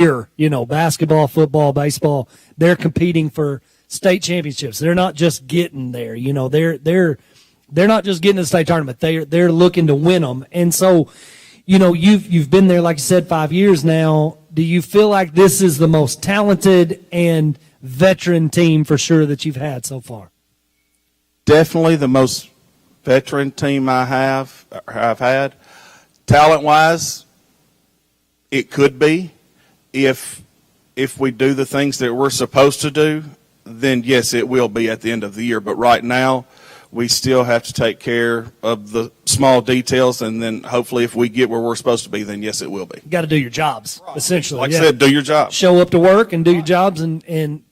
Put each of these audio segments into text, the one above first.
year, basketball, football, baseball, they're competing for state championships. They're not just getting there. They're not just getting to the state tournament. They're looking to win them. And so, you've been there, like you said, 5 years now. Do you feel like this is the most talented and veteran team for sure that you've had so far? Definitely the most veteran team I've had. Talent-wise, it could be. If we do the things that we're supposed to do, then yes, it will be at the end of the year. But right now, we still have to take care of the small details, and then hopefully if we get where we're supposed to be, then yes, it will be. You got to do your jobs, essentially. Like I said, do your job. Show up to work and do your jobs, and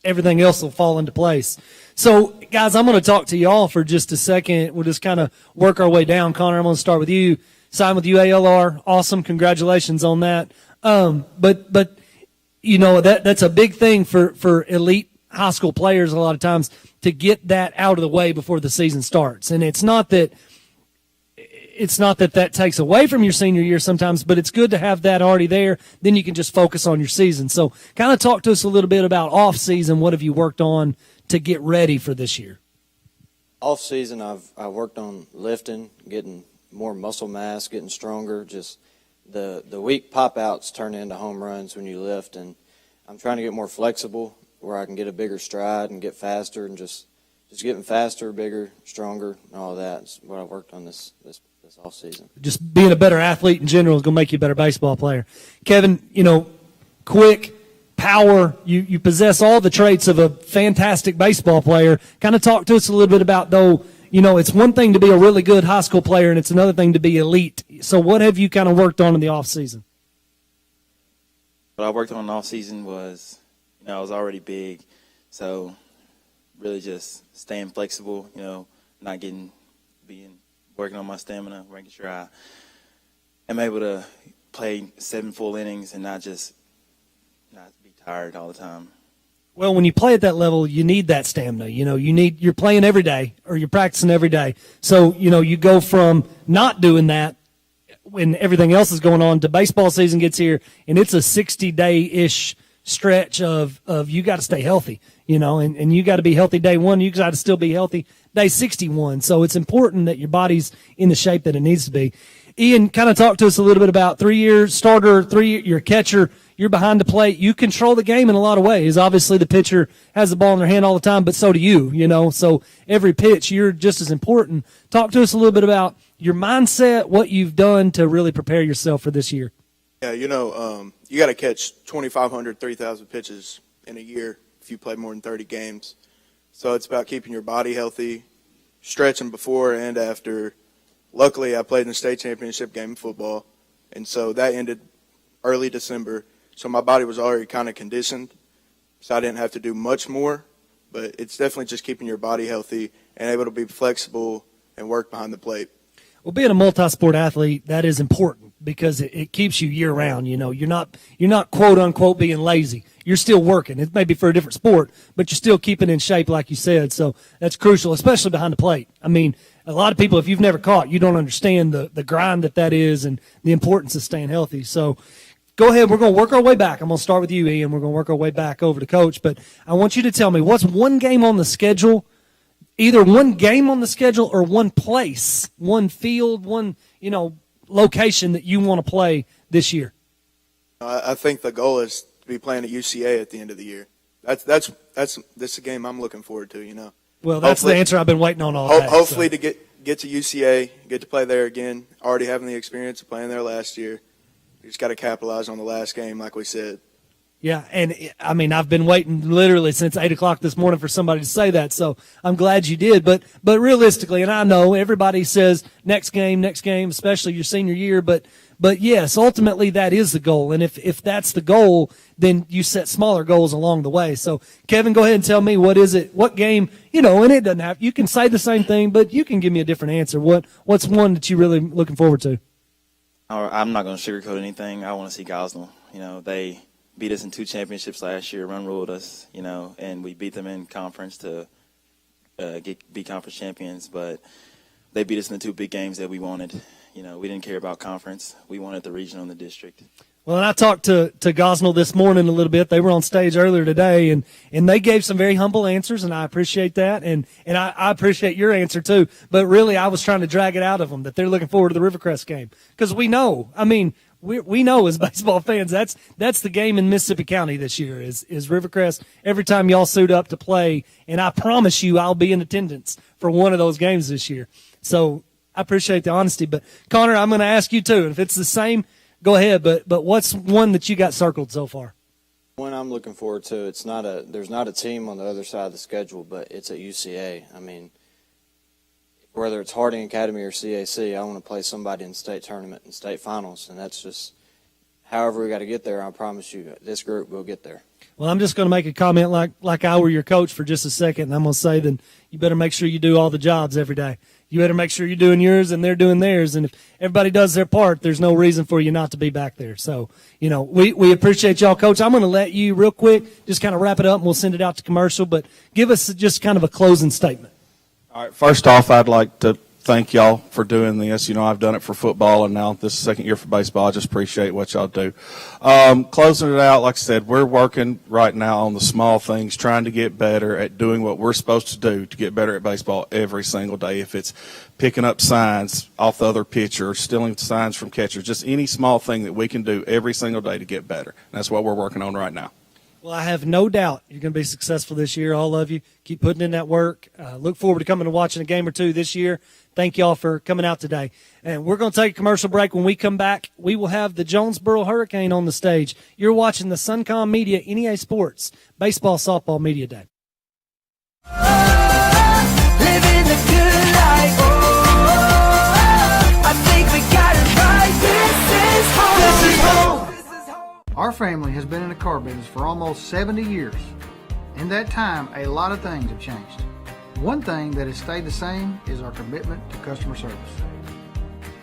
everything else will fall into place. So, guys, I'm going to talk to y'all for just a second. We'll just kind of work our way down. Connor, I'm going to start with you. Sign with UALR. Awesome. Congratulations on that. But that's a big thing for elite high school players a lot of times to get that out of the way before the season starts. And it's not that that takes away from your senior year sometimes, but it's good to have that already there. Then you can just focus on your season. So kind of talk to us a little bit about off season. What have you worked on to get ready for this year? Off season, I've worked on lifting, getting more muscle mass, getting stronger. Just the weak pop outs turn into home runs when you lift, and I'm trying to get more flexible where I can get a bigger stride and get faster, and just getting faster, bigger, stronger, and all that is what I've worked on this off season. Just being a better athlete in general is going to make you a better baseball player. Kevin, quick, power, you possess all the traits of a fantastic baseball player. Kind of talk to us a little bit about, though, it's one thing to be a really good high school player and it's another thing to be elite. So what have you kind of worked on in the off season? What I worked on in the off season was, I was already big, so really just staying flexible, not working on my stamina, making sure I am able to play 7 full innings and not be tired all the time. Well, when you play at that level, you need that stamina. You're playing every day or you're practicing every day. So, you go from not doing that when everything else is going on to baseball season gets here and it's a 60-day-ish stretch of you got to stay healthy, and you got to be healthy day 1. You got to still be healthy day 61. So it's important that your body's in the shape that it needs to be. Ian, kind of talk to us a little bit about 3-year starter, you're catcher, you're behind the plate. You control the game in a lot of ways. Obviously, the pitcher has the ball in their hand all the time, but so do you, So every pitch, you're just as important. Talk to us a little bit about your mindset, what you've done to really prepare yourself for this year. Yeah, you got to catch 2,500, 3,000 pitches in a year if you play more than 30 games. So it's about keeping your body healthy, stretching before and after. Luckily, I played in the state championship game of football, and so that ended early December. So my body was already kind of conditioned, so I didn't have to do much more. But it's definitely just keeping your body healthy and able to be flexible and work behind the plate. Well, being a multi-sport athlete, that is important because it keeps you year-round. You're not quote-unquote being lazy. You're still working. It may be for a different sport, but you're still keeping in shape, like you said. So that's crucial, especially behind the plate. I mean, a lot of people, if you've never caught, you don't understand the grind that is and the importance of staying healthy. So go ahead. We're going to work our way back. I'm going to start with you, Ian. We're going to work our way back over to Coach. But I want you to tell me, what's one game on the schedule, either one game on the schedule or one place, one field, one, location that you want to play this year? I think the goal is to be playing at UCA at the end of the year. This is a game I'm looking forward to, Well, that's the answer I've been waiting on all day. Hopefully to get to UCA, get to play there again, already having the experience of playing there last year. You just got to capitalize on the last game, like we said. Yeah, and I mean, I've been waiting literally since 8 o'clock this morning for somebody to say that, so I'm glad you did. But realistically, and I know everybody says next game, especially your senior year, but yes, ultimately that is the goal. And if that's the goal, then you set smaller goals along the way. So, Kevin, go ahead and tell me what game, and it doesn't have, you can say the same thing, but you can give me a different answer. What's one that you're really looking forward to? I'm not going to sugarcoat anything. I want to see Gosnell. They beat us in 2 championships last year, run-ruled us, and we beat them in conference to be conference champions. But they beat us in the 2 big games that we wanted. We didn't care about conference. We wanted the regional and the district. Well, and I talked to Gosnell this morning a little bit. They were on stage earlier today, and they gave some very humble answers, and I appreciate that. And I appreciate your answer, too. But really, I was trying to drag it out of them that they're looking forward to the Rivercrest game. Because we know, I mean, we know as baseball fans, that's the game in Mississippi County this year is Rivercrest. Every time y'all suit up to play, and I promise you I'll be in attendance for one of those games this year. So I appreciate the honesty. But, Connor, I'm going to ask you, too. And if it's the same, go ahead, but what's one that you got circled so far? One I'm looking forward to, there's not a team on the other side of the schedule, but it's at UCA. I mean, whether it's Harding Academy or CAC, I want to play somebody in state tournament and state finals, and that's just however we got to get there. I promise you, this group will get there. Well, I'm just going to make a comment like I were your coach for just a second, and I'm going to say then you better make sure you do all the jobs every day. You better make sure you're doing yours and they're doing theirs. And if everybody does their part, there's no reason for you not to be back there. So, we appreciate y'all, Coach. I'm going to let you real quick just kind of wrap it up, and we'll send it out to commercial. But give us just kind of a closing statement. All right. First off, I'd like to thank y'all for doing this. I've done it for football, and now this is the second year for baseball. I just appreciate what y'all do. Closing it out, like I said, we're working right now on the small things, trying to get better at doing what we're supposed to do to get better at baseball every single day. If it's picking up signs off the other pitcher, stealing signs from catchers, just any small thing that we can do every single day to get better. And that's what we're working on right now. Well, I have no doubt you're going to be successful this year, all of you. Keep putting in that work. Look forward to coming and watching a game or two this year. Thank y'all for coming out today. And we're going to take a commercial break. When we come back, we will have the Jonesboro Hurricane on the stage. You're watching the Suncom Media NEA Sports Baseball Softball Media Day. Living the good life. I think we got it right. This is home. This is home. Our family has been in the car business for almost 70 years. In that time, a lot of things have changed. One thing that has stayed the same is our commitment to customer service.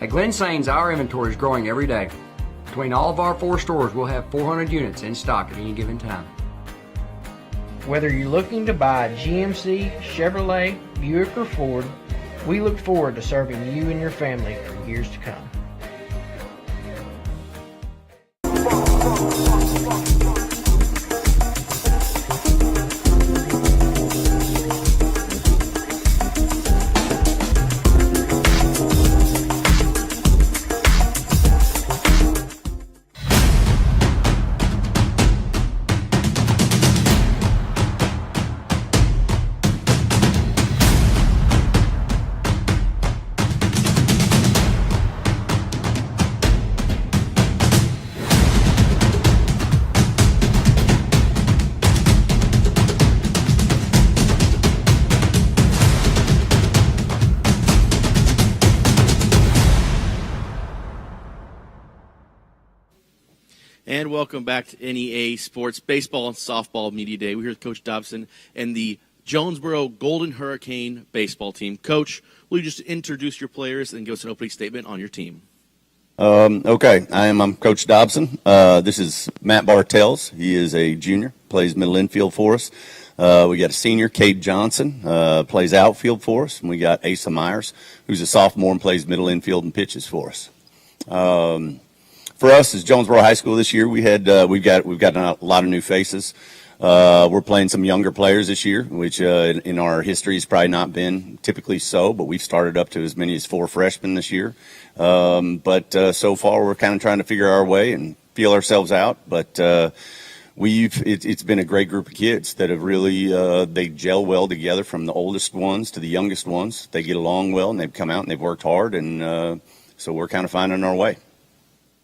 At Glenn Sains, our inventory is growing every day. Between all of our 4 stores, we'll have 400 units in stock at any given time. Whether you're looking to buy a GMC, Chevrolet, Buick, or Ford, we look forward to serving you and your family for years to come. And welcome back to NEA Sports Baseball and Softball Media Day. We're here with Coach Dobson and the Jonesboro Golden Hurricane baseball team. Coach, will you just introduce your players and give us an opening statement on your team? Okay, I'm Coach Dobson. This is Matt Bartels. He is a junior, plays middle infield for us. We got a senior, Cade Johnson, plays outfield for us. And we got Asa Myers, who's a sophomore and plays middle infield and pitches for us. For us as Jonesboro High School this year, we've got a lot of new faces. We're playing some younger players this year, which in our history has probably not been typically so, but we've started up to as many as 4 freshmen this year. But so far we're kind of trying to figure our way and feel ourselves out. But it's been a great group of kids that have really they gel well together, from the oldest ones to the youngest ones. They get along well, and they've come out and they've worked hard, and so we're kind of finding our way.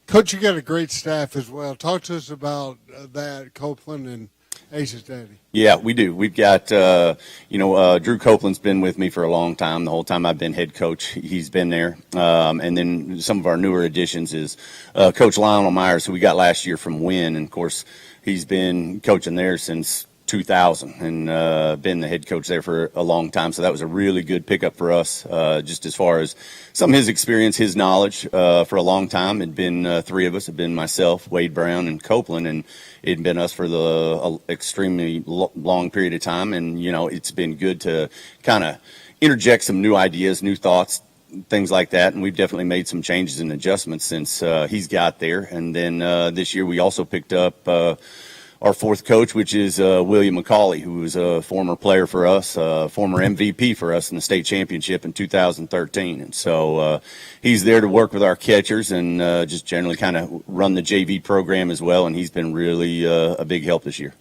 Coach, you got a great staff as well. Talk to us about that, Copeland and Ace's daddy. Yeah, we do. We've got, Drew Copeland's been with me for a long time. The whole time I've been head coach, he's been there. And then some of our newer additions is Coach Lionel Myers, who we got last year from Wynn. And, of course, he's been coaching there since 2000 and been the head coach there for a long time. So that was a really good pickup for us, just as far as some of his experience, his knowledge for a long time. It'd been 3 of us. It'd been myself, Wade Brown, and Copeland, and it'd been us for the extremely long period of time. And, it's been good to kind of interject some new ideas, new thoughts things like that, and we've definitely made some changes and adjustments since he's got there. And then this year we also picked up our fourth coach, which is William McCauley, who was a former player for us, former MVP for us in the state championship in 2013. And so he's there to work with our catchers and just generally kind of run the JV program as well, and he's been really a big help this year.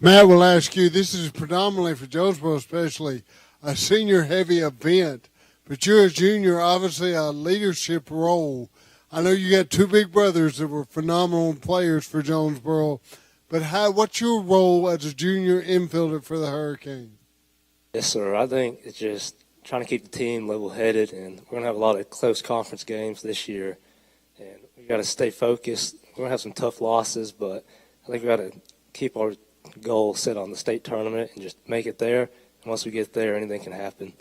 Matt will ask you, this is predominantly for Jonesboro especially, a senior-heavy event, but you're a junior, obviously a leadership role. I know you got two big brothers that were phenomenal players for Jonesboro, but what's your role as a junior infielder for the Hurricane? Yes, sir. I think it's just trying to keep the team level-headed, and we're going to have a lot of close conference games this year, and we got to stay focused. We're going to have some tough losses, but I think we got to keep our goal set on the state tournament and just make it there. And once we get there, anything can happen.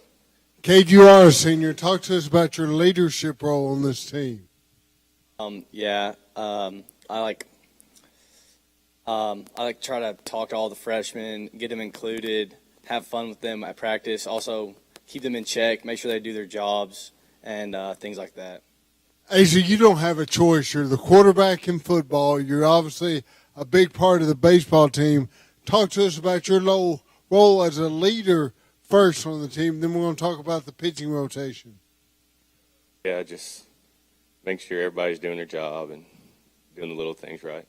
Cade, you are a senior. Talk to us about your leadership role on this team. I like try to talk to all the freshmen, get them included, have fun with them at practice, also keep them in check, make sure they do their jobs, and things like that. Asa, you don't have a choice. You're the quarterback in football. You're obviously a big part of the baseball team. Talk to us about your role as a leader first on the team, then we're going to talk about the pitching rotation. Yeah, just make sure everybody's doing their job and doing the little things right.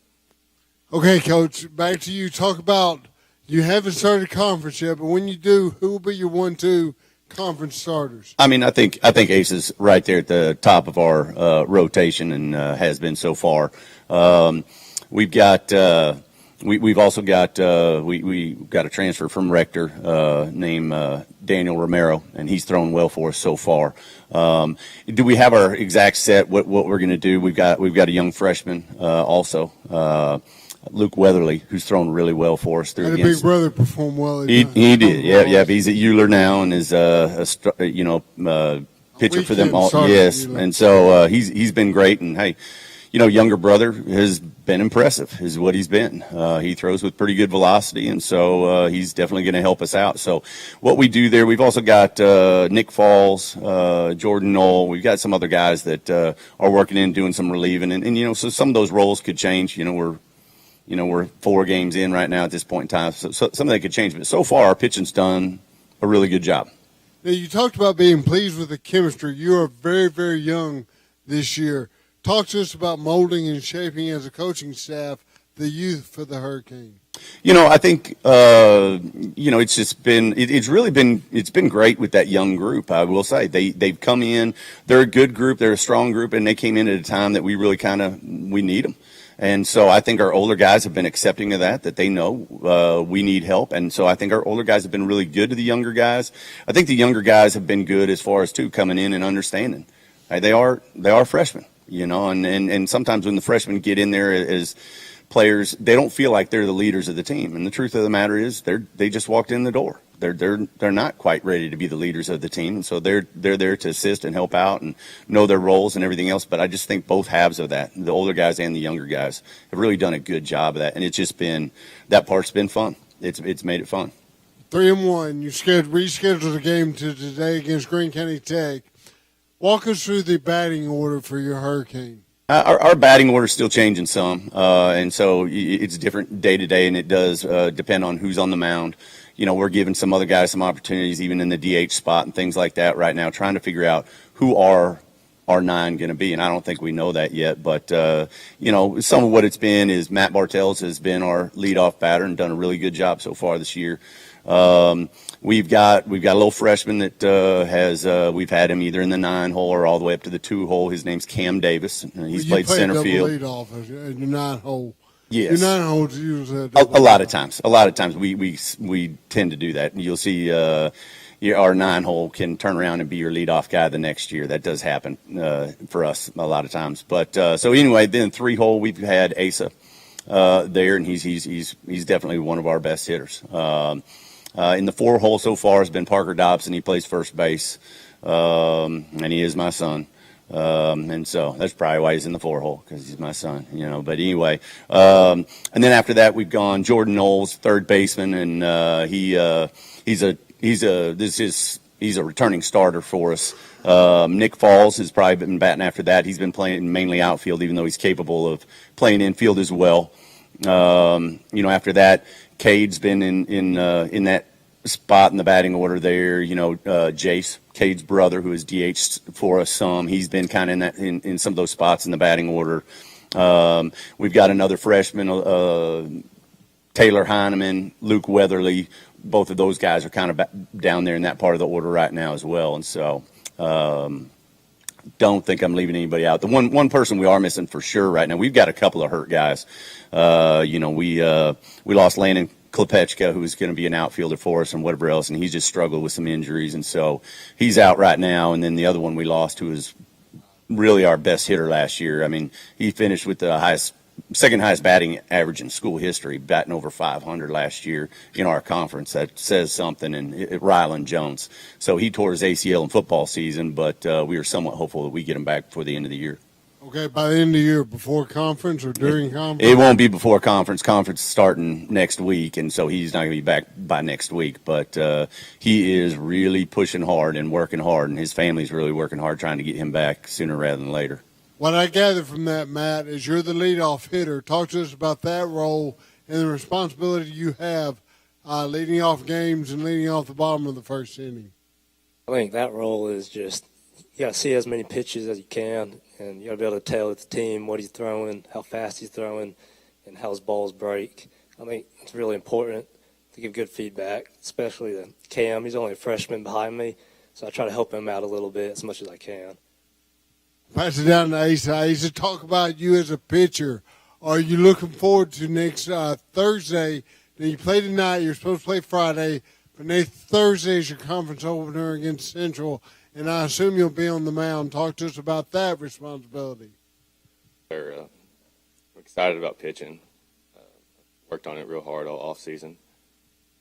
Okay, Coach, back to you. Talk about, you haven't started conference yet, but when you do, who will be your 1-2 conference starters? I mean, I think Ace is right there at the top of our rotation and has been so far. We've got we've also got we got a transfer from Rector named Daniel Romero, and he's thrown well for us so far. Do we have our exact set? What we're going to do? We've got a young freshman also. Luke Weatherly, who's thrown really well for us. Had a big brother perform well. He did, yeah. He's at Euler now and is pitcher for them all. Yes, and so he's been great. And hey, younger brother has been impressive, is what he's been. He throws with pretty good velocity, and so he's definitely going to help us out. So what we do there, we've also got Nick Falls, Jordan Knoll. We've got some other guys that are working in doing some relieving, and so some of those roles could change. We're 4 games in right now at this point in time, so some of that could change. But so far, our pitching's done a really good job. Now, you talked about being pleased with the chemistry. You are very, very young this year. Talk to us about molding and shaping as a coaching staff the youth for the Hurricane. I think it's been great with that young group. I will say they've come in. They're a good group. They're a strong group, and they came in at a time that we really we need them. And so I think our older guys have been accepting of that they know we need help. And so I think our older guys have been really good to the younger guys. I think the younger guys have been good as far as coming in and understanding. They are freshmen, and sometimes when the freshmen get in there as players, they don't feel like they're the leaders of the team. And the truth of the matter is they just walked in the door. They're not quite ready to be the leaders of the team, and so they're there to assist and help out and know their roles and everything else. But I just think both halves of that, the older guys and the younger guys, have really done a good job of that, and it's just been that part's been fun. It's made it fun. 3-1. You rescheduled the game to today against Greene County Tech. Walk us through the batting order for your Hurricane. Our batting order is still changing some, and so it's different day to day, and it does depend on who's on the mound. We're giving some other guys some opportunities, even in the DH spot and things like that right now, trying to figure out who are our 9 going to be, and I don't think we know that yet. But, some of what it's been is Matt Bartels has been our leadoff batter and done a really good job so far this year. We've got a little freshman that we've had him either in the 9-hole or all the way up to the 2-hole. His name's Cam Davis. He's played center field. Leadoff in your 9-hole. Yes. Your 9-holes usually a lot of times. A lot of times we tend to do that. You'll see our 9-hole can turn around and be your leadoff guy the next year. That does happen for us a lot of times. But so anyway, then 3-hole we've had Asa there, and he's definitely one of our best hitters. In the 4-hole so far has been Parker Dobson. He plays first base, and he is my son. And so that's probably why he's in the 4-hole, because he's my son, But anyway, and then after that we've gone Jordan Knowles, third baseman, and this is his he's a returning starter for us. Nick Falls has probably been batting after that. He's been playing mainly outfield, even though he's capable of playing infield as well. After that, Cade's been in that spot in the batting order there. Jace, Cade's brother, who is DH for us some, he's been kind of in some of those spots in the batting order. We've got another freshman, Taylor Heineman, Luke Weatherly. Both of those guys are kind of down there in that part of the order right now as well. And so don't think I'm leaving anybody out. The one person we are missing for sure right now, we've got a couple of hurt guys. We lost Landon Klepechka, who's going to be an outfielder for us and whatever else, and he's just struggled with some injuries. And so he's out right now. And then the other one we lost, who was really our best hitter last year. I mean, he finished with the second highest batting average in school history, batting over 500 last year in our conference. That says something. And Rylan Jones. So he tore his ACL in football season, but we are somewhat hopeful that we get him back before the end of the year. Okay, by the end of the year, before conference or during conference? It won't be before conference. Conference is starting next week, and so he's not going to be back by next week. But he is really pushing hard and working hard, and his family's really working hard trying to get him back sooner rather than later. What I gather from that, Matt, is you're the leadoff hitter. Talk to us about that role and the responsibility you have leading off games and leading off the bottom of the first inning. I think that role is just you got to see as many pitches as you can, and you got to be able to tell the team what he's throwing, how fast he's throwing, and how his balls break. I think it's really important to give good feedback, especially to Cam. He's only a freshman behind me, so I try to help him out a little bit as much as I can. Pass it down to Asa. Asa, talk about you as a pitcher. Are you looking forward to next Thursday? Now, you play tonight. You're supposed to play Friday, but next Thursday is your conference opener against Central, and I assume you'll be on the mound. Talk to us about that responsibility. I'm excited about pitching. Worked on it real hard all off season.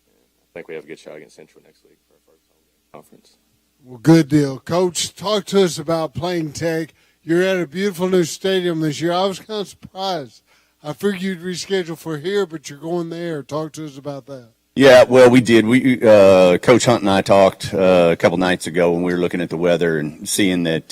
I think we have a good shot against Central next week for our first home game conference. Well, good deal. Coach, talk to us about Plain Tech. You're at a beautiful new stadium this year. I was kind of surprised. I figured you'd reschedule for here, but you're going there. Talk to us about that. Yeah, well, we did. Coach Hunt and I talked a couple nights ago when we were looking at the weather and seeing that,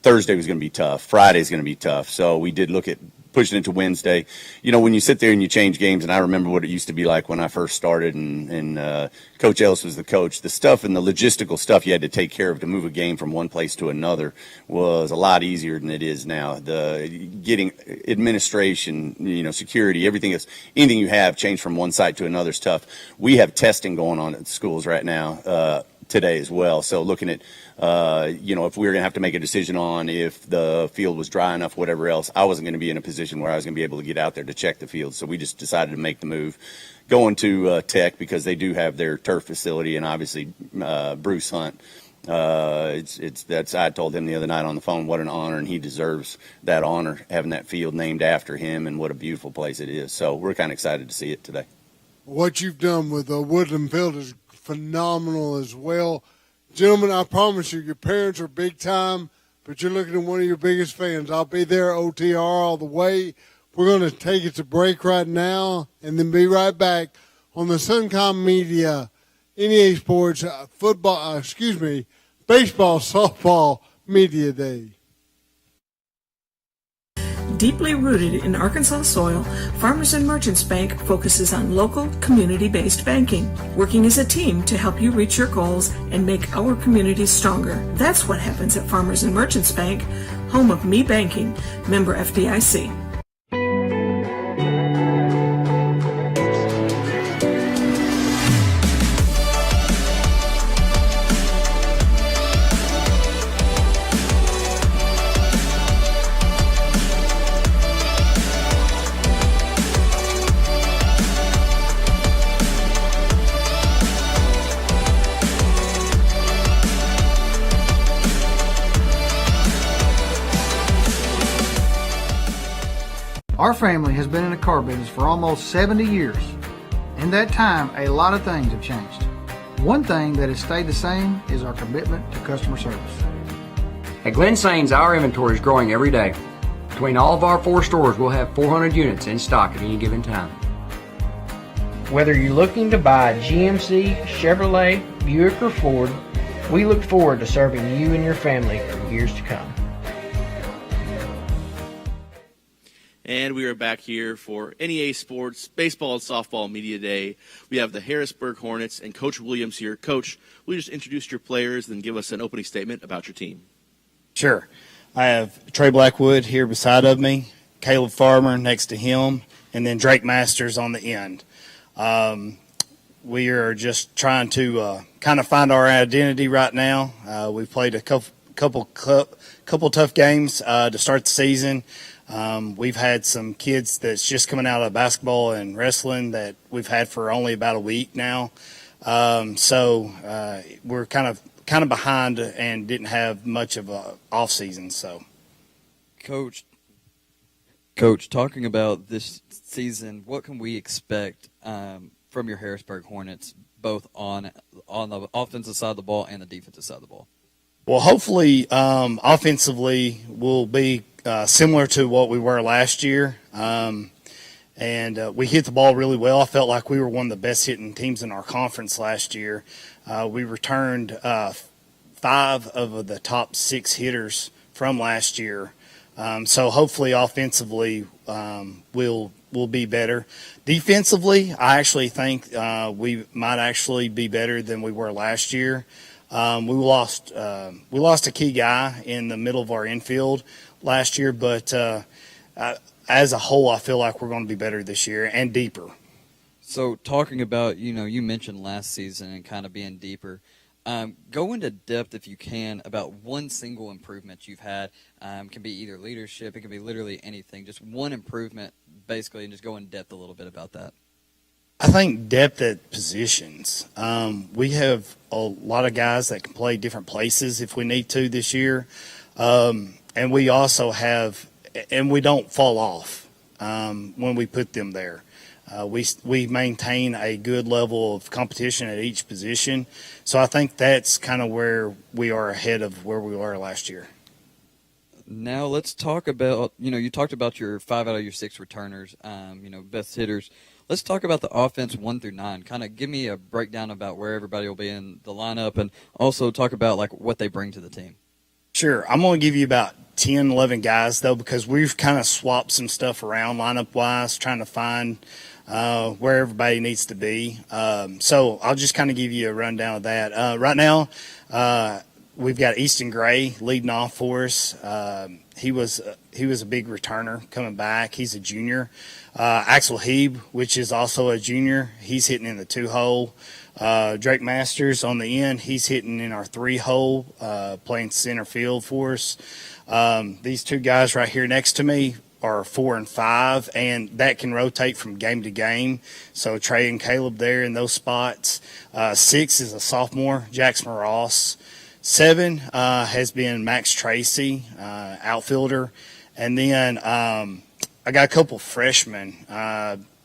Thursday was going to be tough. Friday's going to be tough. So we did look at pushing it to Wednesday. When you sit there and you change games, and I remember what it used to be like when I first started, and Coach Ellis was the coach. The stuff and the logistical stuff you had to take care of to move a game from one place to another was a lot easier than it is now. The getting administration, security, anything you have changed from one site to another is tough. We have testing going on at the schools right now today as well. So looking at if we were going to have to make a decision on if the field was dry enough, whatever else, I wasn't going to be in a position where I was going to be able to get out there to check the field. So we just decided to make the move, going to Tech because they do have their turf facility, and obviously Bruce Hunt. I told him the other night on the phone what an honor, and he deserves that honor, having that field named after him, and what a beautiful place it is. So we're kind of excited to see it today. What you've done with the Woodland Field is phenomenal as well. Gentlemen, I promise you, your parents are big time, but you're looking at one of your biggest fans. I'll be there, OTR all the way. We're going to take it to break right now and then be right back on the Suncom Media NEA Sports baseball, softball media day. Deeply rooted in Arkansas soil, Farmers and Merchants Bank focuses on local, community-based banking, working as a team to help you reach your goals and make our communities stronger. That's what happens at Farmers and Merchants Bank, home of Me Banking, member FDIC. Our family has been in the car business for almost 70 years. In that time, a lot of things have changed. One thing that has stayed the same is our commitment to customer service. At Glen Sains, our inventory is growing every day. Between all of our 4 stores, we'll have 400 units in stock at any given time. Whether you're looking to buy GMC, Chevrolet, Buick, or Ford, we look forward to serving you and your family for years to come. And we are back here for NEA Sports Baseball and Softball Media Day. We have the Harrisburg Hornets and Coach Williams here. Coach, will you just introduce your players and give us an opening statement about your team? Sure. I have Trey Blackwood here beside of me, Caleb Farmer next to him, and then Drake Masters on the end. We are just trying to kind of find our identity right now. We've played a couple tough games to start the season. We've had some kids that's just coming out of basketball and wrestling that we've had for only about a week now. So we're kind of behind and didn't have much of a off season. So, Coach, talking about this season, what can we expect from your Harrisburg Hornets, both on the offensive side of the ball and the defensive side of the ball? Well, hopefully, offensively, we'll be similar to what we were last year. And we hit the ball really well. I felt like we were one of the best hitting teams in our conference last year. We returned 5 of the top 6 hitters from last year. So hopefully, offensively, we'll be better. Defensively, I actually think we might actually be better than we were last year. We lost a key guy in the middle of our infield last year, but as a whole, I feel like we're going to be better this year and deeper. So talking about, you mentioned last season and kind of being deeper. Go into depth, if you can, about one single improvement you've had. Can be either leadership, it can be literally anything. Just one improvement, basically, and just go in depth a little bit about that. I think depth at positions. We have a lot of guys that can play different places if we need to this year. And we also have, and we don't fall off when we put them there. We maintain a good level of competition at each position. So I think that's kind of where we are ahead of where we were last year. Now let's talk about, you talked about your 5 out of your 6 returners, best hitters. Let's talk about the offense 1 through 9. Kind of give me a breakdown about where everybody will be in the lineup, and also talk about like what they bring to the team. Sure. I'm going to give you about 10, 11 guys, though, because we've kind of swapped some stuff around lineup-wise, trying to find where everybody needs to be. So I'll just kind of give you a rundown of that. Right now, we've got Easton Gray leading off for us. He was a big returner coming back. He's a junior. Axel Heeb, which is also a junior, he's hitting in the 2-hole. Drake Masters on the end, he's hitting in our 3-hole, playing center field for us. These 2 guys right here next to me are 4 and 5, and that can rotate from game to game. So Trey and Caleb there in those spots. 6 is a sophomore, Jackson Ross. 7 has been Max Tracy, outfielder. And then I got a couple freshmen,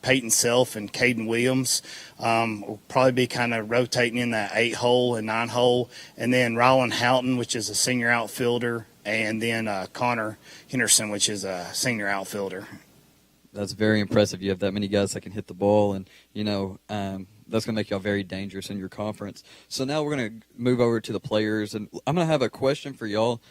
Peyton Self and Caden Williams. Will probably be kind of rotating in that 8-hole and 9-hole. And then Rylan Houghton, which is a senior outfielder. And then Connor Henderson, which is a senior outfielder. That's very impressive. You have that many guys that can hit the ball, and, that's going to make y'all very dangerous in your conference. So now we're going to move over to the players, and I'm going to have a question for y'all.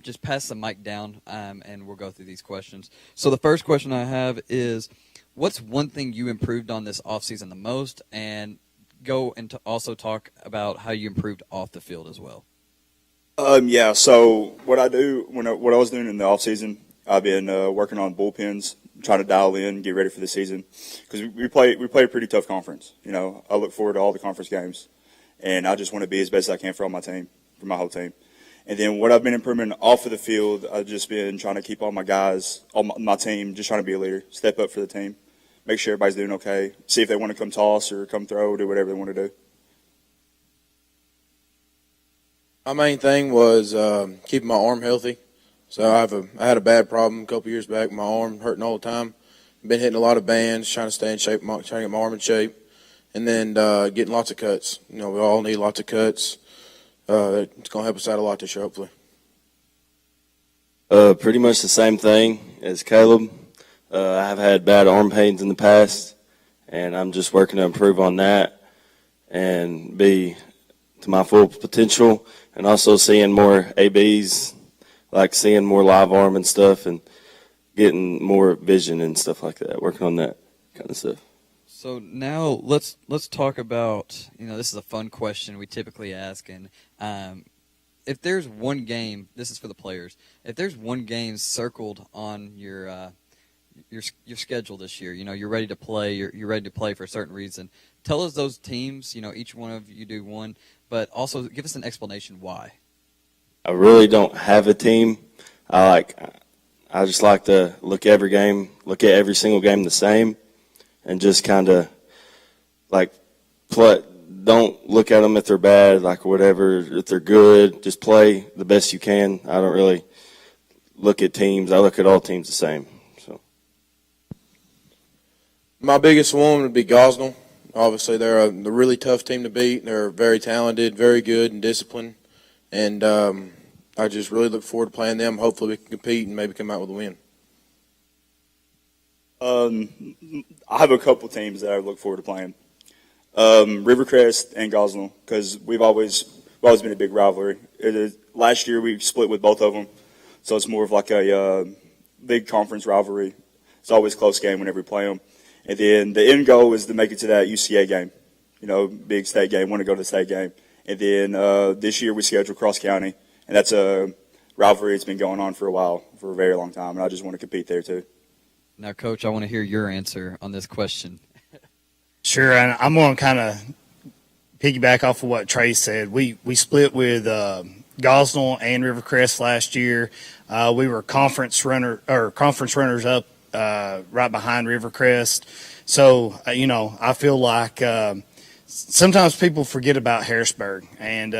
Just pass the mic down, and we'll go through these questions. So the first question I have is, what's one thing you improved on this offseason the most, and go into also talk about how you improved off the field as well. So what I do what I was doing in the off season, I've been working on bullpens, trying to dial in, get ready for the season, because we play a pretty tough conference. I look forward to all the conference games, and I just want to be as best as I can for my whole team. And then what I've been improving off of the field, I've just been trying to keep all my guys, all my team, just trying to be a leader, step up for the team, make sure everybody's doing okay, see if they want to come toss or come throw, do whatever they want to do. My main thing was keeping my arm healthy. So I had a bad problem a couple years back. My arm hurting all the time. Been hitting a lot of bands, trying to stay in shape, trying to get my arm in shape, and then getting lots of cuts. We all need lots of cuts. It's going to help us out a lot this year, hopefully. Pretty much the same thing as Caleb. I've had bad arm pains in the past, and I'm just working to improve on that and be to my full potential, and also seeing more ABs, like seeing more live arm and stuff, and getting more vision and stuff like that, working on that kind of stuff. So now let's talk about, this is a fun question we typically ask, and if there's one game, this is for the players, if there's one game circled on your schedule this year, you're ready to play, you're ready to play for a certain reason, tell us those teams, each one of you do one, but also give us an explanation why. I really don't have a team. I just like to look at every single game the same, and just kind of play. Don't look at them if they're bad, whatever. If they're good, just play the best you can. I don't really look at teams. I look at all teams the same. So, my biggest one would be Gosnell. Obviously, they're a really tough team to beat. They're very talented, very good, and disciplined. And I just really look forward to playing them. Hopefully, we can compete and maybe come out with a win. I have a couple teams that I look forward to playing. Rivercrest and Gosnell, because we've always been a big rivalry. Last year we split with both of them, so it's more of a big conference rivalry. It's always a close game whenever we play them. And then the end goal is to make it to that UCA game, big state game, want to go to the state game. And then this year we scheduled Cross County, and that's a rivalry that's been going on for a while, for a very long time, and I just want to compete there too. Now, Coach, I want to hear your answer on this question. Sure, and I'm going to kind of piggyback off of what Trey said. We split with Gosnell and Rivercrest last year. We were conference runners up right behind Rivercrest. So I feel like sometimes people forget about Harrisburg, and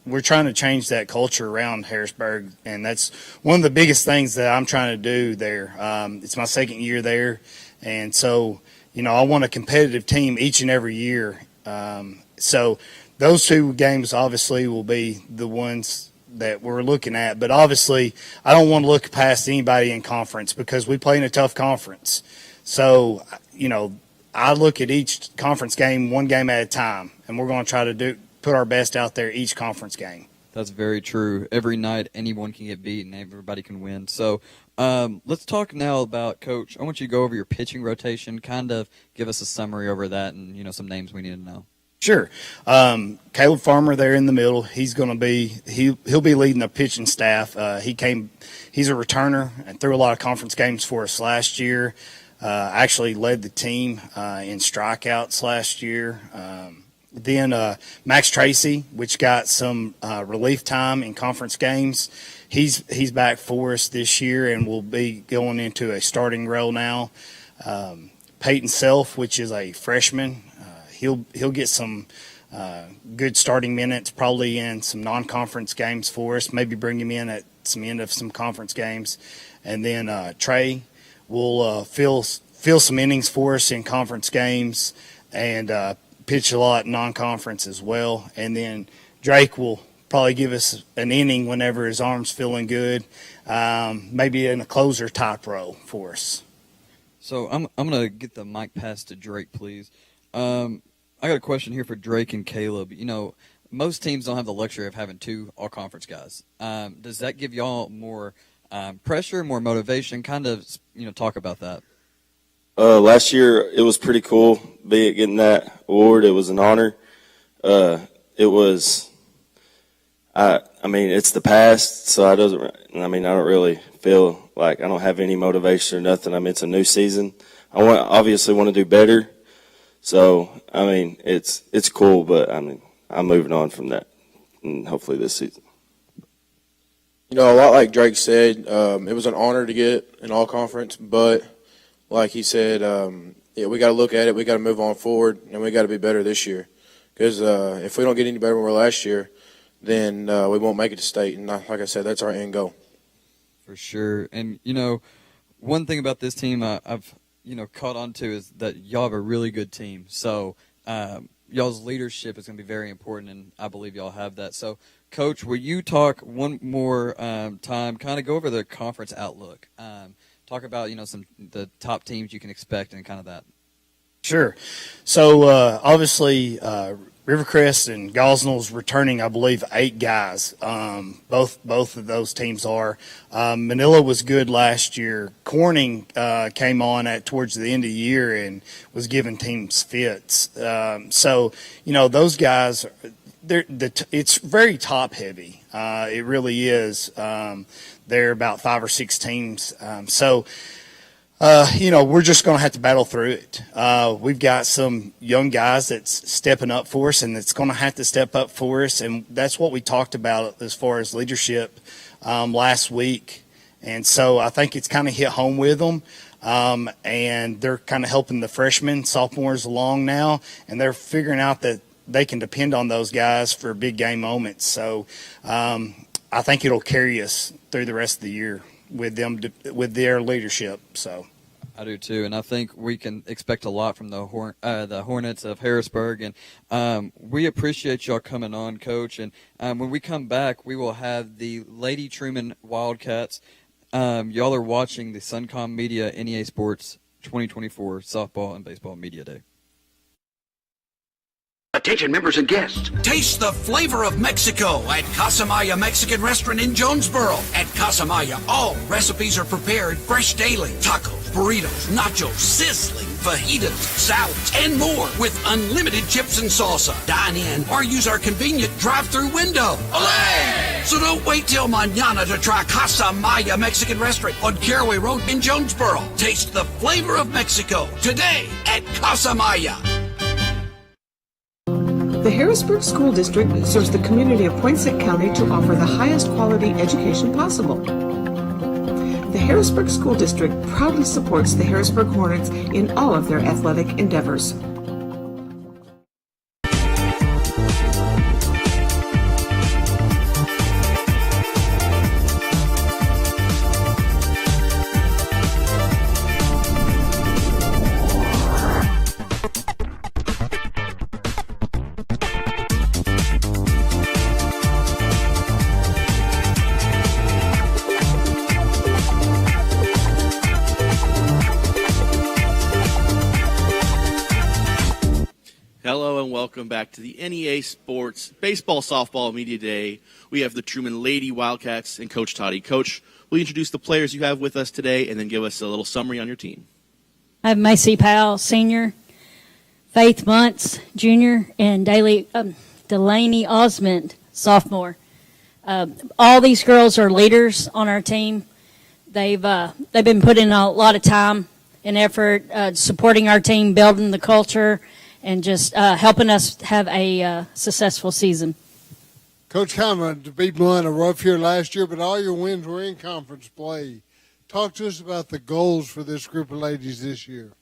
we're trying to change that culture around Harrisburg, and that's one of the biggest things that I'm trying to do there. It's my second year there, and so I want a competitive team each and every year. So those two games obviously will be the ones that we're looking at. But obviously, I don't want to look past anybody in conference because we play in a tough conference. So, I look at each conference game one game at a time, and we're going to try to put our best out there each conference game. That's very true. Every night, anyone can get beat and everybody can win. So let's talk now about, Coach, I want you to go over your pitching rotation, kind of give us a summary over that and, some names we need to know. Sure. Caleb Farmer there in the middle. He's going to be he'll be leading the pitching staff. He's a returner and threw a lot of conference games for us last year. Actually led the team in strikeouts last year. Then Max Tracy, which got some relief time in conference games. He's back for us this year and will be going into a starting role now. Peyton Self, which is a freshman, he'll get some good starting minutes, probably in some non-conference games for us. Maybe bring him in at some end of some conference games, and then Trey will fill some innings for us in conference games and pitch a lot in non-conference as well. And then Drake will probably give us an inning whenever his arm's feeling good, maybe in a closer type role for us. So I'm going to get the mic passed to Drake, please. I got a question here for Drake and Caleb. Most teams don't have the luxury of having two all-conference guys. Does that give y'all more pressure, more motivation? Kind of, talk about that. Last year, it was pretty cool getting that award. It was an honor. It was, it's the past, so I don't really feel like I don't have any motivation or nothing. It's a new season. I obviously want to do better. So, it's cool, but I'm moving on from that, and hopefully this season. A lot like Drake said, it was an honor to get an all-conference, but like he said, we got to look at it, we got to move on forward, and we got to be better this year. Because if we don't get any better than we were last year, then we won't make it to state. And like I said, that's our end goal. For sure. And, one thing about this team I've caught on to is that y'all have a really good team. So y'all's leadership is going to be very important, and I believe y'all have that. So, Coach, will you talk one more time, kind of go over the conference outlook? Talk about, the top teams you can expect and kind of that. Sure. So obviously, Rivercrest and Gosnell's returning, I believe, 8 guys. Both of those teams are. Manila was good last year. Corning came on towards the end of the year and was giving teams fits. So those guys, it's very top heavy. It really is. They're about 5 or 6 teams. We're just going to have to battle through it. We've got some young guys that's stepping up for us and that's going to have to step up for us. And that's what we talked about as far as leadership last week. And so I think it's kind of hit home with them. And they're kind of helping the freshmen, sophomores along now. And they're figuring out that they can depend on those guys for big game moments. So I think it'll carry us through the rest of the year with them, with their leadership. So I do too, and I think we can expect a lot from the Hornets of Harrisburg, and we appreciate y'all coming on, Coach. And when we come back, we will have the Lady Truman Wildcats. Y'all are watching the Suncom Media NEA Sports 2024 Softball and Baseball Media Day. Attention members and guests. Taste the flavor of Mexico at Casamaya Mexican Restaurant in Jonesboro. At Casamaya, all recipes are prepared fresh daily. Tacos, burritos, nachos, sizzling, fajitas, salads, and more with unlimited chips and salsa. Dine in or use our convenient drive-through window. Olé! So don't wait till mañana to try Casamaya Mexican Restaurant on Caraway Road in Jonesboro. Taste the flavor of Mexico today at Casamaya. The Harrisburg School District serves the community of Poinsett County to offer the highest quality education possible. The Harrisburg School District proudly supports the Harrisburg Hornets in all of their athletic endeavors. Welcome back to the NEA Sports Baseball Softball Media Day. We have the Truman Lady Wildcats and Coach Toddy. Coach, will you introduce the players you have with us today and then give us a little summary on your team? I have Macy Powell, senior, Faith Muntz, junior, and Delaney Osmond, sophomore. All these girls are leaders on our team. They've been putting a lot of time and effort supporting our team, building the culture, and just helping us have a successful season. Coach Conrad, to be blunt, a rough year last year, but all your wins were in conference play. Talk to us about the goals for this group of ladies this year.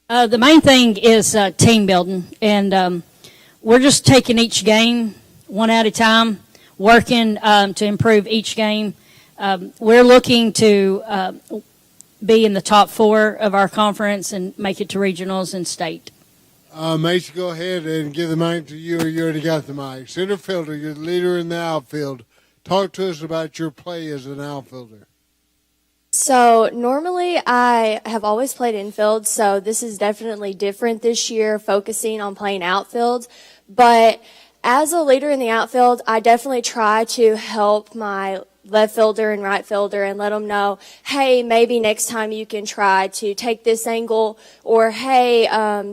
The main thing is team building, and we're just taking each game one at a time, working to improve each game. We're looking to be in the top 4 of our conference and make it to regionals and state. Macy, go ahead and give the mic to you, or you already got the mic. Center fielder, you're the leader in the outfield. Talk to us about your play as an outfielder. So normally I have always played infield, so this is definitely different this year, focusing on playing outfield. But as a leader in the outfield, I definitely try to help my left fielder and right fielder and let them know, hey, maybe next time you can try to take this angle, or hey,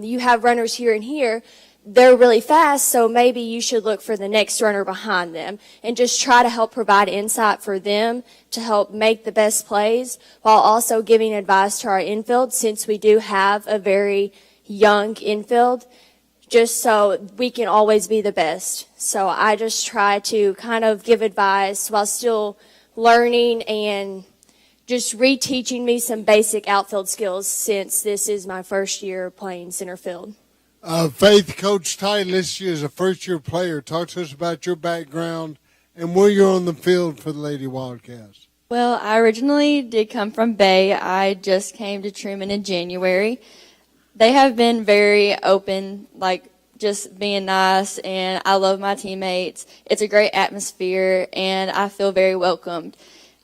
you have runners here and here. They're really fast, so maybe you should look for the next runner behind them, and just try to help provide insight for them to help make the best plays, while also giving advice to our infield, since we do have a very young infield, just so we can always be the best. So I just try to kind of give advice while still learning and just reteaching me some basic outfield skills, since this is my first year playing center field. Faith, Coach Ty lists you as a first-year player. Talk to us about your background and where you're on the field for the Lady Wildcats. Well, I originally did come from Bay. I just came to Truman in January. They have been very open, like just being nice, and I love my teammates. It's a great atmosphere, and I feel very welcomed.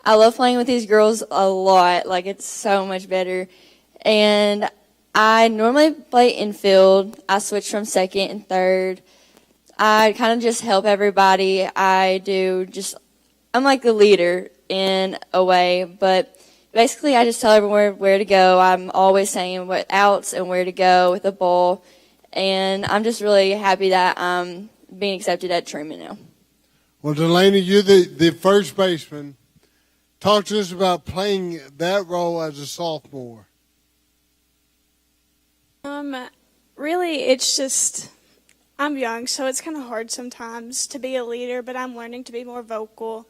I love playing with these girls a lot. Like, it's so much better. And I normally play infield. I switch from second and third. I kind of just help everybody. I'm like the leader in a way, but basically I just tell everyone where to go. I'm always saying what outs and where to go with the ball, and I'm just really happy that I'm being accepted at Truman now. Well, Delaney, you're the first baseman. Talk to us about playing that role as a sophomore. Really, it's just I'm young, so it's kind of hard sometimes to be a leader, but I'm learning to be more vocal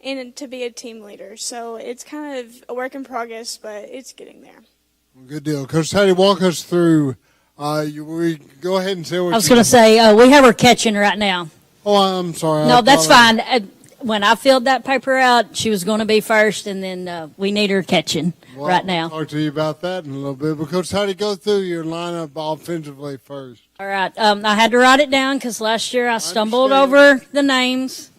and to be a team leader. So it's kind of a work in progress, but it's getting there. Good deal. Coach Teddy, walk us through. We go ahead and say what I was going to say, we have her catching right now. Oh, I'm sorry. No, that's fine. When I filled that paper out, she was going to be first, and then we need her catching right now. I'll talk to you about that in a little bit. But Coach Teddy, go through your lineup offensively first. All right. I had to write it down because last year I stumbled over the names.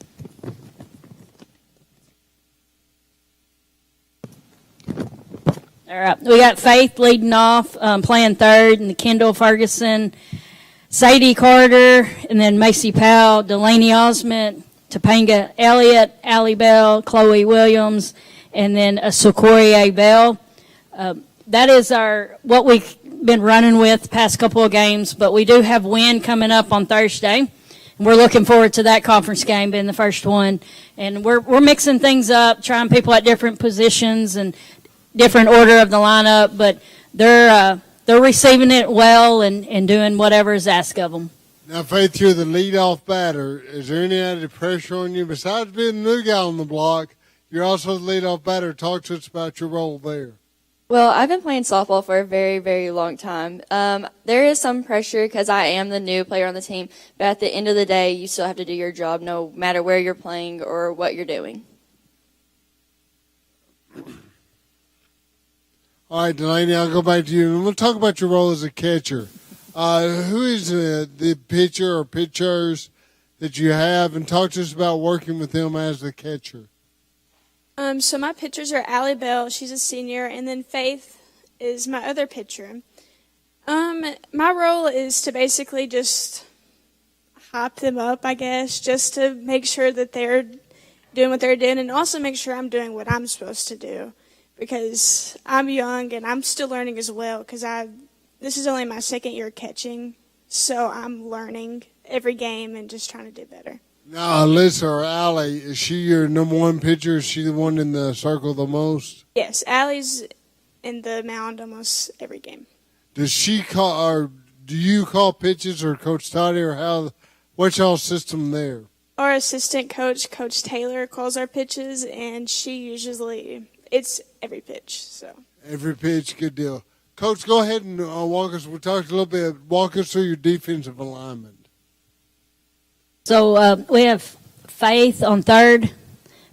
All right. We got Faith leading off, playing third, and Kendall Ferguson, Sadie Carter, and then Macy Powell, Delaney Osment, Topanga Elliott, Allie Bell, Chloe Williams, and then Sequoia Bell. That is what we've been running with the past couple of games, but we do have Wynn coming up on Thursday. We're looking forward to that conference game being the first one. And we're mixing things up, trying people at different positions and different order of the lineup, but they're receiving it well and doing whatever is asked of them. Now, Faith, you're the leadoff batter. Is there any added pressure on you? Besides being the new guy on the block, you're also the leadoff batter. Talk to us about your role there. Well, I've been playing softball for a very, very long time. There is some pressure because I am the new player on the team, but at the end of the day, you still have to do your job no matter where you're playing or what you're doing. All right, Delaney, I'll go back to you. And we'll talk about your role as a catcher. Who is the pitcher or pitchers that you have, and talk to us about working with them as the catcher. So my pitchers are Allie Bell, she's a senior, and then Faith is my other pitcher. My role is to basically just hype them up, I guess, just to make sure that they're doing what they're doing, and also make sure I'm doing what I'm supposed to do, because I'm young and I'm still learning as well, because this is only my second year catching, so I'm learning every game and just trying to do better. Now, Alyssa or Allie, is she your number one pitcher? Is she the one in the circle the most? Yes, Allie's in the mound almost every game. Does she call, or do you call pitches, or Coach Toddy, or what's y'all's system there? Our assistant coach, Coach Taylor, calls our pitches, and it's every pitch. So every pitch, good deal. Coach, go ahead and walk us through your defensive alignment. So we have Faith on third.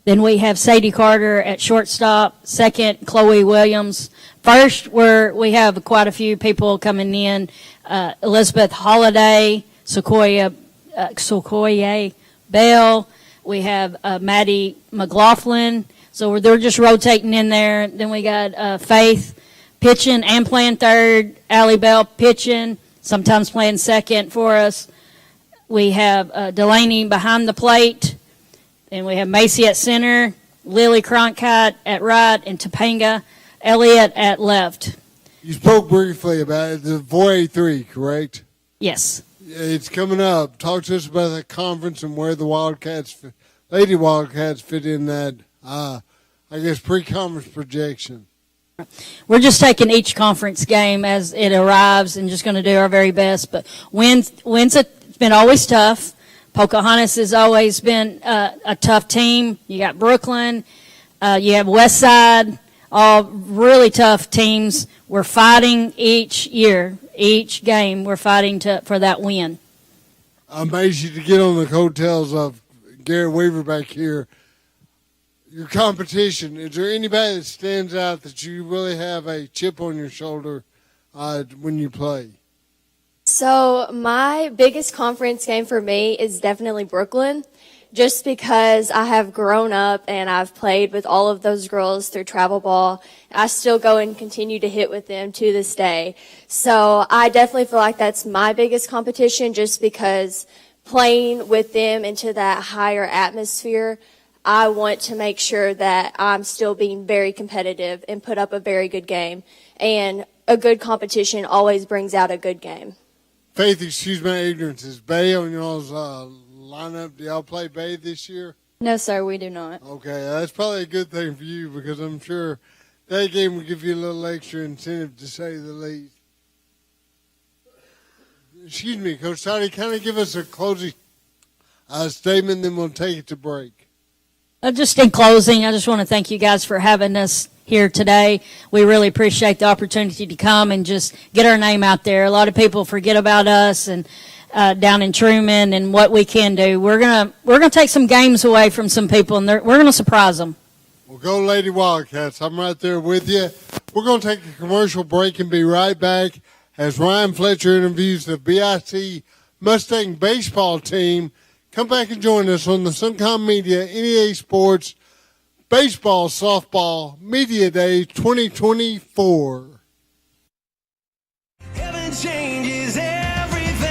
Then we have Sadie Carter at shortstop. Second, Chloe Williams. First, we have quite a few people coming in. Elizabeth Holiday, Sequoia Bell. We have Maddie McLaughlin. So they're just rotating in there. Then we got Faith pitching and playing third. Allie Bell pitching, sometimes playing second for us. We have Delaney behind the plate, and we have Macy at center, Lily Cronkite at right, and Topanga Elliott at left. You spoke briefly about it, the 4A3, correct? Yes. It's coming up. Talk to us about the conference and where the Lady Wildcats fit in that, pre-conference projection. We're just taking each conference game as it arrives and just going to do our very best. But wins it's been always tough. Pocahontas has always been a tough team. You got Brooklyn. You have Westside. All really tough teams. We're fighting each year, each game. We're fighting for that win. Amazing to get on the coattails of Garrett Weaver back here. Your competition, is there anybody that stands out that you really have a chip on your shoulder when you play? So my biggest conference game for me is definitely Brooklyn. just because I have grown up and I've played with all of those girls through travel ball. I still go and continue to hit with them to this day. So I definitely feel like that's my biggest competition, just because playing with them into that higher atmosphere, I want to make sure that I'm still being very competitive and put up a very good game. And a good competition always brings out a good game. Faith, excuse my ignorance, is Bay on y'all's lineup? Do y'all play Bay this year? No, sir, we do not. Okay, that's probably a good thing for you, because I'm sure that game will give you a little extra incentive, to say the least. Excuse me, Coach Toddy, kind of give us a closing statement, then we'll take it to break. Just in closing, I just want to thank you guys for having us here today. We really appreciate the opportunity to come and just get our name out there. A lot of people forget about us and down in Truman and what we can do. We're gonna take some games away from some people, and we're gonna surprise them. Well, go Lady Wildcats. I'm right there with you. We're going to take a commercial break and be right back as Ryan Fletcher interviews the BIC Mustang baseball team. Come back and join us on the Suncom Media NEA Sports Baseball Softball Media Day 2024. Heaven changes everything.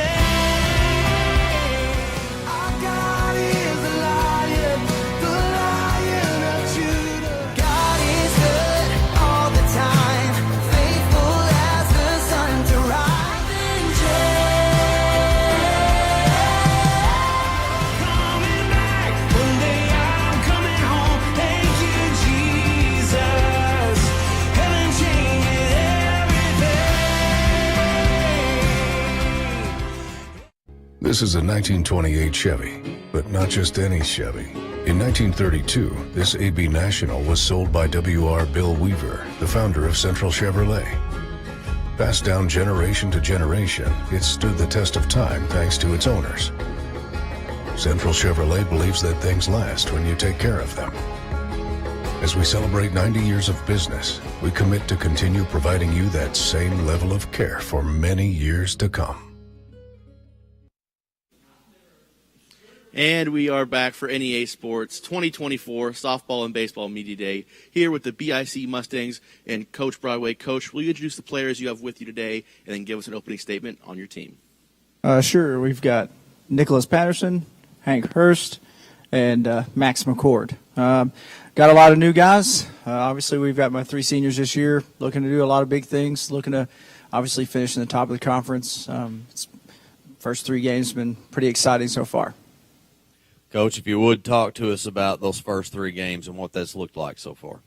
Our God is the Lion of Judah. God is good all the time, faithful as the sun to rise and coming back one day. I'm coming home. Thank you, Jesus. Heaven changes everything. This is a 1928 Chevy, but not just any Chevy. In 1932, this AB National was sold by W.R. Bill Weaver, the founder of Central Chevrolet. Passed down generation to generation, it stood the test of time thanks to its owners. Central Chevrolet believes that things last when you take care of them. As we celebrate 90 years of business, we commit to continue providing you that same level of care for many years to come. And we are back for NEA Sports 2024 Softball and Baseball Media Day here with the BIC Mustangs and Coach Broadway. Coach, will you introduce the players you have with you today and then give us an opening statement on your team? Sure. We've got Nicholas Patterson, Hank Hurst, and Max McCord. Got a lot of new guys. Obviously, we've got my 3 seniors this year, looking to do a lot of big things, looking to obviously finish in the top of the conference. First 3 games have been pretty exciting so far. Coach, if you would talk to us about those first 3 games and what that's looked like so far.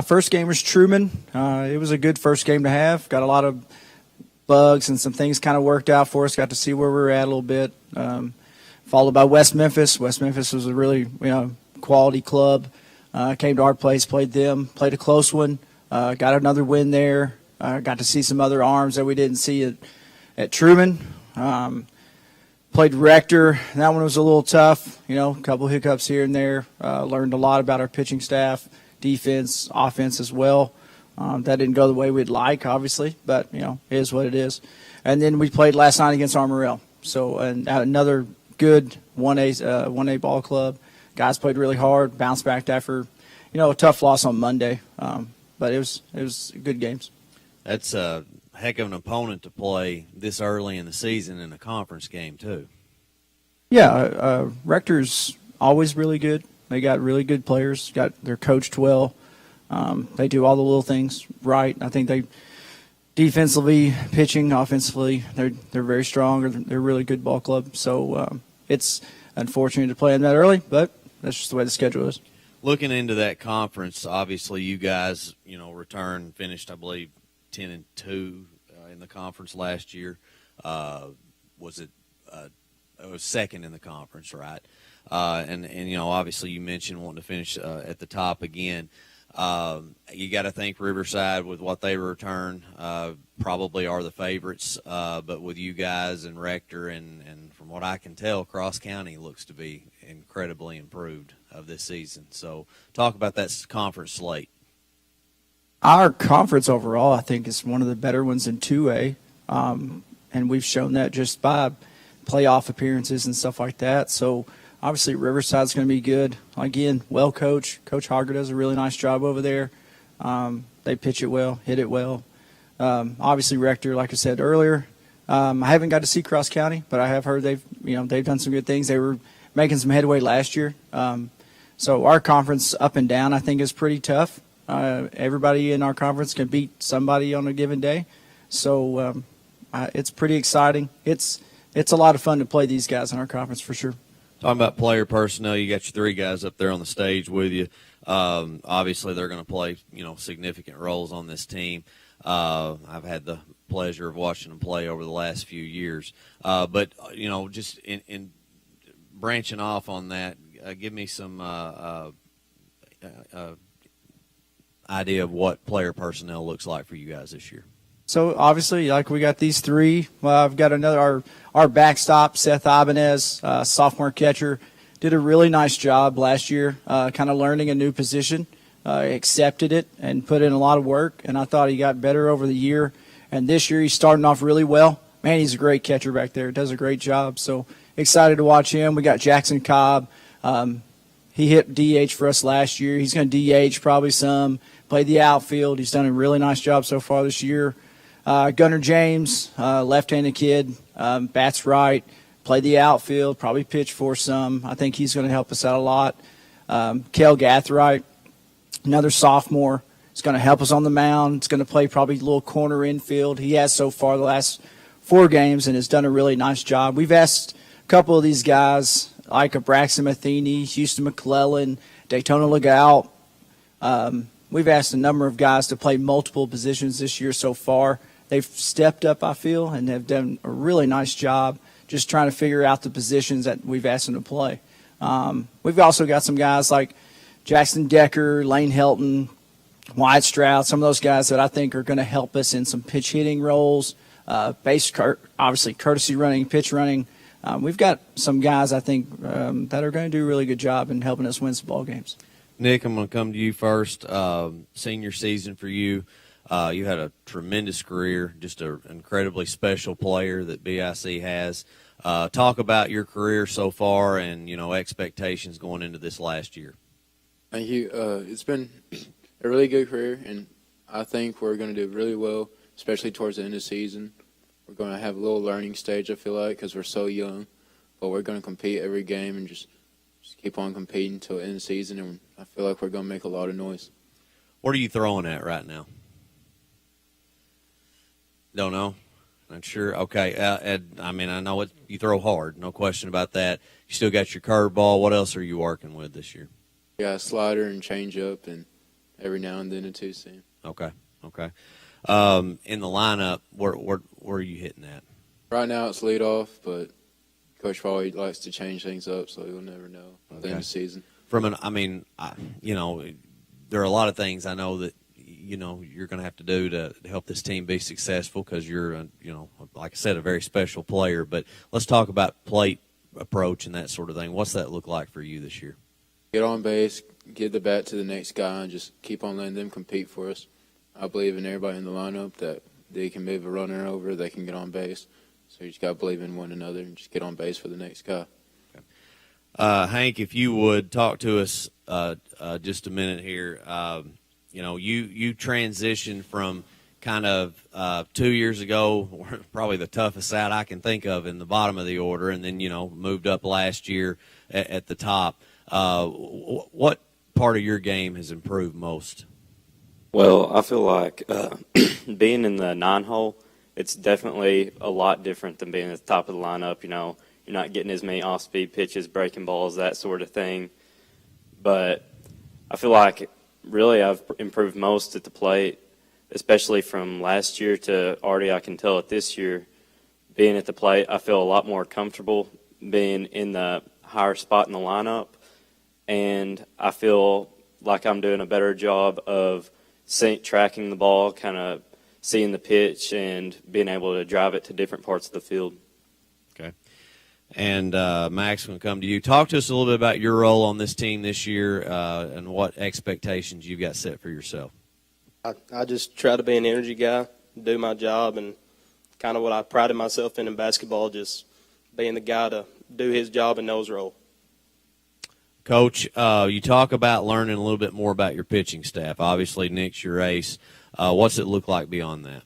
First game was Truman. It was a good first game to have. Got a lot of bugs and some things kind of worked out for us. Got to see where we were at a little bit. Followed by West Memphis. West Memphis was a really quality club. Came to our place, played them, played a close one. Got another win there. Got to see some other arms that we didn't see at Truman. Played Rector. That one was a little tough. A couple hiccups here and there. Learned a lot about our pitching staff, defense, offense as well. That didn't go the way we'd like, obviously, but it is what it is. And then we played last night against Armorel. So another good 1A ball club. Guys played really hard, bounced back after a tough loss on Monday. But it was good games. That's a heck of an opponent to play this early in the season in a conference game too. Yeah, Rector's always really good. They got really good players. They're coached well. They do all the little things right. I think they defensively, pitching, offensively, they're very strong. They're a really good ball club. So it's unfortunate to play them that early, but that's just the way the schedule is. Looking into that conference, obviously you guys, finished, I believe, 10-2 in the conference last year. It was second in the conference, right? And obviously you mentioned wanting to finish at the top again. You got to think Riverside, with what they return, probably are the favorites. But with you guys and Rector, and from what I can tell, Cross County looks to be incredibly improved of this season. So talk about that conference slate. Our conference overall, I think, is one of the better ones in 2A, and we've shown that just by playoff appearances and stuff like that. So Obviously, Riverside's going to be good. Again, well coached. Coach Hogger does a really nice job over there. They pitch it well, hit it well. Obviously, Rector, like I said earlier, I haven't got to see Cross County, but I have heard they've done some good things. They were making some headway last year. So our conference up and down, I think, is pretty tough. Everybody in our conference can beat somebody on a given day. So it's pretty exciting. It's a lot of fun to play these guys in our conference for sure. Talking about player personnel, you got your three guys up there on the stage with you. Obviously, they're going to play, significant roles on this team. I've had the pleasure of watching them play over the last few years. But just in branching off on that, give me some idea of what player personnel looks like for you guys this year. So obviously, like we got these three. I've got another our backstop, Seth Ibanez, sophomore catcher, did a really nice job last year, kind of learning a new position, accepted it and put in a lot of work. And I thought he got better over the year. And this year he's starting off really well. Man, he's a great catcher back there. Does a great job. So excited to watch him. We got Jackson Cobb. He hit DH for us last year. He's going to DH probably some. Play the outfield. He's done a really nice job so far this year. Gunnar James, left-handed kid, bats right, play the outfield, probably pitch for some. I think he's going to help us out a lot. Kel Gathright, another sophomore, is going to help us on the mound. He's going to play probably a little corner infield. He has so far the last 4 games and has done a really nice job. We've asked a couple of these guys, like Braxton Matheny, Houston McClellan, Daytona Legout. We've asked a number of guys to play multiple positions this year so far. They've stepped up, I feel, and have done a really nice job just trying to figure out the positions that we've asked them to play. We've also got some guys like Jackson Decker, Lane Helton, Wyatt Stroud, some of those guys that I think are going to help us in some pitch hitting roles, obviously courtesy running, pitch running. We've got some guys, I think, that are going to do a really good job in helping us win some ball games. Nick, I'm going to come to you first. Senior season for you. You had a tremendous career, just an incredibly special player that BIC has. Talk about your career so far and, expectations going into this last year. Thank you. It's been a really good career, and I think we're going to do really well, especially towards the end of the season. We're going to have a little learning stage, I feel like, because we're so young, but we're going to compete every game and just keep on competing until the end of the season, and I feel like we're going to make a lot of noise. What are you throwing at right now? Don't know. Not sure. Okay. Ed, I know you throw hard, no question about that. You still got your curveball. What else are you working with this year? Yeah, slider and changeup, and every now and then a two-seam. Okay. In the lineup, where are you hitting at? Right now it's leadoff, but Coach Foley likes to change things up, so you'll never know at the end of the season. There are a lot of things I know that you're going to have to do to help this team be successful because you're, like I said, a very special player. But let's talk about plate approach and that sort of thing. What's that look like for you this year? Get on base, get the bat to the next guy, and just keep on letting them compete for us. I believe in everybody in the lineup that they can move a runner over, they can get on base. So you just got to believe in one another and just get on base for the next guy. Hank, if you would talk to us just a minute here. You transitioned from kind of 2 years ago, probably the toughest out I can think of in the bottom of the order, and then, moved up last year at the top. What part of your game has improved most? Well, I feel like being in the 9-hole, it's definitely a lot different than being at the top of the lineup. You're not getting as many off-speed pitches, breaking balls, that sort of thing. But I feel like really I've improved most at the plate, especially from last year to already I can tell it this year. Being at the plate, I feel a lot more comfortable being in the higher spot in the lineup, and I feel like I'm doing a better job of tracking the ball, kind of seeing the pitch, and being able to drive it to different parts of the field. Okay. And Max, I'm going to come to you. Talk to us a little bit about your role on this team this year and what expectations you've got set for yourself. I just try to be an energy guy, do my job, and kind of what I prided myself in basketball, just being the guy to do his job and know his role. Coach, you talk about learning a little bit more about your pitching staff. Obviously, Nick's your ace. What's it look like beyond that?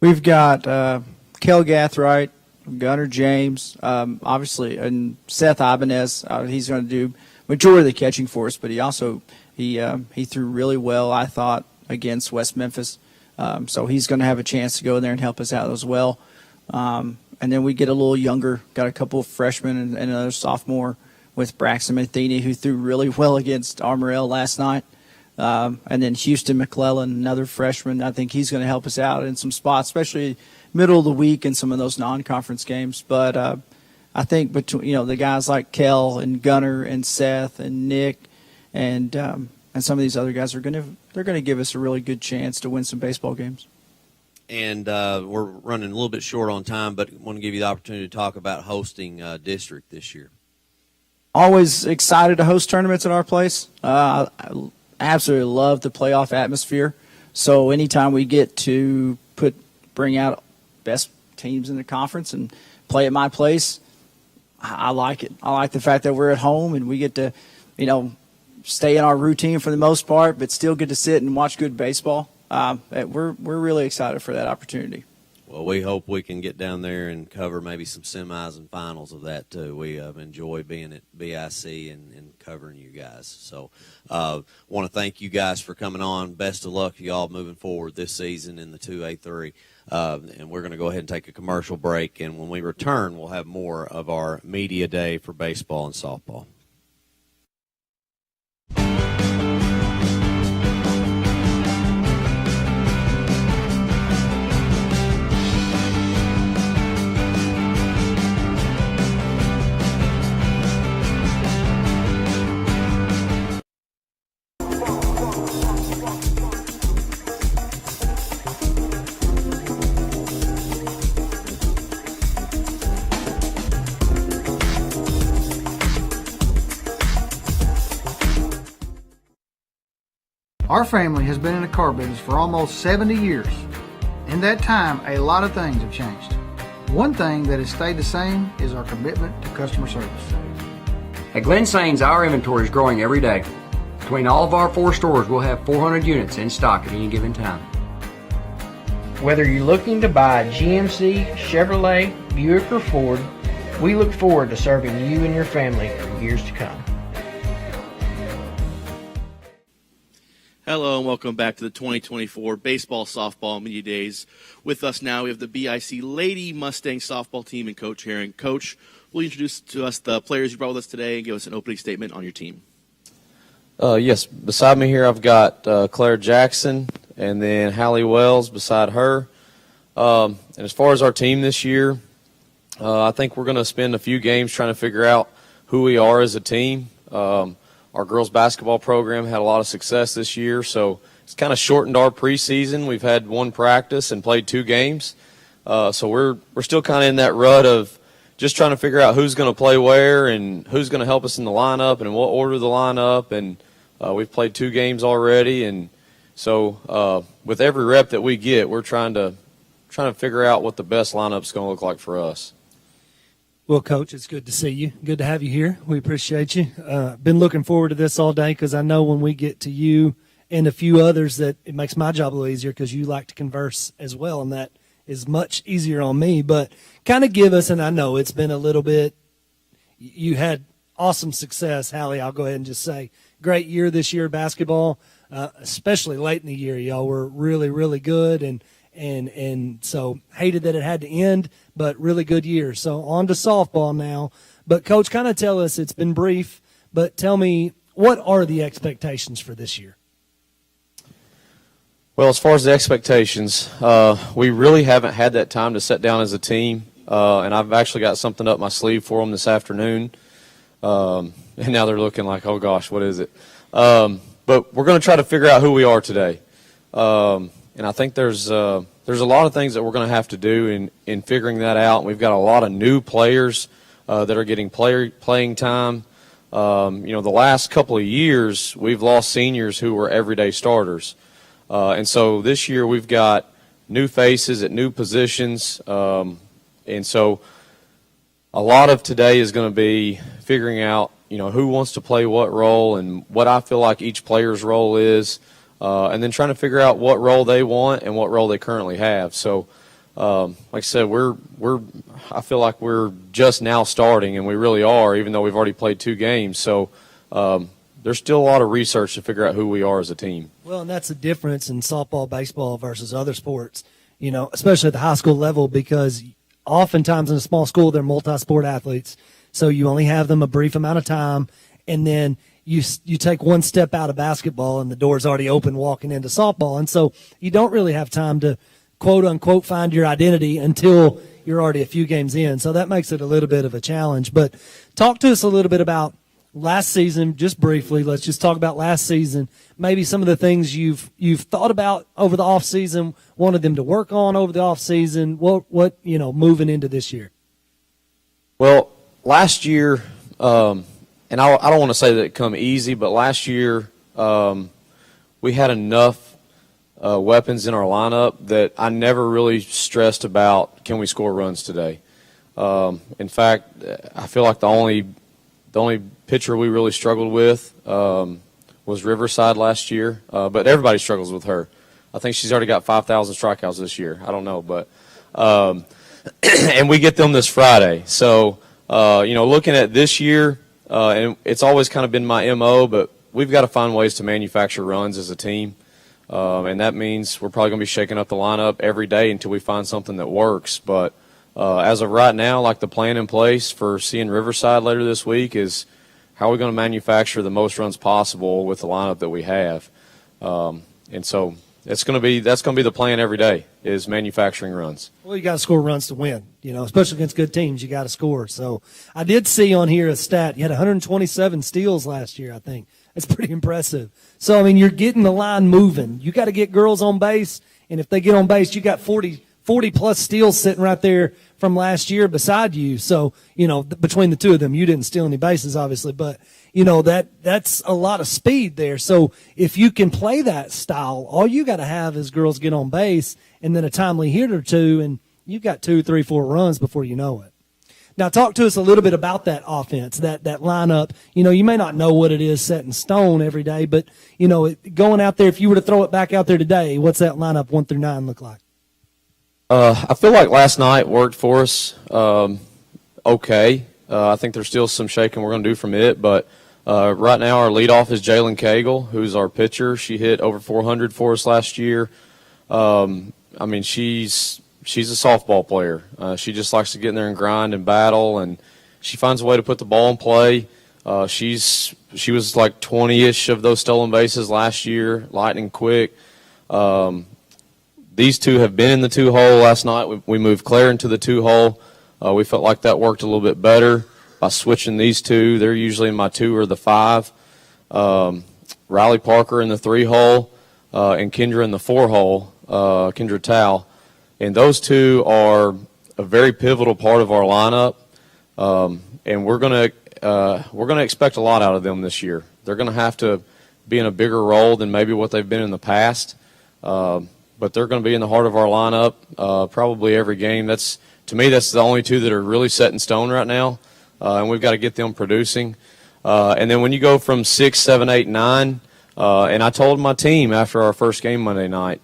We've got Kel Gathright, Gunnar James, obviously, and Seth Ibanez. He's going to do majority of the catching for us, but he threw really well, I thought, against West Memphis. So he's going to have a chance to go in there and help us out as well. And then we get a little younger, got a couple of freshmen and another sophomore with Braxton Matheny, who threw really well against Armorel last night. And then Houston McClellan, another freshman. I think he's going to help us out in some spots, especially middle of the week in some of those non-conference games. But I think between the guys like Kel and Gunnar and Seth and Nick and some of these other guys they're going to give us a really good chance to win some baseball games. And we're running a little bit short on time, but want to give you the opportunity to talk about hosting district this year. Always excited to host tournaments at our place. I absolutely love the playoff atmosphere. So anytime we get to bring out best teams in the conference and play at my place, I like it. I like the fact that we're at home and we get to, stay in our routine for the most part, but still get to sit and watch good baseball. We're really excited for that opportunity. Well, we hope we can get down there and cover maybe some semis and finals of that too. We enjoy being at BIC and covering you guys. So want to thank you guys for coming on. Best of luck to y'all moving forward this season in the 2A3. And we're going to go ahead and take a commercial break. And when we return, we'll have more of our media day for baseball and softball. Our family has been in the car business for almost 70 years. In that time, a lot of things have changed. One thing that has stayed the same is our commitment to customer service. At Glen Sains, our inventory is growing every day. Between all of our 4 stores, we'll have 400 units in stock at any given time. Whether you're looking to buy a GMC, Chevrolet, Buick, or Ford, we look forward to serving you and your family for years to come. Hello and welcome back to the 2024 Baseball Softball Media Days. With us now, we have the BIC Lady Mustang softball team and Coach Herring. Coach, will you introduce to us the players you brought with us today and give us an opening statement on your team? Yes, beside me here I've got Claire Jackson and then Hallie Wells beside her. And as far as our team this year, I think we're going to spend a few games trying to figure out who we are as a team. Our girls basketball program had a lot of success this year, so it's kind of shortened our preseason. We've had 1 practice and played 2 games. So we're still kind of in that rut of just trying to figure out who's going to play where and who's going to help us in the lineup and in what order the lineup. And we've played 2 games already, and so with every rep that we get, we're trying to figure out what the best lineup's going to look like for us. Well, Coach, it's good to see you. Good to have you here. We appreciate you. Been looking forward to this all day because I know when we get to you and a few others that it makes my job a little easier because you like to converse as well, and that is much easier on me. But kind of give us, and I know it's been a little bit, you had awesome success, Hallie. I'll go ahead and just say great year this year basketball, especially late in the year. Y'all were really, really good, and so hated that it had to end, but really good year. So on to softball now. But, Coach, kind of tell us, it's been brief, but tell me, what are the expectations for this year? Well, as far as the expectations, we really haven't had that time to sit down as a team, and I've actually got something up my sleeve for them this afternoon. And now they're looking like, oh, gosh, what is it? But we're going to try to figure out who we are today. And I think there's a lot of things that we're going to have to do in figuring that out. We've got a lot of new players that are getting playing time. The last couple of years, we've lost seniors who were everyday starters. And so this year we've got new faces at new positions. And so a lot of today is going to be figuring out, who wants to play what role and what I feel like each player's role is, and then trying to figure out what role they want and what role they currently have. So, like I said, I feel like we're just now starting, and we really are, even though we've already played 2 games. So, there's still a lot of research to figure out who we are as a team. Well, and that's the difference in softball, baseball versus other sports, especially at the high school level, because oftentimes in a small school, they're multi-sport athletes. So you only have them a brief amount of time, and then you take one step out of basketball and the door's already open walking into softball. And so you don't really have time to, quote unquote, find your identity until you're already a few games in. So that makes it a little bit of a challenge. But talk to us a little bit about last season, just briefly. Let's just talk about last season. Maybe some of the things you've thought about over the off season, wanted them to work on over the off season. What moving into this year? Well, last year, and I don't want to say that it come easy, but last year we had enough weapons in our lineup that I never really stressed about, can we score runs today? In fact, I feel like the only pitcher we really struggled with was Riverside last year, but everybody struggles with her. I think she's already got 5,000 strikeouts this year. I don't know, but and we get them this Friday. So, looking at this year, and it's always kind of been my MO, but we've got to find ways to manufacture runs as a team. And that means we're probably going to be shaking up the lineup every day until we find something that works. But as of right now, like the plan in place for seeing Riverside later this week is how are we going to manufacture the most runs possible with the lineup that we have. And so that's going to be the plan every day is manufacturing runs. Well, you got to score runs to win, especially against good teams. You got to score. So I did see on here a stat. You had 127 steals last year, I think. That's pretty impressive. So, you're getting the line moving. You got to get girls on base, and if they get on base, you got 40-plus steals sitting right there from last year beside you. So, between the two of them, you didn't steal any bases, obviously, but, that's a lot of speed there. So if you can play that style, all you got to have is girls get on base and then a timely hit or two, and you've got 2, 3, 4 runs before you know it. Now, talk to us a little bit about that offense, that lineup. You may not know what it is set in stone every day, but, going out there, if you were to throw it back out there today, what's that lineup 1 through 9 look like? I feel like last night worked for us okay. I think there's still some shaking we're going to do from it, but right now our leadoff is Jalen Cagle, who's our pitcher. She hit over 400 for us last year. She's a softball player. She just likes to get in there and grind and battle, and she finds a way to put the ball in play. She was like 20-ish of those stolen bases last year, lightning quick. These two have been in the 2-hole last night. We moved Claire into the 2-hole. We felt like that worked a little bit better by switching these two. They're usually in my 2 or the 5. Riley Parker in the 3-hole and Kendra in the 4-hole, Kendra Tao. And those two are a very pivotal part of our lineup, and we're going to expect a lot out of them this year. They're going to have to be in a bigger role than maybe what they've been in the past, but they're going to be in the heart of our lineup probably every game. To me, that's the only two that are really set in stone right now, and we've got to get them producing. And then when you go from 6, 7, 8, 9, and I told my team after our first game Monday night,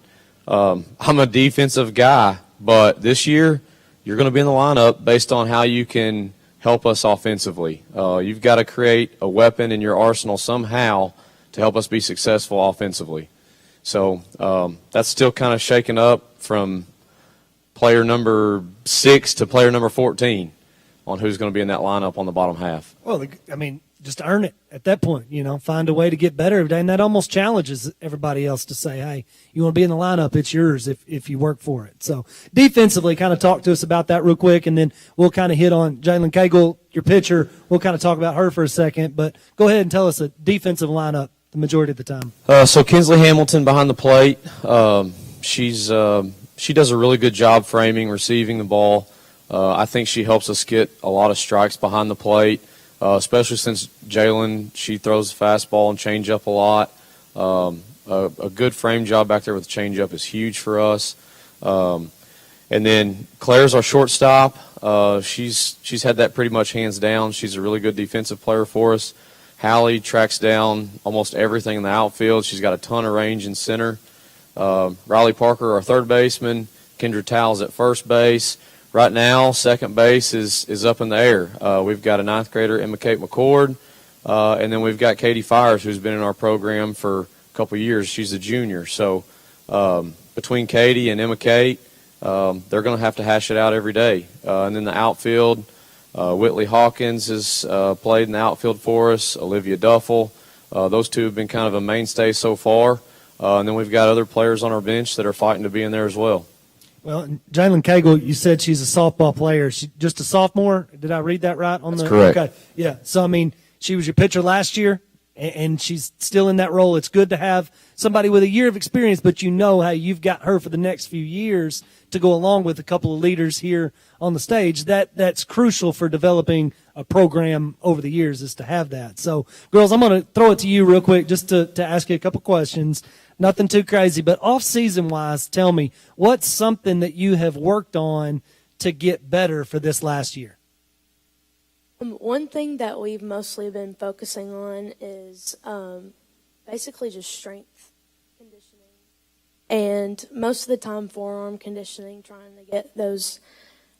I'm a defensive guy, but this year you're going to be in the lineup based on how you can help us offensively. You've got to create a weapon in your arsenal somehow to help us be successful offensively. So that's still kind of shaking up from player number 6 to player number 14 on who's going to be in that lineup on the bottom half. Well, just earn it at that point, find a way to get better every day. And that almost challenges everybody else to say, hey, you want to be in the lineup, it's yours if you work for it. So defensively, kind of talk to us about that real quick, and then we'll kind of hit on Jalen Cagle, your pitcher. We'll kind of talk about her for a second, but go ahead and tell us a defensive lineup the majority of the time. So Kinsley Hamilton behind the plate. She does a really good job framing, receiving the ball. I think she helps us get a lot of strikes behind the plate. Especially since Jalen, she throws the fastball and changeup a lot. A good frame job back there with the changeup is huge for us. And then Claire's our shortstop. She's had that pretty much hands down. She's a really good defensive player for us. Hallie tracks down almost everything in the outfield. She's got a ton of range in center. Riley Parker, our third baseman. Kendra Towles at first base. Right now, second base is up in the air. We've got a ninth grader, Emma Kate McCord, and then we've got Katie Fires, who's been in our program for a couple years. She's a junior. So between Katie and Emma Kate, they're going to have to hash it out every day. And then the outfield, Whitley Hawkins has played in the outfield for us, Olivia Duffel. Those two have been kind of a mainstay so far. And then we've got other players on our bench that are fighting to be in there as well. Well, Jalen Cagle, you said she's a softball player. She just a sophomore. Did I read that right? That's correct. Okay. Yeah. So, I mean, she was your pitcher last year, and she's still in that role. It's good to have somebody with a year of experience, but you know how you've got her for the next few years to go along with a couple of leaders here on the stage. That's crucial for developing a program over the years, is to have that. So, girls, I'm going to throw it to you real quick just to ask you a couple questions. Nothing too crazy, but off-season wise, tell me, what's something that you have worked on to get better for this last year? One thing that we've mostly been focusing on is basically just strength conditioning, and most of the time forearm conditioning, trying to get those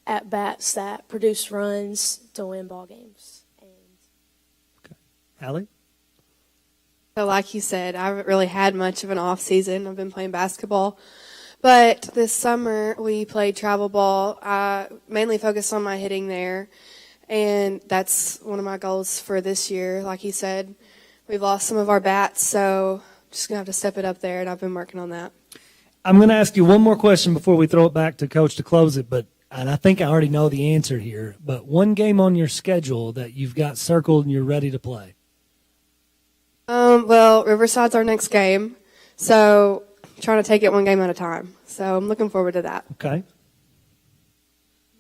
at-bats that produce runs to win ball games. Hallie? So like you said, I haven't really had much of an off season. I've been playing basketball. But this summer we played travel ball. I mainly focused on my hitting there. And that's one of my goals for this year. Like you said, we've lost some of our bats, so just going to have to step it up there, and I've been working on that. I'm going to ask you one more question before we throw it back to Coach to close it, and I think I already know the answer here, but one game on your schedule that you've got circled and you're ready to play. Well, Riverside's our next game, so I'm trying to take it one game at a time. So I'm looking forward to that. Okay.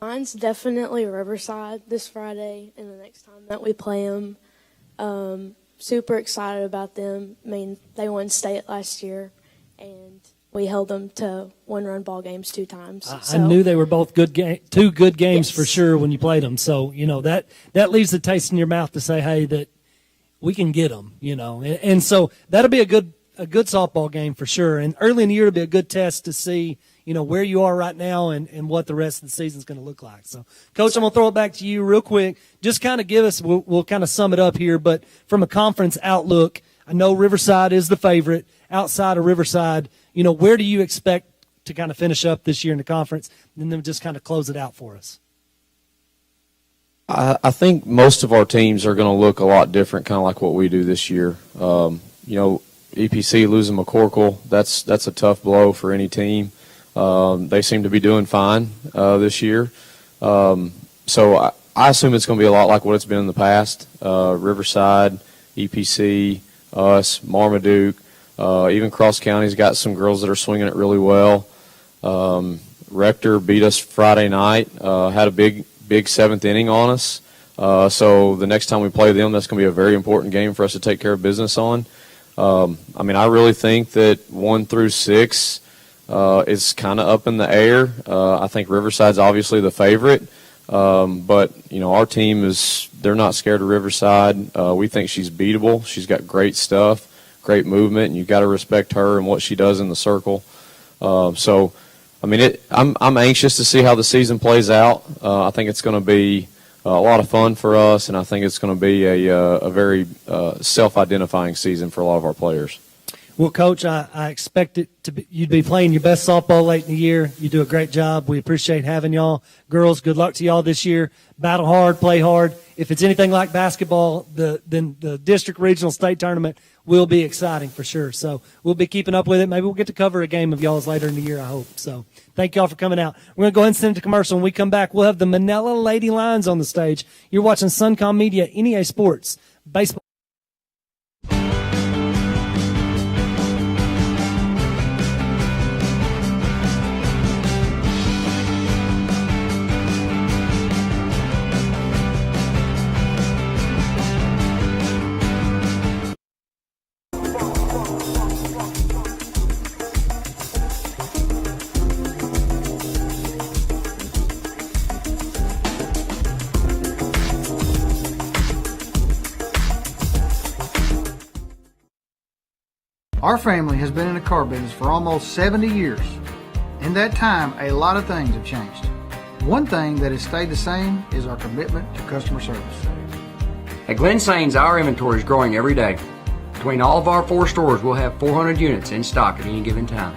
Mine's definitely Riverside this Friday and the next time that we play them. Super excited about them. I mean, they won state last year, and we held them to one-run ball games 2 times. I knew they were both two good games for sure when you played them. So, that leaves the taste in your mouth to say, hey, that we can get them, And so that'll be a good softball game for sure. And early in the year, it'll be a good test to see, where you are right now and what the rest of the season is going to look like. So, Coach, I'm going to throw it back to you real quick. Just kind of give us, we'll kind of sum it up here, but from a conference outlook, I know Riverside is the favorite. Outside of Riverside, where do you expect to kind of finish up this year in the conference? And then just kind of close it out for us. I think most of our teams are going to look a lot different, kind of like what we do this year. EPC losing McCorkle, that's a tough blow for any team. They seem to be doing fine this year. So I assume it's going to be a lot like what it's been in the past. Riverside, EPC, us, Marmaduke, even Cross County's got some girls that are swinging it really well. Rector beat us Friday night, had a big 7th inning on us. So the next time we play them, that's going to be a very important game for us to take care of business on. I really think that 1 through 6 is kind of up in the air. I think Riverside's obviously the favorite. But, our team they're not scared of Riverside. We think she's beatable. She's got great stuff, great movement, and you've got to respect her and what she does in the circle. I'm anxious to see how the season plays out. I think it's going to be a lot of fun for us, and I think it's going to be a very self-identifying season for a lot of our players. Well, Coach, I expect you'd be playing your best softball late in the year. You do a great job. We appreciate having y'all. Girls, good luck to y'all this year. Battle hard, play hard. If it's anything like basketball, then the district, regional, state tournament will be exciting for sure. So we'll be keeping up with it. Maybe we'll get to cover a game of y'all's later in the year, I hope. So thank y'all for coming out. We're going to go ahead and send it to commercial. When we come back, we'll have the Manila Lady Lions on the stage. You're watching Suncom Media, NEA Sports, Baseball. Our family has been in the car business for almost 70 years. In that time, a lot of things have changed. One thing that has stayed the same is our commitment to customer service. At Glen Sains, our inventory is growing every day. Between all of our 4 stores, we'll have 400 units in stock at any given time.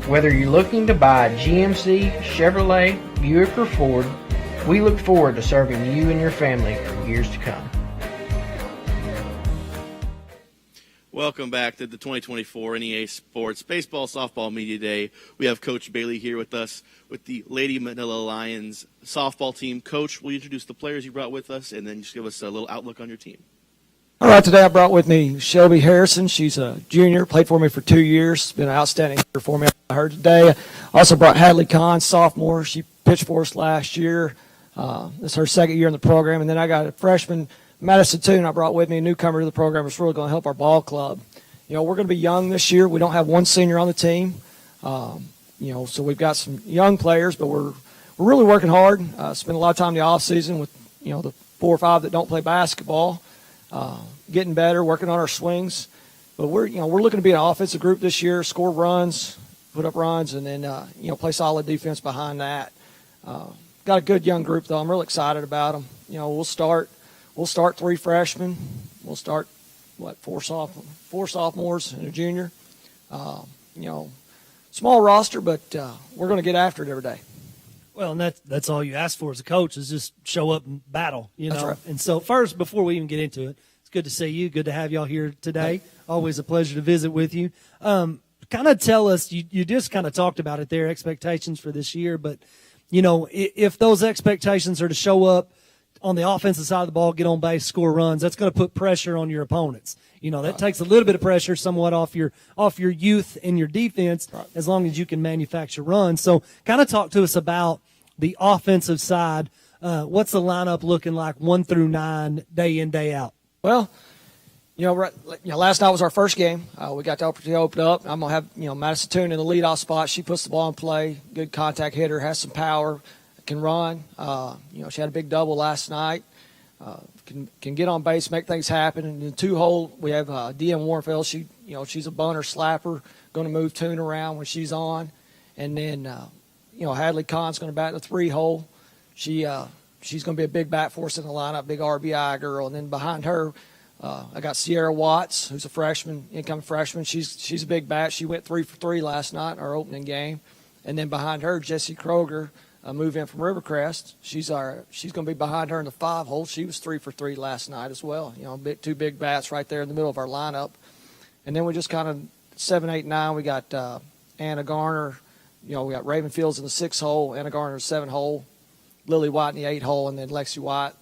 Whether you're looking to buy a GMC, Chevrolet, Buick, or Ford, we look forward to serving you and your family for years to come. Welcome back to the 2024 NEA Sports Baseball Softball Media Day. We have Coach Bailey here with us with the Lady Manila Lions softball team. Coach, will you introduce the players you brought with us and then just give us a little outlook on your team? All right, today I brought with me Shelby Harrison. She's a junior, played for me for 2 years, been an outstanding hitter for me. I heard today. I also brought Hadley Kahn, sophomore. She pitched for us last year. It's her second year in the program. And then I got a freshman, Madison Toon, I brought with me, a newcomer to the program. It's really going to help our ball club. You know, we're going to be young this year. We don't have one senior on the team. You know, so we've got some young players, but we're really working hard. Spend a lot of time in the off season with, you know, the 4 or 5 that don't play basketball. Getting better, working on our swings. But we're looking to be an offensive group this year, score runs, put up runs, and then, play solid defense behind that. Got a good young group, though. I'm really excited about them. You know, we'll start 3 freshmen. We'll start, 4 sophomores and a junior. Small roster, but we're going to get after it every day. Well, and that's all you ask for as a coach is just show up and battle, you know. That's right. And so first, before we even get into it, it's good to see you. Good to have y'all here today. Always a pleasure to visit with you. Kind of tell us, you just kind of talked about it there, expectations for this year. But, you know, if those expectations are to show up on the offensive side of the ball, get on base, score runs, that's going to put pressure on your opponents. You know, that takes a little bit of pressure somewhat off your youth and your defense as long as you can manufacture runs. So kind of talk to us about the offensive side. What's the lineup looking like 1 through 9, day in, day out? Well, last night was our first game. We got the opportunity to open up. I'm going to have, Madison Toon in the leadoff spot. She puts the ball in play, good contact hitter, has some power, can run. She had a big double last night. Can get on base, make things happen. And in the 2-hole, we have DM Warrenfeld. She's a bunter, slapper, going to move Toon around when she's on. And then, Hadley Kahn's going to bat in the 3-hole. She's going to be a big bat for us in the lineup, big RBI girl. And then behind her, I got Sierra Watts, who's a freshman, incoming freshman. She's a big bat. She went 3 for 3 last night in our opening game. And then behind her, Jessie Kroger, move in from Rivercrest. She's going to be behind her in the 5-hole. She was 3 for 3 last night as well. 2 big bats right there in the middle of our lineup. And then we just kind of 7, 8, 9. We got Anna Garner. We got Raven Fields in the 6-hole, Anna Garner in the 7-hole, Lily White in the 8-hole, and then Lexi White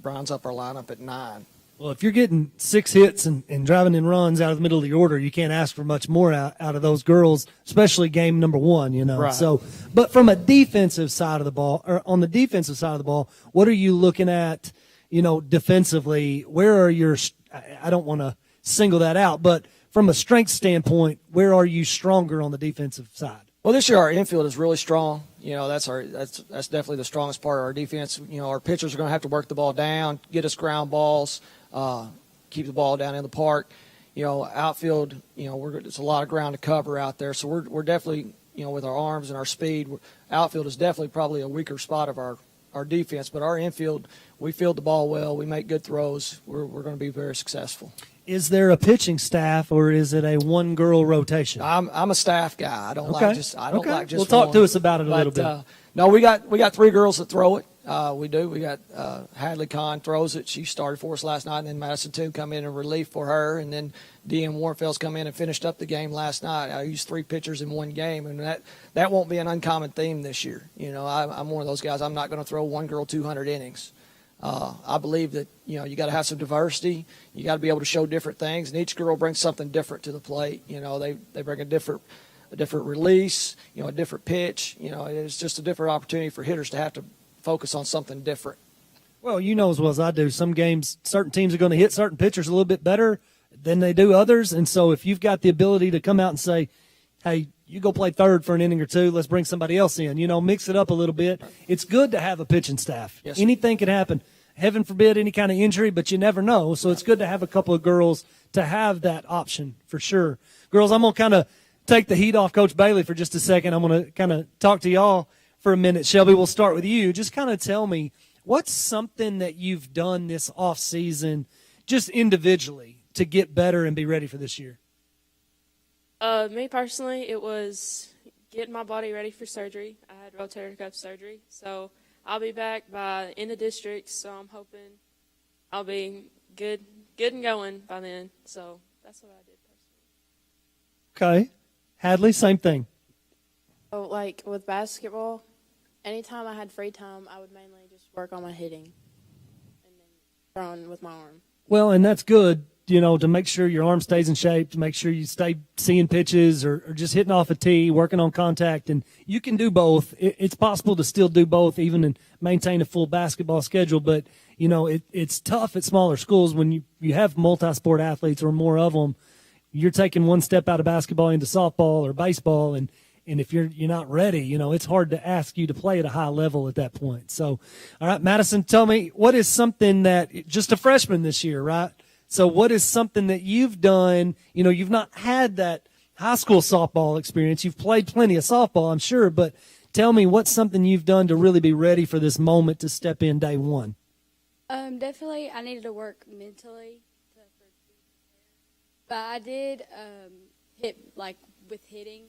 rounds up our lineup at 9. Well, if you're getting 6 hits and driving in runs out of the middle of the order, you can't ask for much more out of those girls, especially game number 1, Right. So, but from a defensive side of the ball, or on the defensive side of the ball, what are you looking at, defensively? Where are your, I don't want to single that out, but from a strength standpoint, where are you stronger on the defensive side? Well, this year our infield is really strong. That's definitely the strongest part of our defense. Our pitchers are going to have to work the ball down, get us ground balls, keep the ball down in the park. Outfield, it's a lot of ground to cover out there. So we're definitely, with our arms and our speed, outfield is definitely probably a weaker spot of our defense. But our infield, we field the ball well. We make good throws. We're going to be very successful. Is there a pitching staff, or is it a 1-girl rotation? I'm a staff guy. I don't like just Well, talk to us about it a little bit. No, we got 3 girls that throw it. We do. We got Hadley Kahn throws it. She started for us last night, and then Madison Toon come in relief for her, and then DM Warrenfeld's come in and finished up the game last night. I used 3 pitchers in 1 game, and that won't be an uncommon theme this year. I'm one of those guys. I'm not going to throw 1 girl 200 innings. I believe that you got to have some diversity. You got to be able to show different things, and each girl brings something different to the plate. They bring a different release, a different pitch. It's just a different opportunity for hitters to have to focus on something different. Well, you know as well as I do, some games, certain teams are going to hit certain pitchers a little bit better than they do others, and so if you've got the ability to come out and say, hey, you go play third for an inning or 2, let's bring somebody else in, mix it up a little bit. It's good to have a pitching staff. Yes, anything can happen. Heaven forbid any kind of injury, but you never know. So it's good to have a couple of girls to have that option for sure. Girls, I'm going to kind of take the heat off Coach Bailey for just a second. I'm going to kind of talk to y'all for a minute. Shelby, we'll start with you. Just kind of tell me, what's something that you've done this off season just individually to get better and be ready for this year? Me personally, it was getting my body ready for surgery. I had rotator cuff surgery, so I'll be back by the end of district, so I'm hoping I'll be good and going by then. So that's what I did personally. Okay. Hadley, same thing. So, like with basketball, anytime I had free time, I would mainly just work on my hitting and then throwing with my arm. Well, and that's good, to make sure your arm stays in shape, to make sure you stay seeing pitches or just hitting off a tee, working on contact. And you can do both. It's possible to still do both, even and maintain a full basketball schedule. But, it's tough at smaller schools when you have multi-sport athletes or more of them. You're taking one step out of basketball into softball or baseball, and if you're not ready, it's hard to ask you to play at a high level at that point. So, all right, Madison, tell me, what is something that, just a freshman this year, right? So what is something that you've done? You've not had that high school softball experience. You've played plenty of softball, I'm sure, but tell me what's something you've done to really be ready for this moment to step in day one. Definitely, I needed to work mentally. But I did hit, with hitting.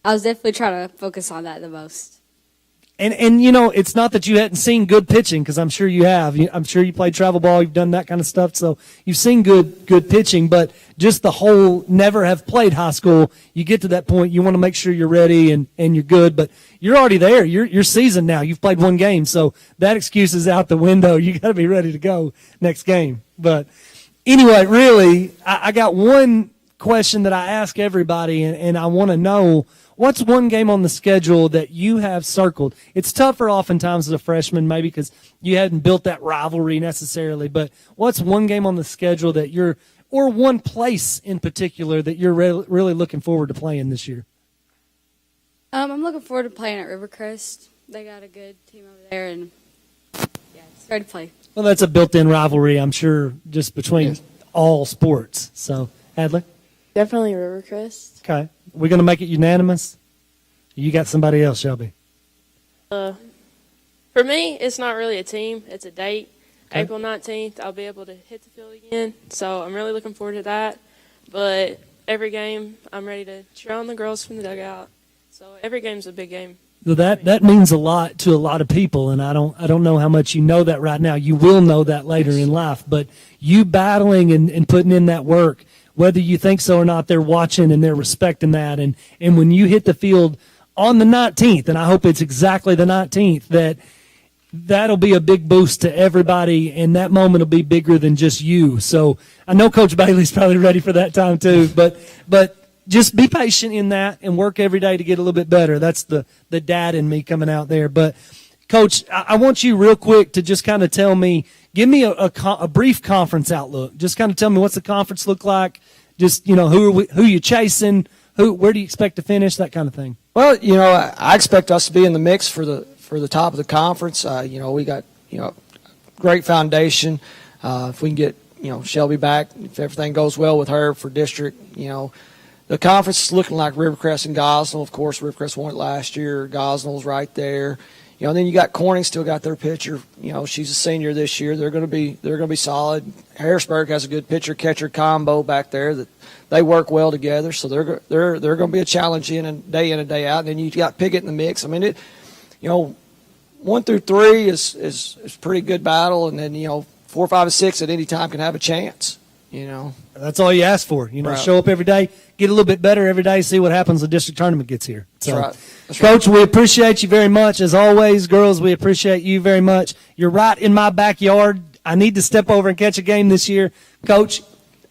I was definitely trying to focus on that the most. And it's not that you hadn't seen good pitching, because I'm sure you have. I'm sure you played travel ball. You've done that kind of stuff. So you've seen good pitching, but just the whole never have played high school, you get to that point, you want to make sure you're ready and you're good. But you're already there. You're seasoned now. You've played one game. So that excuse is out the window. You got to be ready to go next game. But anyway, really, I got one question that I ask everybody, and I want to know, what's one game on the schedule that you have circled? It's tougher oftentimes as a freshman, maybe because you hadn't built that rivalry necessarily, but what's one game on the schedule that or one place in particular that you're really looking forward to playing this year? I'm looking forward to playing at Rivercrest. They got a good team over there, and yeah, it's ready to play. Well, that's a built-in rivalry, I'm sure, just between all sports. So, Hadley? Definitely Rivercrest. Okay. We're going to make it unanimous? You got somebody else, Shelby? For me, it's not really a team. It's a date. Okay. April 19th, I'll be able to hit the field again. So I'm really looking forward to that. But every game, I'm ready to cheer on the girls from the dugout. So every game's a big game. Well, that means a lot to a lot of people, and I don't know how much you know that right now. You will know that later in life. But you battling and putting in that work, whether you think so or not, they're watching and they're respecting that. And when you hit the field on the 19th, and I hope it's exactly the 19th, that'll be a big boost to everybody, and that moment will be bigger than just you. So I know Coach Bailey's probably ready for that time too, but just be patient in that and work every day to get a little bit better. That's the dad in me coming out there. But Coach, I want you real quick to just kind of tell me, give me a brief conference outlook. Just kind of tell me what's the conference look like. Just, who you chasing, where do you expect to finish, that kind of thing. Well, I expect us to be in the mix for the top of the conference. We got great foundation. If we can get Shelby back, if everything goes well with her for district, the conference is looking like Rivercrest and Gosnell. Of course, Rivercrest won it last year. Gosnell's right there. Then you got Corning still got their pitcher. She's a senior this year. They're going to be solid. Harrisburg has a good pitcher catcher combo back there that they work well together. So they're going to be a challenge in and day out. And then you got Piggott in the mix. I mean, 1 through 3 is pretty good battle, and then 4, 5, and 6 at any time can have a chance. That's all you ask for. Right. Show up every day, get a little bit better every day, see what happens when the district tournament gets here. So, That's right. Coach, we appreciate you very much. As always, girls, we appreciate you very much. You're right in my backyard. I need to step over and catch a game this year. Coach,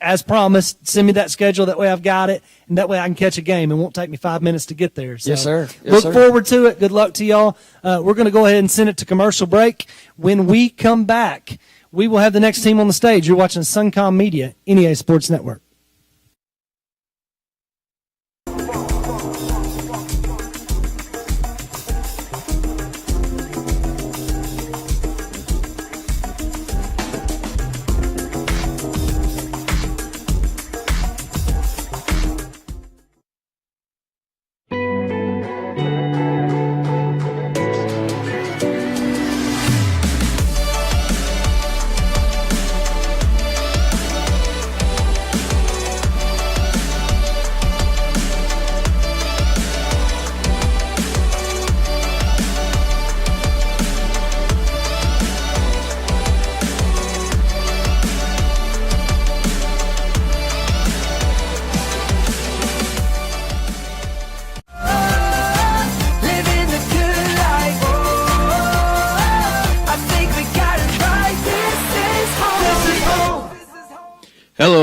as promised, send me that schedule. That way I've got it, and that way I can catch a game. It won't take me 5 minutes to get there. So yes, sir. Look forward to it. Good luck to y'all. We're going to go ahead and send it to commercial break. When we come back, we will have the next team on the stage. You're watching Suncom Media, NEA Sports Network.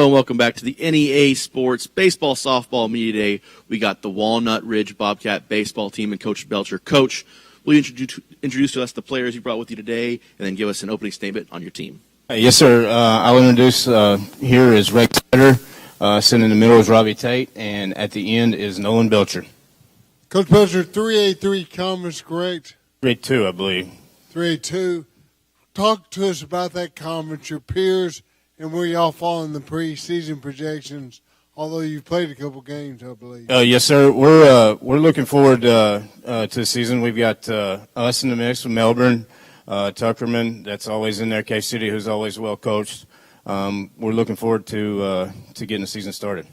and welcome back to the NEA Sports Baseball Softball Media Day. We got the Walnut Ridge Bobcat baseball team and Coach Belcher. Coach, will you introduce to us the players you brought with you today and then give us an opening statement on your team? Yes, sir. I'll introduce here is Rex Snyder. Sitting in the middle is Robbie Tate, and at the end is Nolan Belcher. Coach Belcher, 3A3 conference, correct? 3-2, I believe. 3A2. Talk to us about that conference, your peers, and where y'all fall in the preseason projections, although you've played a couple games, I believe. Yes, sir. We're looking forward to the season. We've got us in the mix with Melbourne, Tuckerman, that's always in there, K-City, who's always well coached. We're looking forward to getting the season started.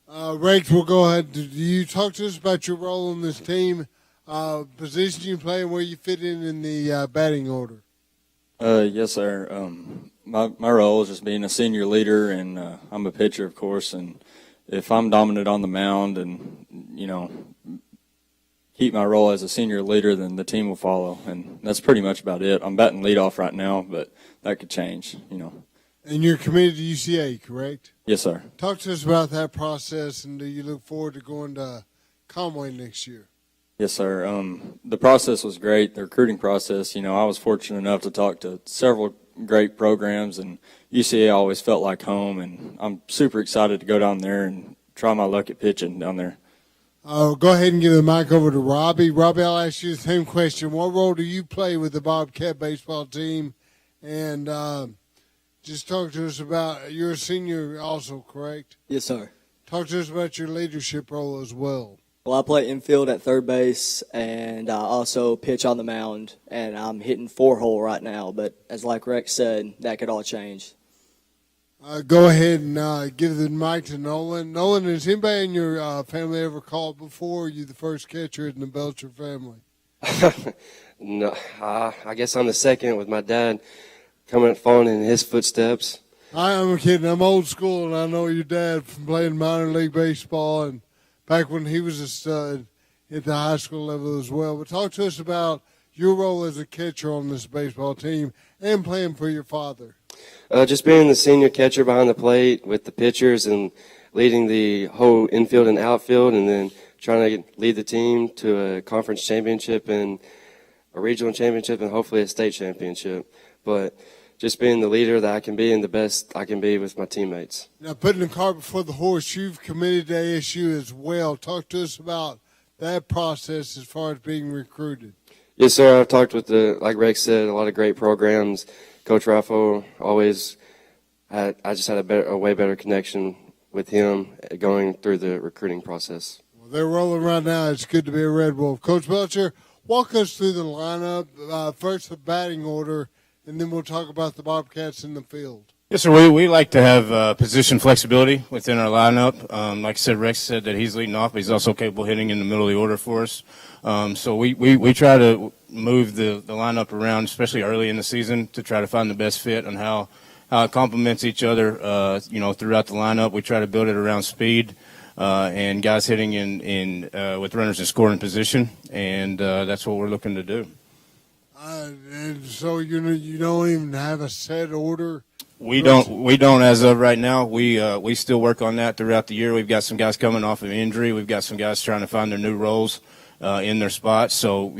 Rex, we'll go ahead. Do you talk to us about your role in this team, position you play, and where you fit in the batting order? Yes, sir. My role is just being a senior leader, and I'm a pitcher, of course. And if I'm dominant on the mound and, keep my role as a senior leader, then the team will follow. And that's pretty much about it. I'm batting leadoff right now, but that could change, And you're committed to UCA, correct? Yes, sir. Talk to us about that process, and do you look forward to going to Conway next year? Yes, sir. The process was great, the recruiting process. I was fortunate enough to talk to several great programs, and UCA always felt like home, and I'm super excited to go down there and try my luck at pitching down there. Go ahead and give the mic over to Robbie. Robbie, I'll ask you the same question. What role do you play with the Bobcat baseball team? And just talk to us about, you're a senior also, correct? Yes, sir. Talk to us about your leadership role as well. Well, I play infield at third base, and I also pitch on the mound, and I'm hitting 4-hole right now. But as like Rex said, that could all change. Go ahead and give the mic to Nolan. Nolan, has anybody in your family ever called before? Are you the first catcher in the Belcher family? No, I guess I'm the second with my dad following in his footsteps. I'm kidding. I'm old school, and I know your dad from playing minor league baseball and back when he was a stud at the high school level as well. But talk to us about your role as a catcher on this baseball team and playing for your father. Just being the senior catcher behind the plate with the pitchers and leading the whole infield and outfield, and then trying to lead the team to a conference championship and a regional championship and hopefully a state championship. But just being the leader that I can be and the best I can be with my teammates. Now, putting the cart before the horse, you've committed to ASU as well. Talk to us about that process as far as being recruited. Yes, sir. I've talked with, like Rex said, a lot of great programs. Coach Raffo always, I just had a way better connection with him going through the recruiting process. Well, they're rolling right now. It's good to be a Red Wolf. Coach Belcher, walk us through the lineup. First, the batting order, and then we'll talk about the Bobcats in the field. Yes, sir. We like to have position flexibility within our lineup. Like I said, Rex said that he's leading off, but he's also capable of hitting in the middle of the order for us. So we try to move the lineup around, especially early in the season, to try to find the best fit on how it complements each other. Throughout the lineup, we try to build it around speed and guys hitting in with runners in scoring position, and that's what we're looking to do. And so you don't even have a set order. We don't as of right now. We still work on that throughout the year. We've got some guys coming off of injury. We've got some guys trying to find their new roles in their spots. So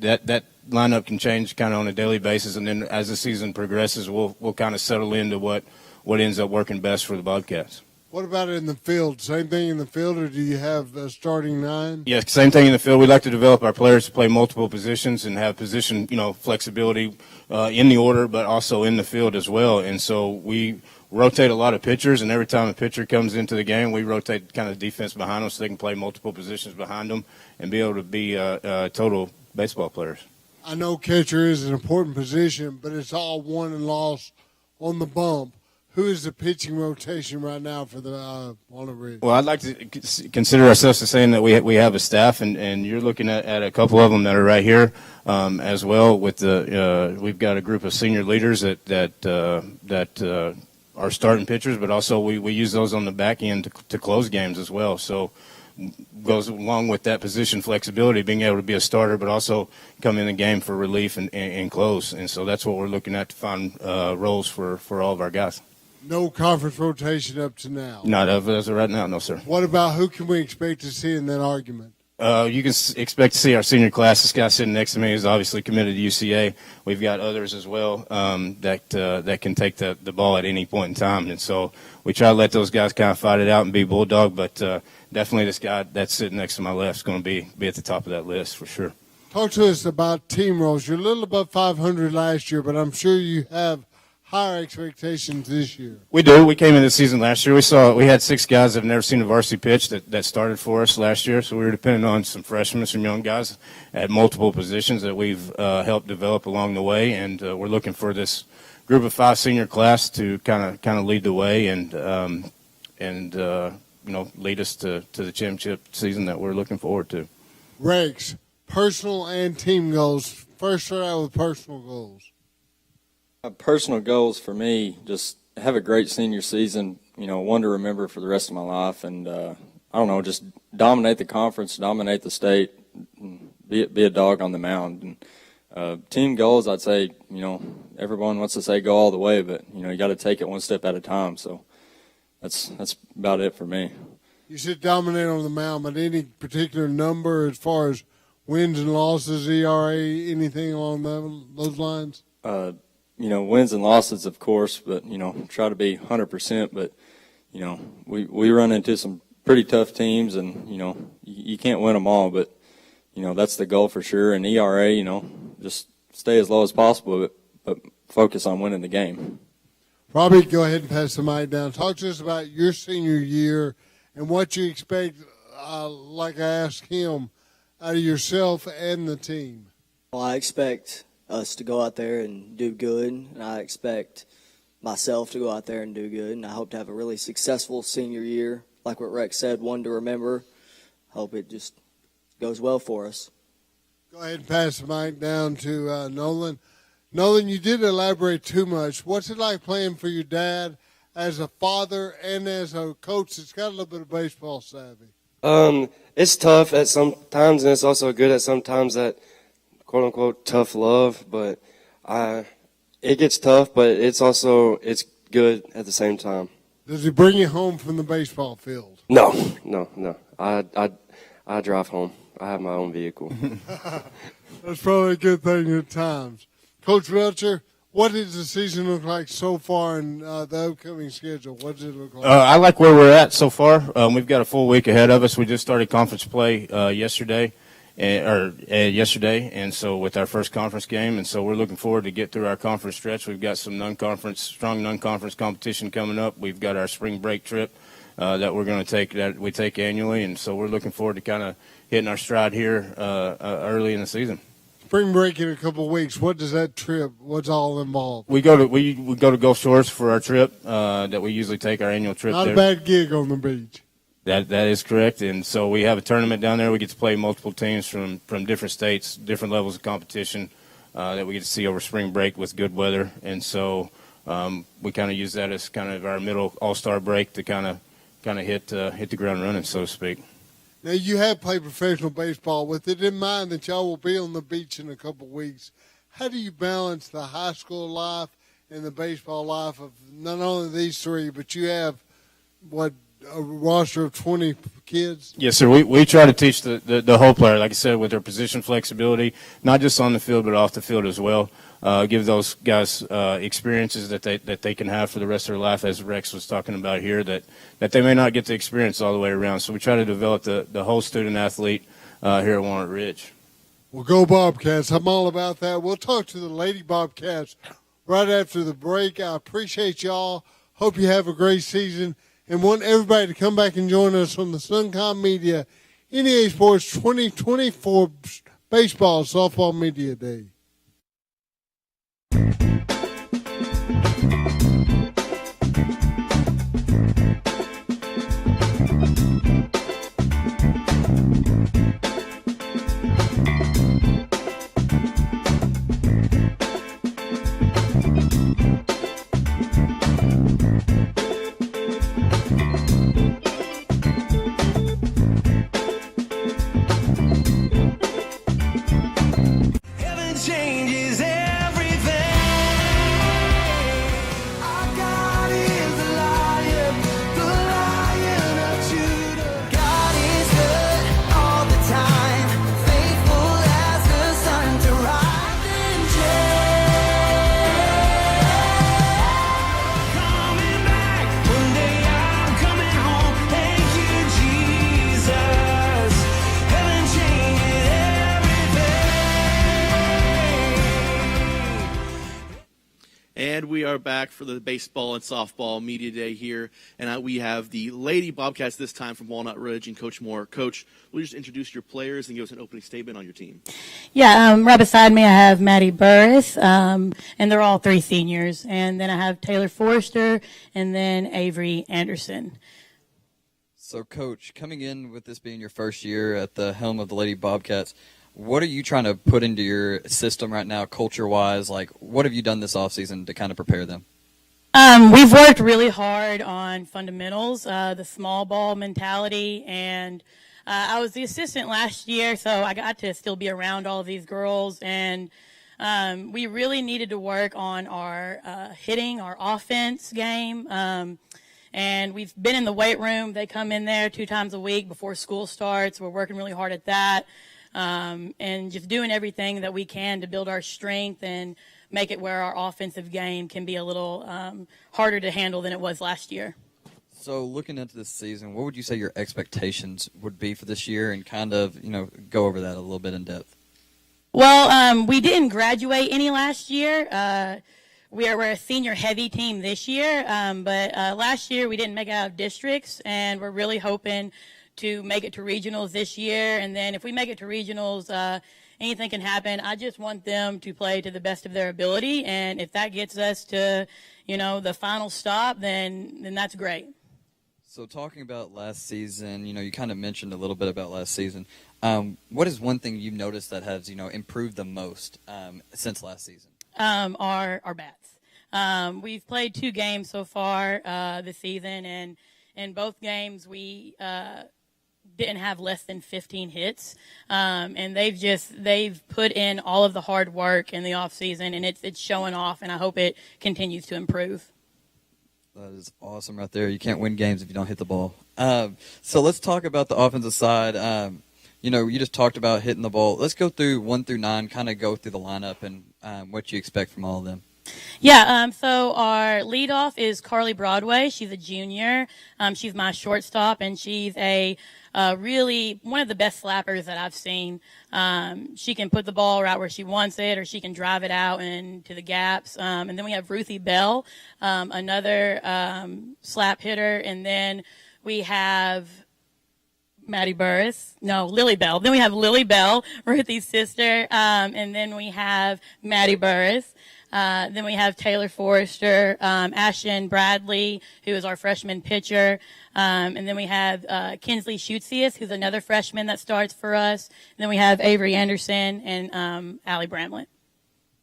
that lineup can change kind of on a daily basis, and then as the season progresses, we'll kind of settle into what ends up working best for the Bobcats. What about in the field? Same thing in the field, or do you have a starting nine? Yeah, same thing in the field. We like to develop our players to play multiple positions and have position, flexibility in the order, but also in the field as well. And so we rotate a lot of pitchers, and every time a pitcher comes into the game, we rotate kind of defense behind them so they can play multiple positions behind them and be able to be total baseball players. I know catcher is an important position, but it's all won and lost on the bump. Who is the pitching rotation right now for the Walnut Ridge? Well, I'd like to consider ourselves as saying that we have a staff, and you're looking at a couple of them that are right here as well. With we've got a group of senior leaders that are starting pitchers, but also we use those on the back end to close games as well. So goes along with that position flexibility, being able to be a starter, but also come in the game for relief and close. And so that's what we're looking at to find roles for all of our guys. No conference rotation up to now. Not as of right now, no, sir. What about who can we expect to see in that argument? You can expect to see our senior class. This guy sitting next to me is obviously committed to UCA. We've got others as well that can take the ball at any point in time. And so we try to let those guys kind of fight it out and be bulldog. But definitely this guy that's sitting next to my left is going to be at the top of that list for sure. Talk to us about team roles. You're a little above 500 last year, but I'm sure you have higher expectations this year. We do. We came into the season last year. We had 6 guys that have never seen a varsity pitch that started for us last year. So we were depending on some freshmen, some young guys at multiple positions that we've helped develop along the way. And we're looking for this group of 5 senior class to kind of lead the way and lead us to the championship season that we're looking forward to. Rex, personal and team goals. First, start out with personal goals. Personal goals for me, just have a great senior season, one to remember for the rest of my life, and just dominate the conference, dominate the state, be a dog on the mound. And team goals, I'd say, everyone wants to say go all the way, but you got to take it one step at a time. So that's about it for me. You said dominate on the mound, but any particular number as far as wins and losses, ERA, anything along those lines? Wins and losses, of course, but, try to be 100%. But, we run into some pretty tough teams, and, you can't win them all. But, that's the goal for sure. And ERA, just stay as low as possible, but focus on winning the game. Robbie, go ahead and pass the mic down. Talk to us about your senior year and what you expect, like I asked him, out of yourself and the team. Well, I expect us to go out there and do good, and I expect myself to go out there and do good, and I hope to have a really successful senior year. Like what Rex said, one to remember. Hope it just goes well for us. Go ahead and pass the mic down to Nolan. Nolan, you didn't elaborate too much. What's it like playing for your dad as a father and as a coach that's got a little bit of baseball savvy? It's tough at some times, and it's also good at some times, that quote-unquote tough love, but it gets tough, but it's good at the same time. Does he bring you home from the baseball field? No. I drive home. I have my own vehicle. That's probably a good thing at times. Coach Welcher, what does the season look like so far in the upcoming schedule? What does it look like? I like where we're at so far. We've got a full week ahead of us. We just started conference play yesterday. And so with our first conference game, and so we're looking forward to get through our conference stretch. We've got some strong non-conference competition coming up. We've got our spring break trip that we're going to take, that we take annually, and so we're looking forward to kind of hitting our stride here early in the season. Spring break in a couple of weeks. What does that trip? What's all involved? We go to Gulf Shores for our trip that we usually take, our annual trip. Not there. a bad gig on the beach. That is correct, and so we have a tournament down there. We get to play multiple teams from different states, different levels of competition that we get to see over spring break with good weather, and so we kind of use that as kind of our middle all-star break to kind of hit the ground running, so to speak. Now, you have played professional baseball. With it in mind that y'all will be on the beach in a couple of weeks, how do you balance the high school life and the baseball life of not only these three, but you have, a roster of 20 kids? Yes, sir. We try to teach the whole player, like I said, with their position flexibility, not just on the field but off the field as well. Give those guys experiences that they can have for the rest of their life, as Rex was talking about here, that they may not get to experience all the way around. So we try to develop the whole student athlete here at Walnut Ridge. Well, go Bobcats. I'm all about that. We'll talk to the Lady Bobcats right after the break. I appreciate y'all. Hope you have a great season, and want everybody to come back and join us on the Suncom Media NEA Sports 2024 Baseball Softball Media Day. And we are back for the baseball and softball media day here. And we have the Lady Bobcats this time from Walnut Ridge and Coach Moore. Coach, will you just introduce your players and give us an opening statement on your team? Yeah, right beside me I have Maddie Burris, and they're all 3 seniors. And then I have Taylor Forrester and then Avery Anderson. So, Coach, coming in with this being your first year at the helm of the Lady Bobcats, what are you trying to put into your system right now, culture-wise? Like, what have you done this offseason to kind of prepare them? We've worked really hard on fundamentals, the small ball mentality, and I was the assistant last year, so I got to still be around all of these girls, and we really needed to work on our hitting, our offense game, and we've been in the weight room. They come in there 2 times a week before school starts. We're working really hard at that. And just doing everything that we can to build our strength and make it where our offensive game can be a little harder to handle than it was last year. So looking into this season, what would you say your expectations would be for this year, and kind of, go over that a little bit in depth? Well, we didn't graduate any last year. We're a senior-heavy team this year, but last year we didn't make it out of districts, and we're really hoping to make it to regionals this year. And then if we make it to regionals, anything can happen. I just want them to play to the best of their ability, and if that gets us to, the final stop, then that's great. So talking about last season, you kind of mentioned a little bit about last season. What is one thing you've noticed that has, improved the most since last season? Our bats. We've played 2 games so far this season, and in both games we didn't have less than 15 hits, and they've put in all of the hard work in the off season, and it's showing off, and I hope it continues to improve. That is awesome right there. You can't win games if you don't hit the ball. So let's talk about the offensive side. You just talked about hitting the ball. Let's go through 1 through 9, kind of go through the lineup and what you expect from all of them. Yeah, so our leadoff is Carly Broadway. She's a junior. She's my shortstop, and she's a really one of the best slappers that I've seen. She can put the ball right where she wants it, or she can drive it out into the gaps. And then we have Ruthie Bell, another slap hitter. And then we have Lily Bell. Then we have Lily Bell, Ruthie's sister. And then we have Maddie Burris. Then we have Taylor Forrester, Ashton Bradley, who is our freshman pitcher. And then we have Kinsley Schutzius, who's another freshman that starts for us. And then we have Avery Anderson and Allie Bramlett.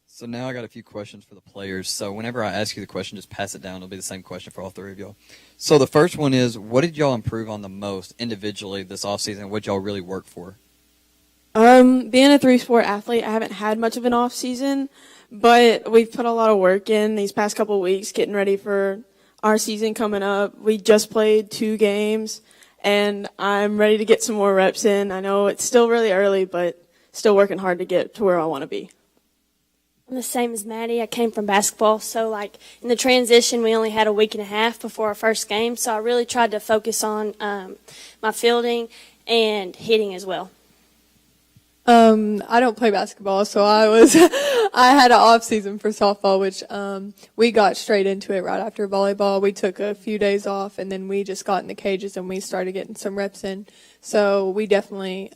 So now I got a few questions for the players. So whenever I ask you the question, just pass it down. It'll be the same question for all 3 of y'all. So the first one is, what did y'all improve on the most individually this offseason? What y'all really work for? Being a 3-sport athlete, I haven't had much of an off season, but we've put a lot of work in these past couple of weeks getting ready for our season coming up. We just played 2 games, and I'm ready to get some more reps in. I know it's still really early, but still working hard to get to where I want to be. I'm the same as Maddie. I came from basketball, so in the transition, we only had a week and a half before our first game, so I really tried to focus on my fielding and hitting as well. I don't play basketball, so I had an off season for softball, which we got straight into it right after volleyball. We took a few days off, and then we just got in the cages and we started getting some reps in. So we definitely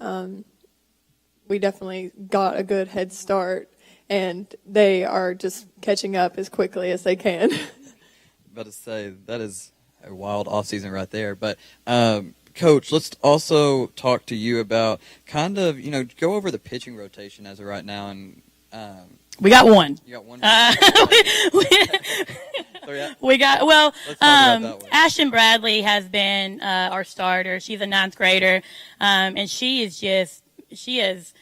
got a good head start, and they are just catching up as quickly as they can. About to say, that is a wild off season right there, but. Coach, let's also talk to you about kind of, go over the pitching rotation as of right now. And we got one. You got one? We got, Ashton Bradley has been our starter. She's a 9th grader, and she has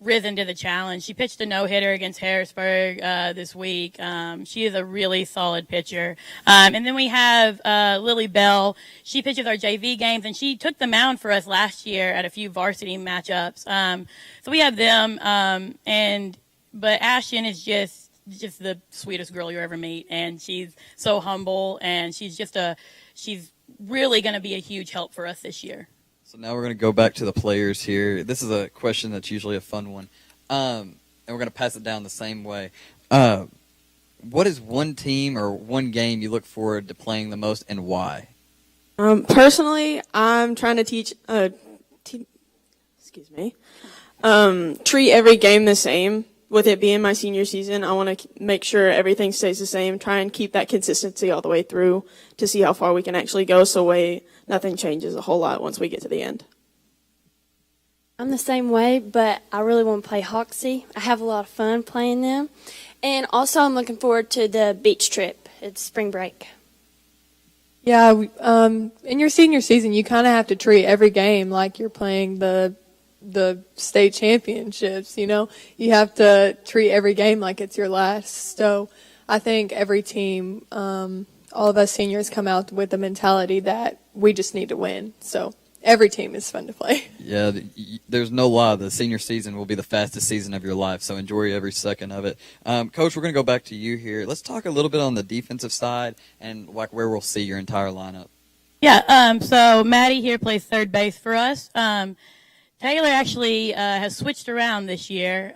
risen to the challenge. She pitched a no-hitter against Harrisburg this week. She is a really solid pitcher. And then we have Lily Bell. She pitches our JV games, and she took the mound for us last year at a few varsity matchups. So we have them. But Ashton is just the sweetest girl you ever meet, and she's so humble, and she's really going to be a huge help for us this year. So now we're going to go back to the players here. This is a question that's usually a fun one, and we're going to pass it down the same way. what is one team or one game you look forward to playing the most, and why? Personally, I'm trying to treat every game the same. With it being my senior season, I want to make sure everything stays the same, try and keep that consistency all the way through to see how far we can actually go, so nothing changes a whole lot once we get to the end. I'm the same way, but I really want to play Hoxie. I have a lot of fun playing them. And also I'm looking forward to the beach trip. It's spring break. Yeah, in your senior season, you kind of have to treat every game like you're playing the state championships. You have to treat every game like it's your last. So I think every team, all of us seniors come out with the mentality that we just need to win. So every team is fun to play. Yeah, there's no lie. The senior season will be the fastest season of your life, so enjoy every second of it. Coach, we're going to go back to you here. Let's talk a little bit on the defensive side and where we'll see your entire lineup. Yeah, so Maddie here plays third base for us. Taylor actually has switched around this year.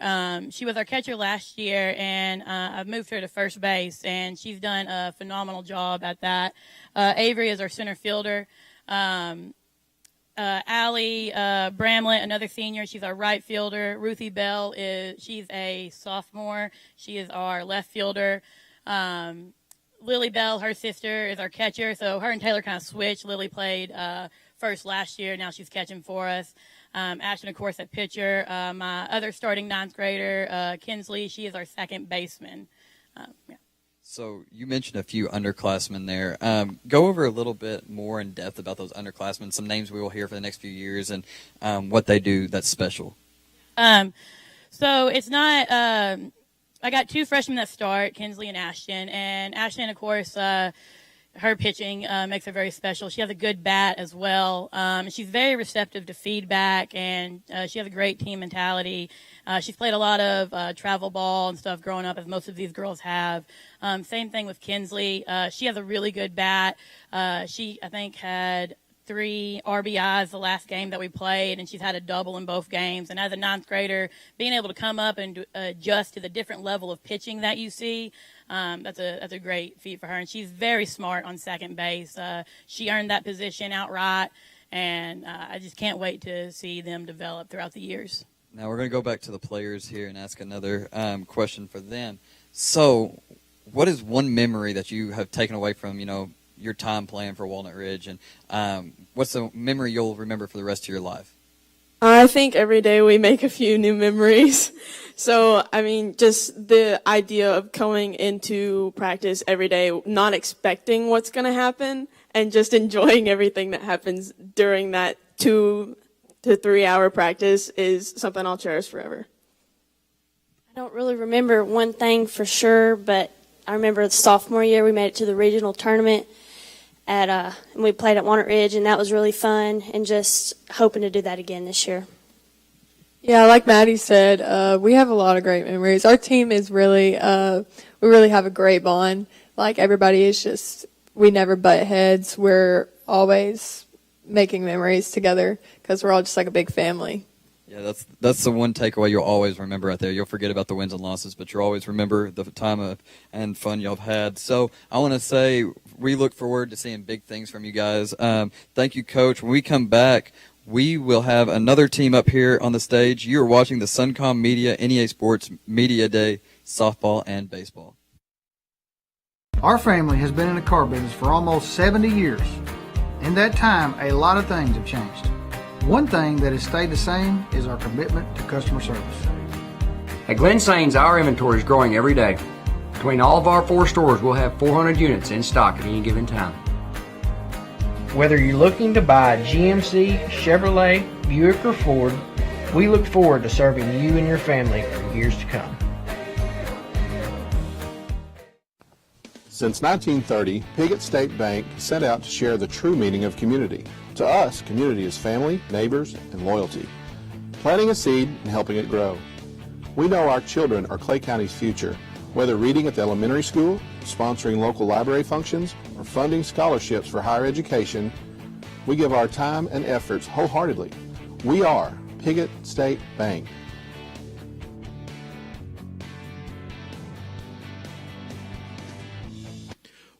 She was our catcher last year, and I've moved her to first base, and she's done a phenomenal job at that. Avery is our center fielder. Allie Bramlett, another senior, she's our right fielder. Ruthie Bell, she's a sophomore. She is our left fielder. Lily Bell, her sister, is our catcher. So her and Taylor kind of switched. Lily played first last year. Now she's catching for us. Ashton, of course, at pitcher. My other starting ninth grader, Kinsley, she is our second baseman. Yeah. So you mentioned a few underclassmen there. Go over a little bit more in depth about those underclassmen, some names we will hear for the next few years, and what they do that's special. So it's not I got two freshmen that start, Kinsley and Ashton. And Ashton, of course, her pitching makes her very special. She has a good bat as well. She's very receptive to feedback, and she has a great team mentality. She's played a lot of travel ball and stuff growing up, as most of these girls have. Same thing with Kinsley. She has a really good bat. She, I think, had 3 RBIs the last game that we played, and she's had a double in both games. And as a ninth grader, being able to come up and adjust to the different level of pitching that you see, that's a great feat for her. And she's very smart on second base. She earned that position outright, and I just can't wait to see them develop throughout the years. Now we're going to go back to the players here and ask another question for them. So what is one memory that you have taken away from, your time playing for Walnut Ridge, and what's the memory you'll remember for the rest of your life? I think every day we make a few new memories. So, just the idea of coming into practice every day, not expecting what's going to happen, and just enjoying everything that happens during that 2 to 3 hour practice is something I'll cherish forever. I don't really remember one thing for sure, but I remember the sophomore year we made it to the regional tournament and we played at Walnut Ridge, and that was really fun, and just hoping to do that again this year. Yeah, like Maddie said, we have a lot of great memories. Our team is really, we really have a great bond. Like, everybody is just, we never butt heads. We're always making memories together because we're all just like a big family. Yeah, that's the one takeaway you'll always remember right there. You'll forget about the wins and losses, but you'll always remember the time and fun y'all have had. So I want to say we look forward to seeing big things from you guys. Thank you, Coach. When we come back, we will have another team up here on the stage. You are watching the Suncom Media NEA Sports Media Day, softball and baseball. Our family has been in the car business for almost 70 years. In that time, a lot of things have changed. One thing that has stayed the same is our commitment to customer service. At Glen Sains, our inventory is growing every day. Between all of our 4 stores, we'll have 400 units in stock at any given time. Whether you're looking to buy a GMC, Chevrolet, Buick, or Ford, we look forward to serving you and your family for years to come. Since 1930, Piggott State Bank set out to share the true meaning of community. To us, community is family, neighbors, and loyalty. Planting a seed and helping it grow. We know our children are Clay County's future. Whether reading at the elementary school, sponsoring local library functions, or funding scholarships for higher education, we give our time and efforts wholeheartedly. We are Piggott State Bank.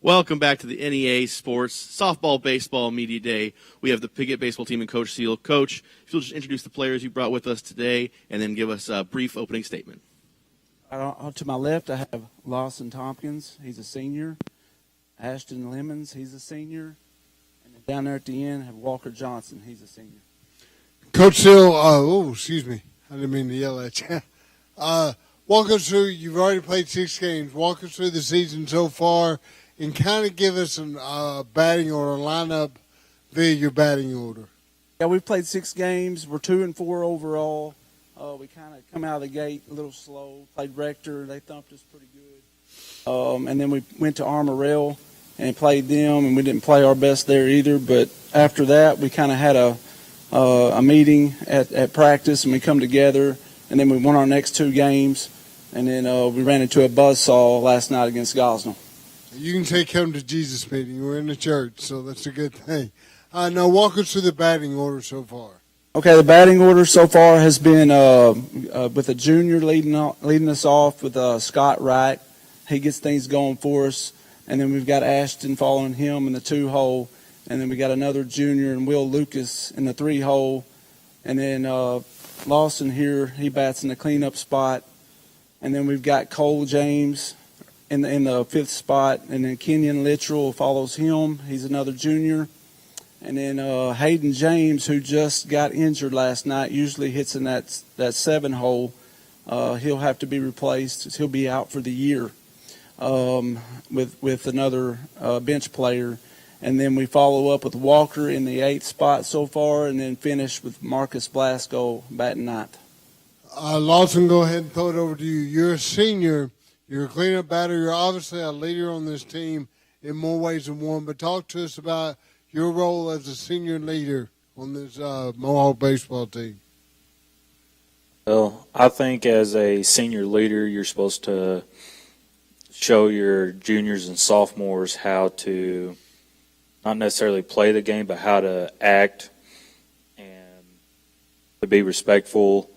Welcome back to the NEA Sports Softball Baseball Media Day. We have the Piggott baseball team and Coach Seal. Coach, if you'll just introduce the players you brought with us today and then give us a brief opening statement. To my left, I have Lawson Tompkins. He's a senior. Ashton Lemons, he's a senior. And then down there at the end, I have Walker Johnson. He's a senior. Coach Seal, excuse me. I didn't mean to yell at you. Walk us through, you've already played 6 games. Walk us through the season so far and kind of give us a batting order, lineup via your batting order. Yeah, we've played 6 games. We're 2-4 overall. We kind of come out of the gate a little slow. Played Rector. They thumped us pretty good. And then we went to Armorel and played them, and we didn't play our best there either. But after that, we kind of had a meeting at practice, and we come together, and then we won our next 2 games. And then we ran into a buzzsaw last night against Gosnell. You can say come to Jesus meeting. We're in the church, so that's a good thing. Now walk us through the batting order so far. Okay, the batting order so far has been with a junior leading us off with Scott Wright. He gets things going for us. And then we've got Ashton following him in the 2-hole. And then we got another junior and Will Lucas in the 3-hole. And then Lawson here, he bats in the cleanup spot. And then we've got Cole James in the 5th spot. And then Kenyon Littrell follows him. He's another junior. And then Hayden James, who just got injured last night, usually hits in that 7-hole. He'll have to be replaced. He'll be out for the year with another bench player. And then we follow up with Walker in the 8th spot so far, and then finish with Marcus Blasco batting 9th. Lawson, go ahead and throw it over to you. You're a senior. You're a cleanup batter. You're obviously a leader on this team in more ways than one. But talk to us about your role as a senior leader on this Mohawk baseball team. Well, I think as a senior leader, you're supposed to show your juniors and sophomores how to not necessarily play the game, but how to act and to be respectful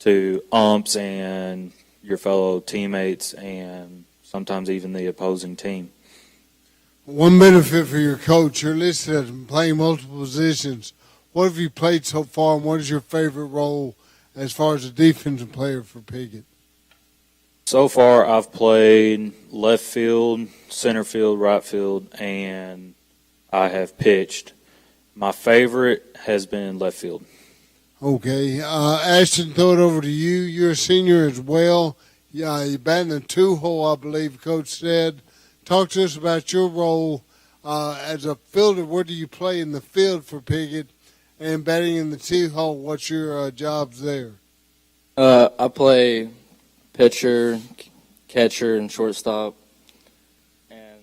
to umps and your fellow teammates and sometimes even the opposing team. One benefit for your coach, you're listed as playing multiple positions. What have you played so far, and what is your favorite role as far as a defensive player for Piggott? So far, I've played left field, center field, right field, and I have pitched. My favorite has been left field. Okay. Ashton, throw it over to you. You're a senior as well. You're batting the 2-hole, I believe Coach said. Talk to us about your role as a fielder. Where do you play in the field for Piggott? And batting in the 2-hole, what's your jobs there? I play pitcher, catcher, and shortstop. And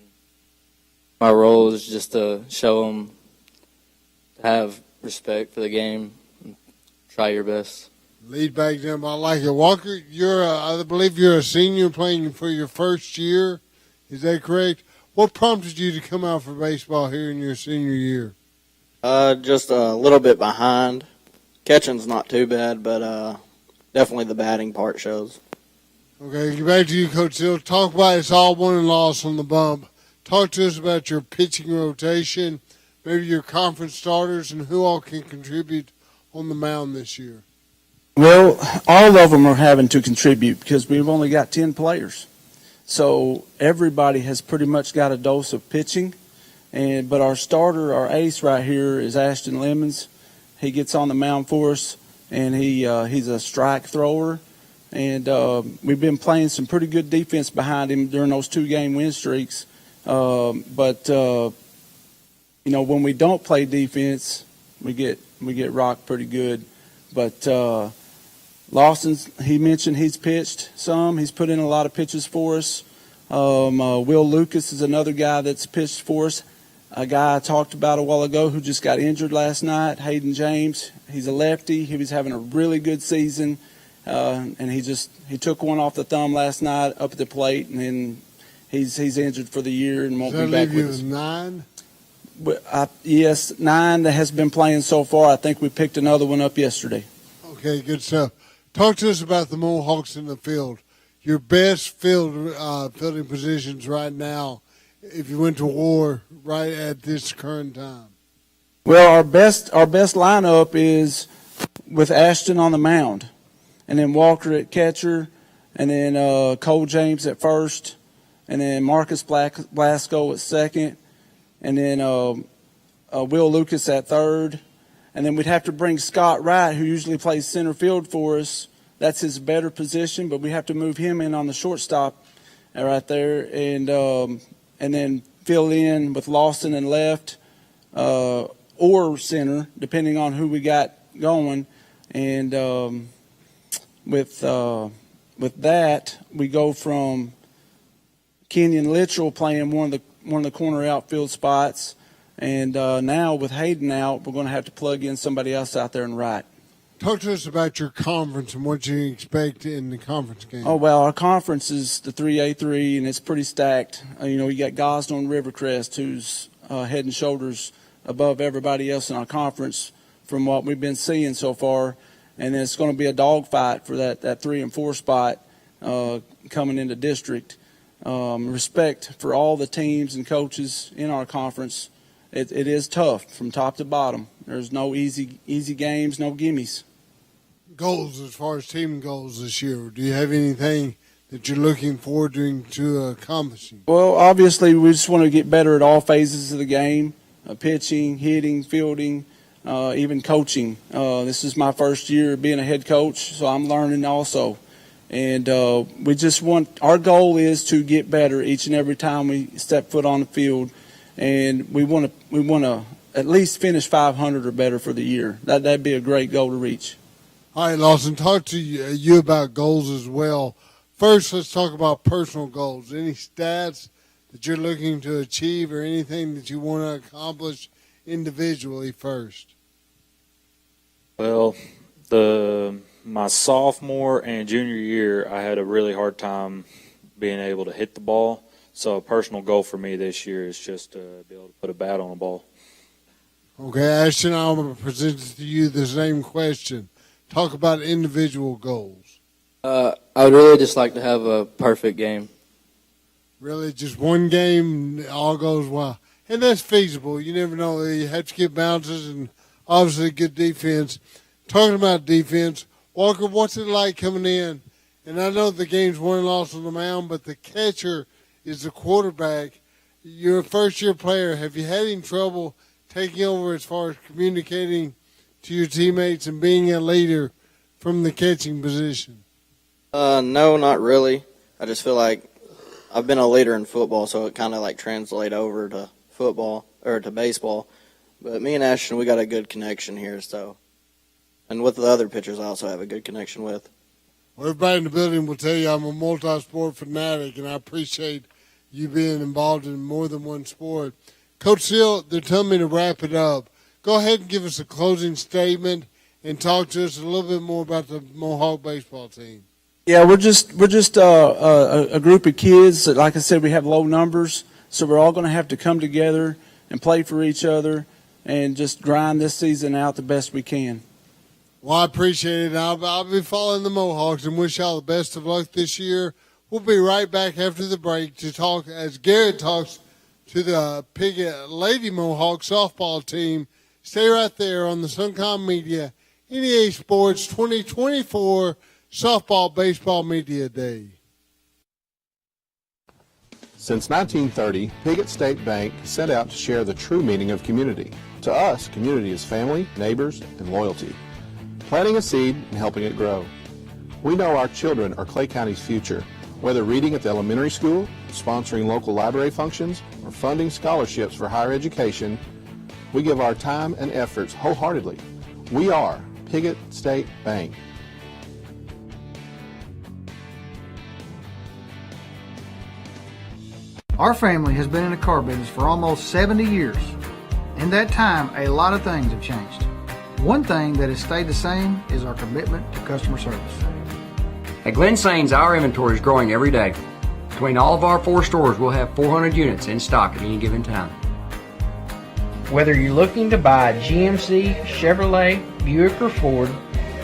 my role is just to show them to have respect for the game and try your best. Lead back them. I like it. Walker, I believe you're a senior playing for your first year. Is that correct? What prompted you to come out for baseball here in your senior year? Just a little bit behind. Catching's not too bad, but definitely the batting part shows. Okay, get back to you, Coach Hill. Talk about it's all won and lost on the bump. Talk to us about your pitching rotation, maybe your conference starters, and who all can contribute on the mound this year. Well, all of them are having to contribute because we've only got 10 players. So everybody has pretty much got a dose of pitching. But our starter, our ace right here is Ashton Lemons. He gets on the mound for us, and he's a strike thrower. And we've been playing some pretty good defense behind him during those 2-game win streaks. But when we don't play defense, we get rocked pretty good. But Lawson's, he mentioned he's pitched some. He's put in a lot of pitches for us. Will Lucas is another guy that's pitched for us. A guy I talked about a while ago who just got injured last night, Hayden James. He's a lefty. He was having a really good season, and he took one off the thumb last night up at the plate, and then he's injured for the year and won't be back with us. 9? Yes, 9 that has been playing so far. I think we picked another one up yesterday. Okay, good stuff. Talk to us about the Mohawks in the field. Your best fielding positions right now if you went to war right at this current time? Well, our best lineup is with Ashton on the mound, and then Walker at catcher, and then Cole James at first, and then Marcus Blasco at second, and then Will Lucas at third, and then we'd have to bring Scott Wright, who usually plays center field for us. That's his better position, but we have to move him in on the shortstop right there, and then fill in with Lawson and left, or center, depending on who we got going. And with that, we go from Kenyon Littrell playing one of the corner outfield spots, and now with Hayden out, we're going to have to plug in somebody else out there and right. Talk to us about your conference and what you expect in the conference game. Oh, well, our conference is the 3A3, and it's pretty stacked. You got Gosnell and Rivercrest, who's head and shoulders above everybody else in our conference from what we've been seeing so far. And then it's going to be a dogfight for that 3 and 4 spot coming into district. Respect for all the teams and coaches in our conference. It is tough from top to bottom. There's no easy games, no gimmies. Goals as far as team goals this year. Do you have anything that you're looking forward to accomplishing? Well, obviously, we just want to get better at all phases of the game, pitching, hitting, fielding, even coaching. This is my first year being a head coach, so I'm learning also. And we just our goal is to get better each and every time we step foot on the field. And we want to at least finish 500 or better for the year. That'd be a great goal to reach. All right, Lawson, talk to you about goals as well. First, let's talk about personal goals. Any stats that you're looking to achieve or anything that you want to accomplish individually first? Well, my sophomore and junior year, I had a really hard time being able to hit the ball. So a personal goal for me this year is just to be able to put a bat on a ball. Okay, Ashton, I'm going to present to you the same question. Talk about individual goals. I would really just like to have a perfect game. Really, just one game, all goes well. And that's feasible. You never know. You have to get bounces and obviously good defense. Talking about defense, Walker, what's it like coming in? And I know the game's won and lost on the mound, but the catcher is the quarterback. You're a first-year player. Have you had any trouble taking over as far as communicating to your teammates and being a leader from the catching position? No, not really. I just feel like I've been a leader in football, so it kind of like translate over to football or to baseball. But me and Ashton, we got a good connection here, so. And with the other pitchers, I also have a good connection with. Well, everybody in the building will tell you I'm a multi-sport fanatic, and I appreciate you being involved in more than one sport. Coach Seal, they're telling me to wrap it up. Go ahead and give us a closing statement and talk to us a little bit more about the Mohawk baseball team. Yeah, we're just a group of kids that, like I said, we have low numbers, so we're all going to have to come together and play for each other and just grind this season out the best we can. Well, I appreciate it. I'll be following the Mohawks and wish y'all the best of luck this year. We'll be right back after the break to talk as Garrett talks to the Piggott Lady Mohawk softball team. Stay right there on the Suncom Media NEA Sports 2024 Softball Baseball Media Day. Since 1930, Piggott State Bank set out to share the true meaning of community. To us, community is family, neighbors, and loyalty. Planting a seed and helping it grow. We know our children are Clay County's future. Whether reading at the elementary school, sponsoring local library functions, or funding scholarships for higher education, we give our time and efforts wholeheartedly. We are Piggott State Bank. Our family has been in the car business for almost 70 years. In that time, a lot of things have changed. One thing that has stayed the same is our commitment to customer service. At Glen Sains, our inventory is growing every day. Between all of our 4 stores, we'll have 400 units in stock at any given time. Whether you're looking to buy a GMC, Chevrolet, Buick, or Ford,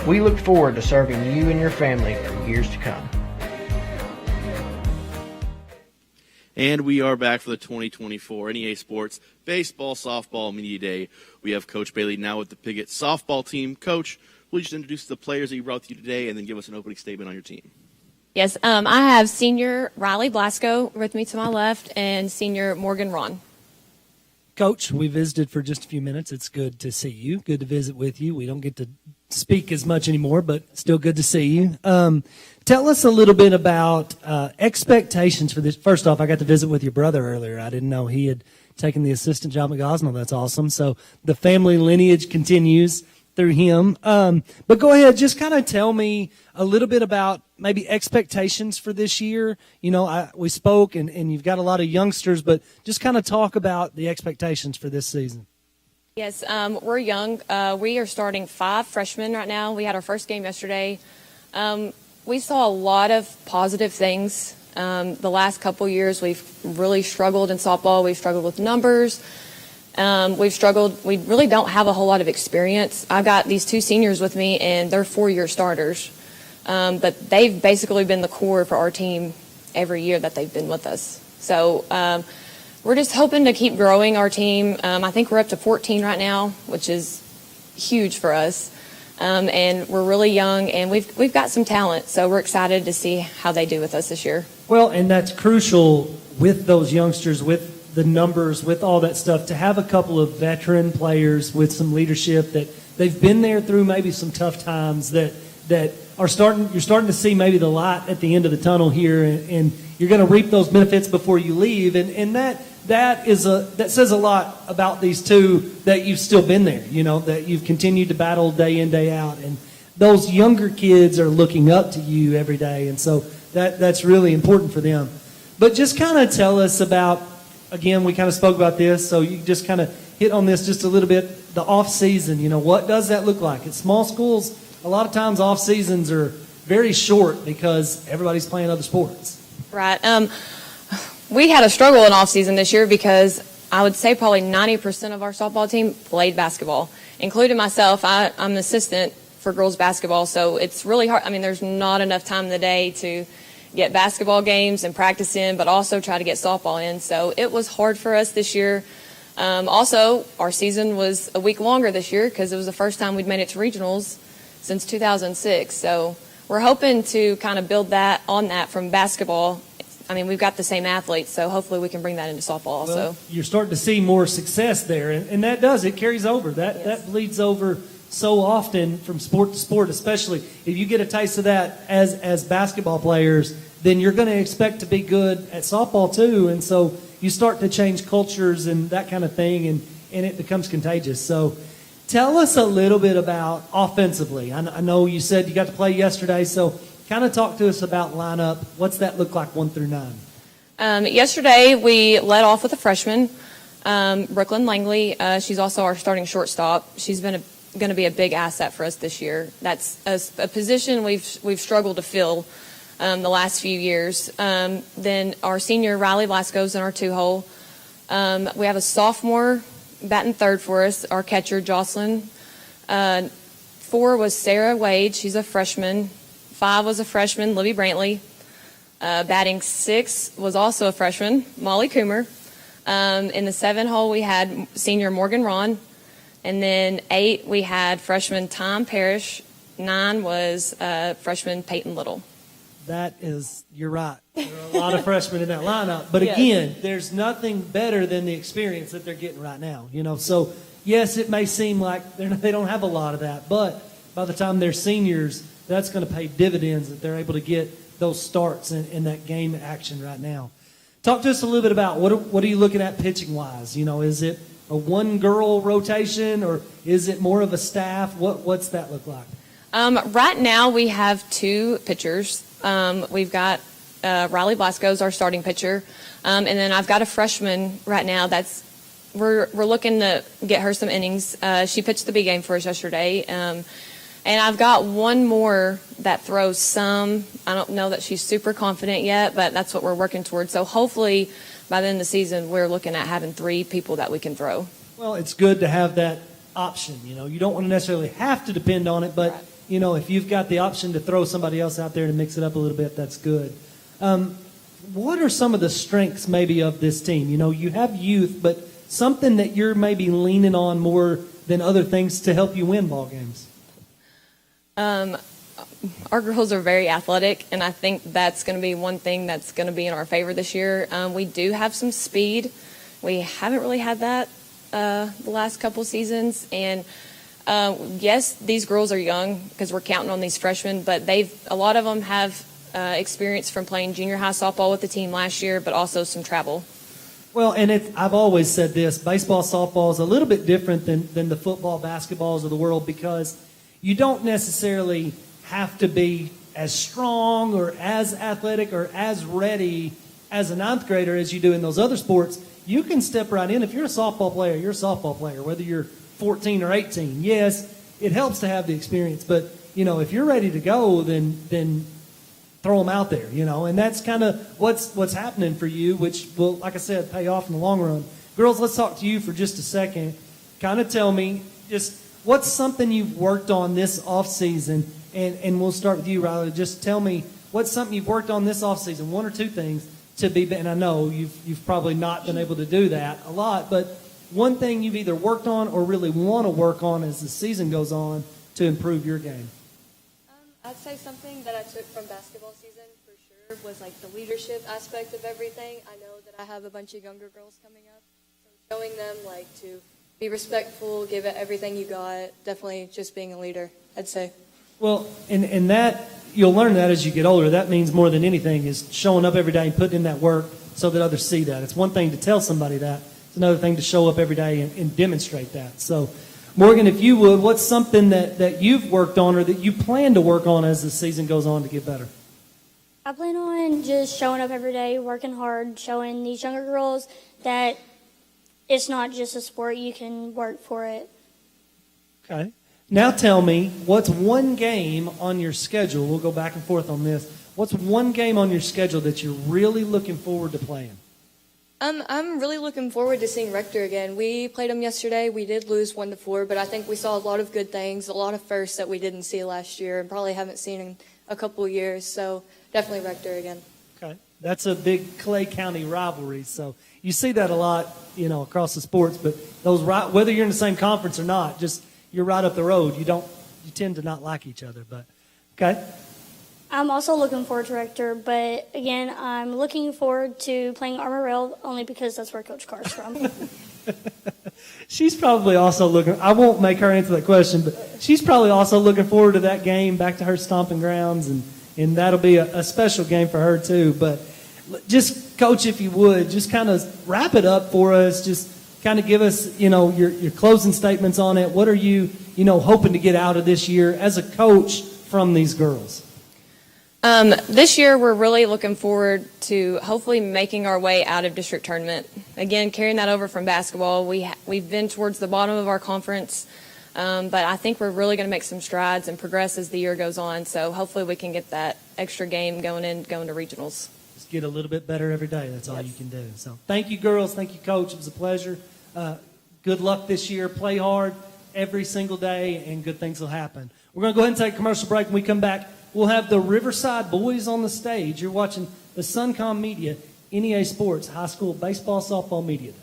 we look forward to serving you and your family for years to come. And we are back for the 2024 NEA Sports Baseball, Softball Media Day. We have Coach Bailey now with the Piggott softball team. Coach, will you just introduce the players that you brought with you today and then give us an opening statement on your team? Yes, I have senior Riley Blasco with me to my left and senior Morgan Ron. Coach, we visited for just a few minutes. It's good to see you. Good to visit with you. We don't get to speak as much anymore, but still good to see you. Tell us a little bit about expectations for this. First off, I got to visit with your brother earlier. I didn't know he had taken the assistant job at Gosnell. That's awesome. So the family lineage continues through him. But go ahead, just kind of tell me a little bit about maybe expectations for this year. You know, we spoke, and you've got a lot of youngsters, but just kind of talk about the expectations for this season. Yes, we're young. We are starting 5 freshmen right now. We had our first game yesterday. We saw a lot of positive things. The last couple years, we've really struggled in softball. We've struggled with numbers. We've struggled. We really don't have a whole lot of experience. I've got these 2 seniors with me, and they're 4-year starters. But they've basically been the core for our team every year that they've been with us. So we're just hoping to keep growing our team. I think we're up to 14 right now, which is huge for us. And we're really young, and we've got some talent. So we're excited to see how they do with us this year. Well, and that's crucial with those youngsters, with the numbers, with all that stuff, to have a couple of veteran players with some leadership that they've been there through maybe some tough times that are you're starting to see maybe the light at the end of the tunnel here, and you're going to reap those benefits before you leave. And that says a lot about these 2, that you've still been there, you know, that you've continued to battle day in, day out. And those younger kids are looking up to you every day. And so that's really important for them. But just kind of tell us about, again, we kind of spoke about this, so you just kind of hit on this just a little bit, the off season. You know, what does that look like? At small schools, a lot of times off seasons are very short because everybody's playing other sports. Right. We had a struggle in off season this year because I would say probably 90% of our softball team played basketball, including myself. I'm an assistant for girls basketball, so it's really hard. I mean, there's not enough time in the day to get basketball games and practice in, but also try to get softball in. So it was hard for us this year. Also, our season was a week longer this year because it was the first time we'd made it to regionals since 2006. So we're hoping to kind of build that on that from basketball. I mean, we've got the same athletes, so hopefully we can bring that into softball also. Well, you're starting to see more success there, and that does. It carries over. That bleeds over so often from sport to sport, especially if you get a taste of that as basketball players, then you're going to expect to be good at softball too. And so you start to change cultures and that kind of thing, and it becomes contagious. So tell us a little bit about offensively. I know you said you got to play yesterday, so kind of talk to us about lineup. What's that look like 1 through 9? Yesterday we led off with a freshman, Brooklyn Langley. She's also our starting shortstop. She's been going to be a big asset for us this year. That's a position we've struggled to fill the last few years. Then our senior Riley Blasco's in our 2-hole. We have a sophomore batting third for us, our catcher Jocelyn. 4 was Sarah Wade. She's a freshman. 5 was a freshman, Libby Brantley. Batting 6 was also a freshman, Molly Coomer. In the 7-hole, we had senior Morgan Ron. And then 8, we had freshman Tom Parrish. 9 was freshman Peyton Little. You're right. There are a lot of freshmen in that lineup. But again, there's nothing better than the experience that they're getting right now. You know, so yes, it may seem like they don't have a lot of that, but by the time they're seniors, that's going to pay dividends that they're able to get those starts in that game action right now. Talk to us a little bit about what are you looking at pitching wise? You know, is it a 1-girl rotation or is it more of a staff? What's that look like? Right now we have 2 pitchers. We've got Riley Blasco's our starting pitcher, and then I've got a freshman right now that's we're looking to get her some innings. She pitched the B game for us yesterday, and I've got one more that throws some. I don't know that she's super confident yet, but that's what we're working towards. So hopefully by the end of the season we're looking at having 3 people that we can throw. Well, it's good to have that option. You know, you don't want to necessarily have to depend on it, but right. You know, if you've got the option to throw somebody else out there to mix it up a little bit, that's good. what are some of the strengths maybe of this team? You know, you have youth, but something that you're maybe leaning on more than other things to help you win ball games. Our girls are very athletic, and I think that's going to be one thing that's going to be in our favor this year. We do have some speed. We haven't really had that the last couple seasons, and yes, these girls are young because we're counting on these freshmen, but a lot of them have experience from playing junior high softball with the team last year, but also some travel. Well, and I've always said this, baseball, softball is a little bit different than the football, basketballs of the world, because you don't necessarily have to be as strong or as athletic or as ready as a ninth grader as you do in those other sports. You can step right in. If you're a softball player, you're a softball player, whether you're 14 or 18. Yes, it helps to have the experience, but, you know, if you're ready to go, then throw them out there, you know, and that's kind of what's happening for you, which will, like I said, pay off in the long run. Girls, let's talk to you for just a second. Kind of tell me just what's something you've worked on this off season, and we'll start with you, Riley. Just tell me what's something you've worked on this off season, one or two things to be, and I know you've probably not been able to do that a lot, but one thing you've either worked on or really want to work on as the season goes on to improve your game. I'd say something that I took from basketball season for sure was like the leadership aspect of everything. I know that I have a bunch of younger girls coming up, so showing them like to be respectful, give it everything you got, definitely just being a leader, I'd say. Well, and that, you'll learn that as you get older. That means more than anything is showing up every day and putting in that work so that others see that. It's one thing to tell somebody that. It's another thing to show up every day and demonstrate that. So, Morgan, if you would, what's something that you've worked on or that you plan to work on as the season goes on to get better? I plan on just showing up every day, working hard, showing these younger girls that it's not just a sport, you can work for it. Okay. Now tell me, what's one game on your schedule? We'll go back and forth on this. What's one game on your schedule that you're really looking forward to playing? I'm really looking forward to seeing Rector again. We played them yesterday. We did lose 1-4, but I think we saw a lot of good things, a lot of firsts that we didn't see last year and probably haven't seen in a couple of years. So definitely Rector again. Okay. That's a big Clay County rivalry. So you see that a lot, you know, across the sports, but those whether you're in the same conference or not, just you're right up the road. You tend to not like each other, but okay. I'm also looking forward to Rector, but again, I'm looking forward to playing Armor Rail only because that's where Coach Carr's from. She's probably also looking, I won't make her answer that question, but she's probably also looking forward to that game, back to her stomping grounds, and that'll be a special game for her too. But just, Coach, if you would, just kind of wrap it up for us. Just kind of give us, you know, your closing statements on it. What are you, you know, hoping to get out of this year as a coach from these girls? This year, we're really looking forward to hopefully making our way out of district tournament. Again, carrying that over from basketball. We've been towards the bottom of our conference, but I think we're really going to make some strides and progress as the year goes on. So hopefully we can get that extra game going to regionals. Just get a little bit better every day. That's all you can do. So thank you, girls. Thank you, Coach. It was a pleasure. Good luck this year. Play hard every single day, and good things will happen. We're going to go ahead and take a commercial break. When we come back, we'll have the Riverside boys on the stage. You're watching the Suncom Media NEA Sports High School Baseball Softball Media Day.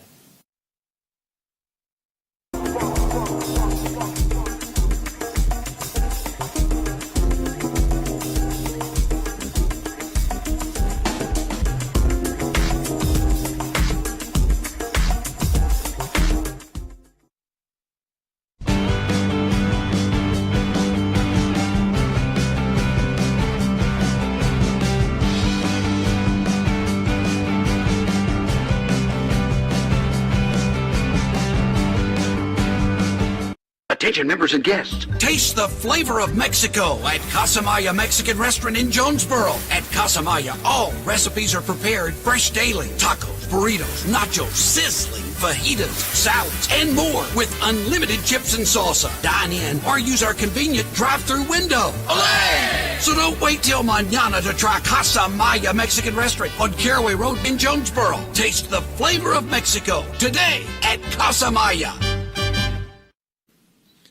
Attention members and guests. Taste the flavor of Mexico at Casamaya Mexican Restaurant in Jonesboro. At Casamaya, all recipes are prepared fresh daily. Tacos, burritos, nachos, sizzling fajitas, salads, and more with unlimited chips and salsa. Dine in or use our convenient drive-thru window. Olé! So don't wait till mañana to try Casamaya Mexican Restaurant on Caraway Road in Jonesboro. Taste the flavor of Mexico today at Casamaya.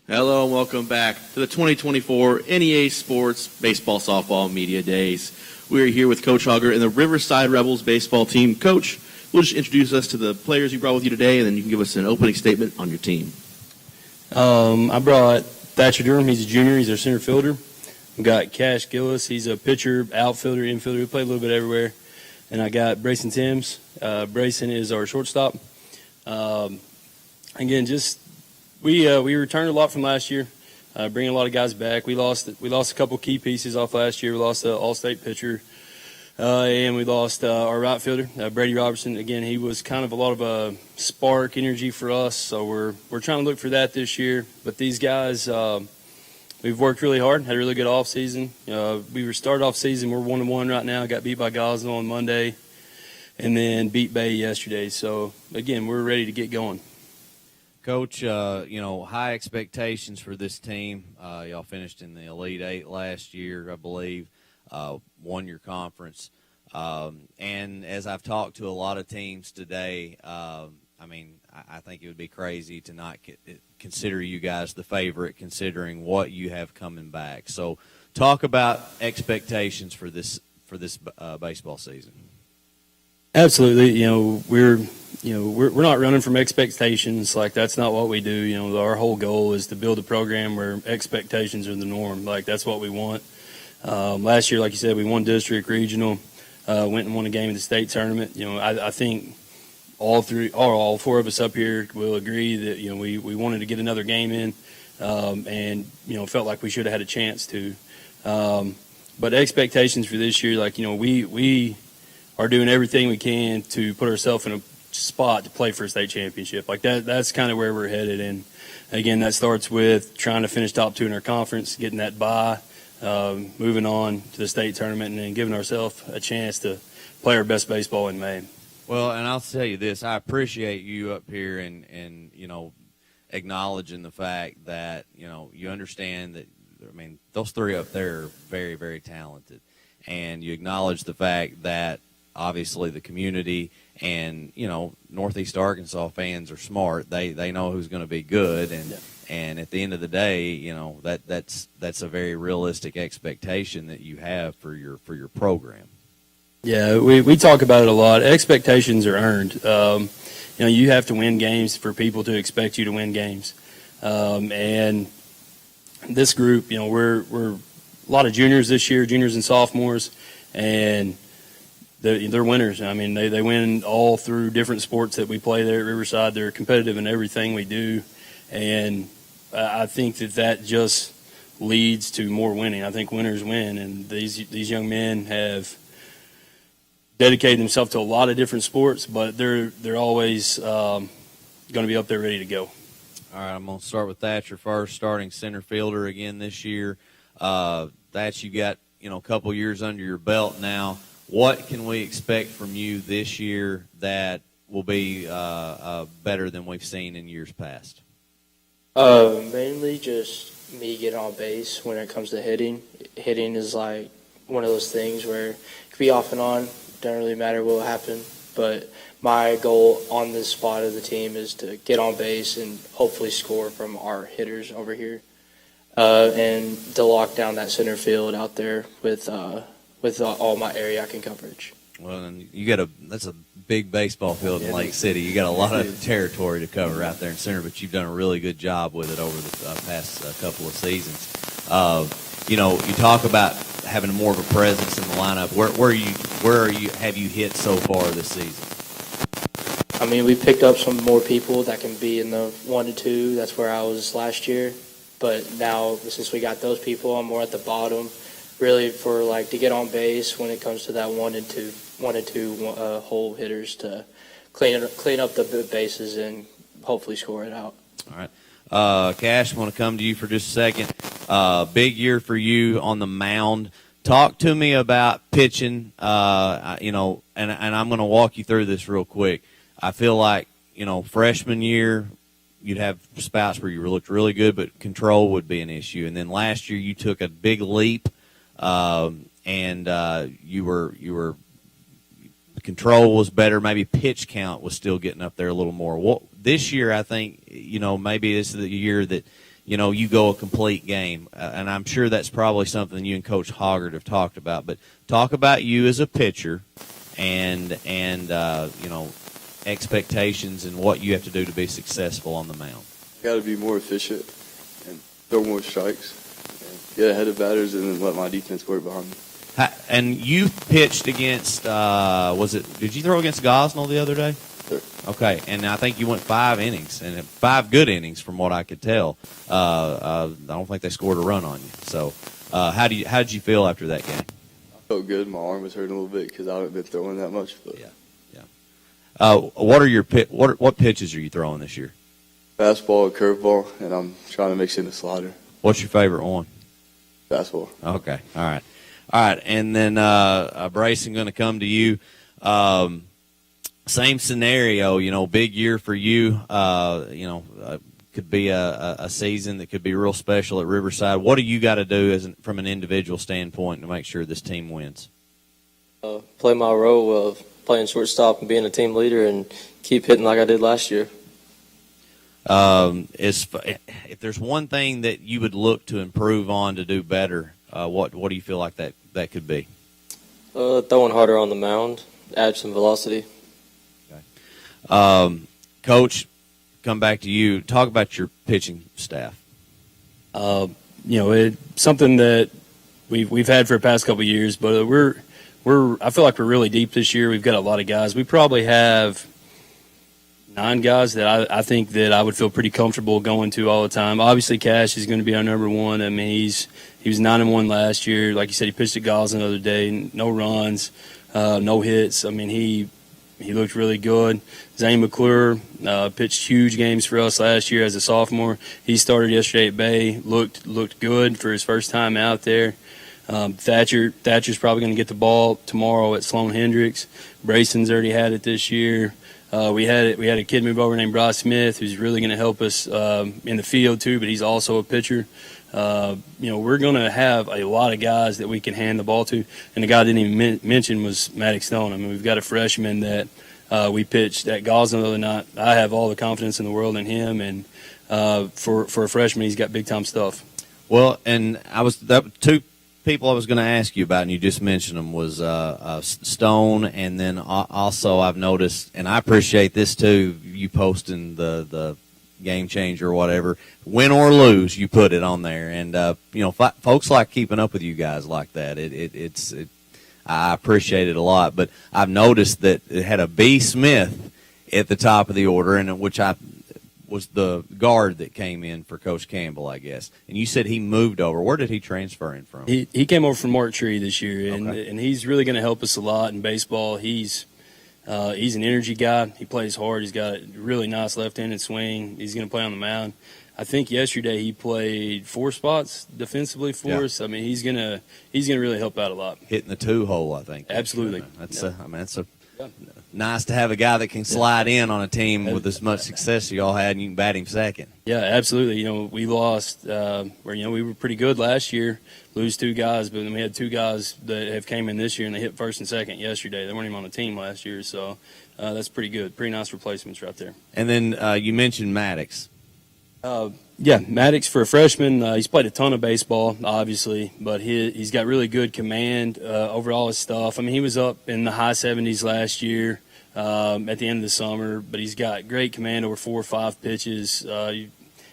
Hello and welcome back to the 2024 NEA Sports Baseball Softball Media Days. We are here with Coach Hogger and the Riverside Rebels baseball team. Coach, we'll just introduce us to the players you brought with you today, and then you can give us an opening statement on your team. I brought Thatcher Durham. He's a junior. He's our center fielder. We got Cash Gillis. He's a pitcher, outfielder, infielder. We play a little bit everywhere. And I got Brayson Timms. Brayson is our shortstop. Again, just we returned a lot from last year, bringing a lot of guys back. We lost a couple key pieces off last year. We lost an all-state pitcher, and we lost our right fielder, Brady Robertson. Again, he was kind of a lot of a spark energy for us, so we're trying to look for that this year. But these guys, we've worked really hard, had a really good off season. We started off season, we're 1-1 right now. Got beat by Gosnell on Monday, and then beat Bay yesterday. So again, we're ready to get going. Coach, high expectations for this team. Y'all finished in the Elite Eight last year, I believe, won your conference. And as I've talked to a lot of teams today, I think it would be crazy to not consider you guys the favorite, considering what you have coming back. So talk about expectations for this baseball season. Absolutely. We're not running from expectations. Like, that's not what we do. Our whole goal is to build a program where expectations are the norm. Like, that's what we want. Last year, like you said, we won district, regional, went and won a game in the state tournament. I think all four of us up here will agree that, we wanted to get another game in, and, felt like we should have had a chance to. But expectations for this year, we are doing everything we can to put ourselves in a spot to play for a state championship. Like that's kind of where we're headed. And again, that starts with trying to finish top 2 in our conference, getting that bye, moving on to the state tournament, and then giving ourselves a chance to play our best baseball in May. Well, and I'll tell you this, I appreciate you up here and acknowledging the fact that, you understand that, those three up there are very, very talented. And you acknowledge the fact that obviously the community and, Northeast Arkansas fans are smart. They know who's going to be good. And at the end of the day, that's a very realistic expectation that you have for your program. Yeah, we talk about it a lot. Expectations are earned. You have to win games for people to expect you to win games. And this group, we're a lot of juniors this year, juniors and sophomores, and they're winners. They win all through different sports that we play there at Riverside. They're competitive in everything we do, and I think that just leads to more winning. I think winners win, and these young men have dedicated themselves to a lot of different sports, but they're always going to be up there ready to go. All right, I'm going to start with Thatcher first, starting center fielder again this year. Thatch, you got a couple years under your belt now. What can we expect from you this year that will be better than we've seen in years past? Mainly just me getting on base when it comes to hitting. Hitting is like one of those things where it could be off and on. Doesn't really matter what will happen. But my goal on this spot of the team is to get on base and hopefully score from our hitters over here, and to lock down that center field out there with all my area I can coverage. Well, and that's a big baseball field in Lake City. You got a lot of territory to cover out there in center, but you've done a really good job with it over the past couple of seasons. You talk about having more of a presence in the lineup. Where have you hit so far this season? We picked up some more people that can be in the 1 to 2. That's where I was last year. But now, since we got those people, I'm more at the bottom. Really, for to get on base when it comes to that 1 and 2 hole hitters to clean up the bases and hopefully score it out. All right, Cash, I want to come to you for just a second. Big year for you on the mound. Talk to me about pitching. And I'm going to walk you through this real quick. I feel like freshman year, you'd have spouts where you looked really good, but control would be an issue. And then last year, you took a big leap. And you were control was better. Maybe pitch count was still getting up there a little more. This year, I think maybe this is the year that you go a complete game. And I'm sure that's probably something you and Coach Hoggard have talked about. But talk about you as a pitcher and expectations and what you have to do to be successful on the mound. Got to be more efficient and throw more strikes and get ahead of batters and then let my defense work behind me. And you pitched against, did you throw against Gosnell the other day? Sure. Okay, and I think you went 5 innings, and 5 good innings from what I could tell. I don't think they scored a run on you. So how did you feel after that game? I felt good. My arm was hurting a little bit because I haven't been throwing that much. But What pitches are you throwing this year? Fastball, curveball, and I'm trying to mix in a slider. What's your favorite one? Fastball. Okay, all right, and then Brayson, going to come to you. Same scenario, big year for you. Could be a season that could be real special at Riverside. What do you got to do from an individual standpoint to make sure this team wins? Play my role of playing shortstop and being a team leader and keep hitting like I did last year. If there's one thing that you would look to improve on to do better, what do you feel like that could be? Throwing harder on the mound, add some velocity. Coach, come back to you. Talk about your pitching staff. It's something that we've had for the past couple of years, but I feel like we're really deep this year. We've got a lot of guys. We probably have 9 guys that I think that I would feel pretty comfortable going to all the time. Obviously, Cash is going to be our number one. I mean, he was 9-1 last year. Like you said, he pitched at Gosnell the other day. No runs, no hits. I mean, he looked really good. Zane McClure pitched huge games for us last year as a sophomore. He started yesterday at Bay. Looked good for his first time out there. Thatcher's probably going to get the ball tomorrow at Sloan Hendricks. Brayson's already had it this year. We had a kid move over named Bryce Smith who's really going to help us in the field too, but he's also a pitcher. We're going to have a lot of guys that we can hand the ball to, and the guy I didn't even mention was Maddox Stone. I mean, we've got a freshman that we pitched at Gosnell the other night. I have all the confidence in the world in him, and for a freshman, he's got big time stuff. Well, and two people I was going to ask you about, and you just mentioned them, was Stone, and then also I've noticed, and I appreciate this too, you posting the Game Changer or whatever, win or lose, you put it on there, and folks like keeping up with you guys like that. I appreciate it a lot, but I've noticed that it had a B. Smith at the top of the order, and which was the guard that came in for Coach Campbell, I guess. And you said he moved over. Where did he transfer in from? He came over from Mark Tree this year, and Okay. and he's really going to help us a lot in baseball. He's an energy guy. He plays hard. He's got a really nice left-handed swing. He's going to play on the mound. I think yesterday he played 4 spots defensively for us. I mean, he's gonna really help out a lot. Hitting the 2-hole, I think. Absolutely. That's nice to have a guy that can slide in on a team with as much success as y'all had, and you can bat him second. Yeah, absolutely. We lost we were pretty good last year, lose 2 guys, but then we had 2 guys that have came in this year and they hit first and second yesterday. They weren't even on the team last year, so that's pretty good. Pretty nice replacements right there. And then you mentioned Maddox. Maddox for a freshman, he's played a ton of baseball, obviously, but he's got really good command over all his stuff. I mean, he was up in the high 70s last year at the end of the summer, but he's got great command over 4 or 5 pitches.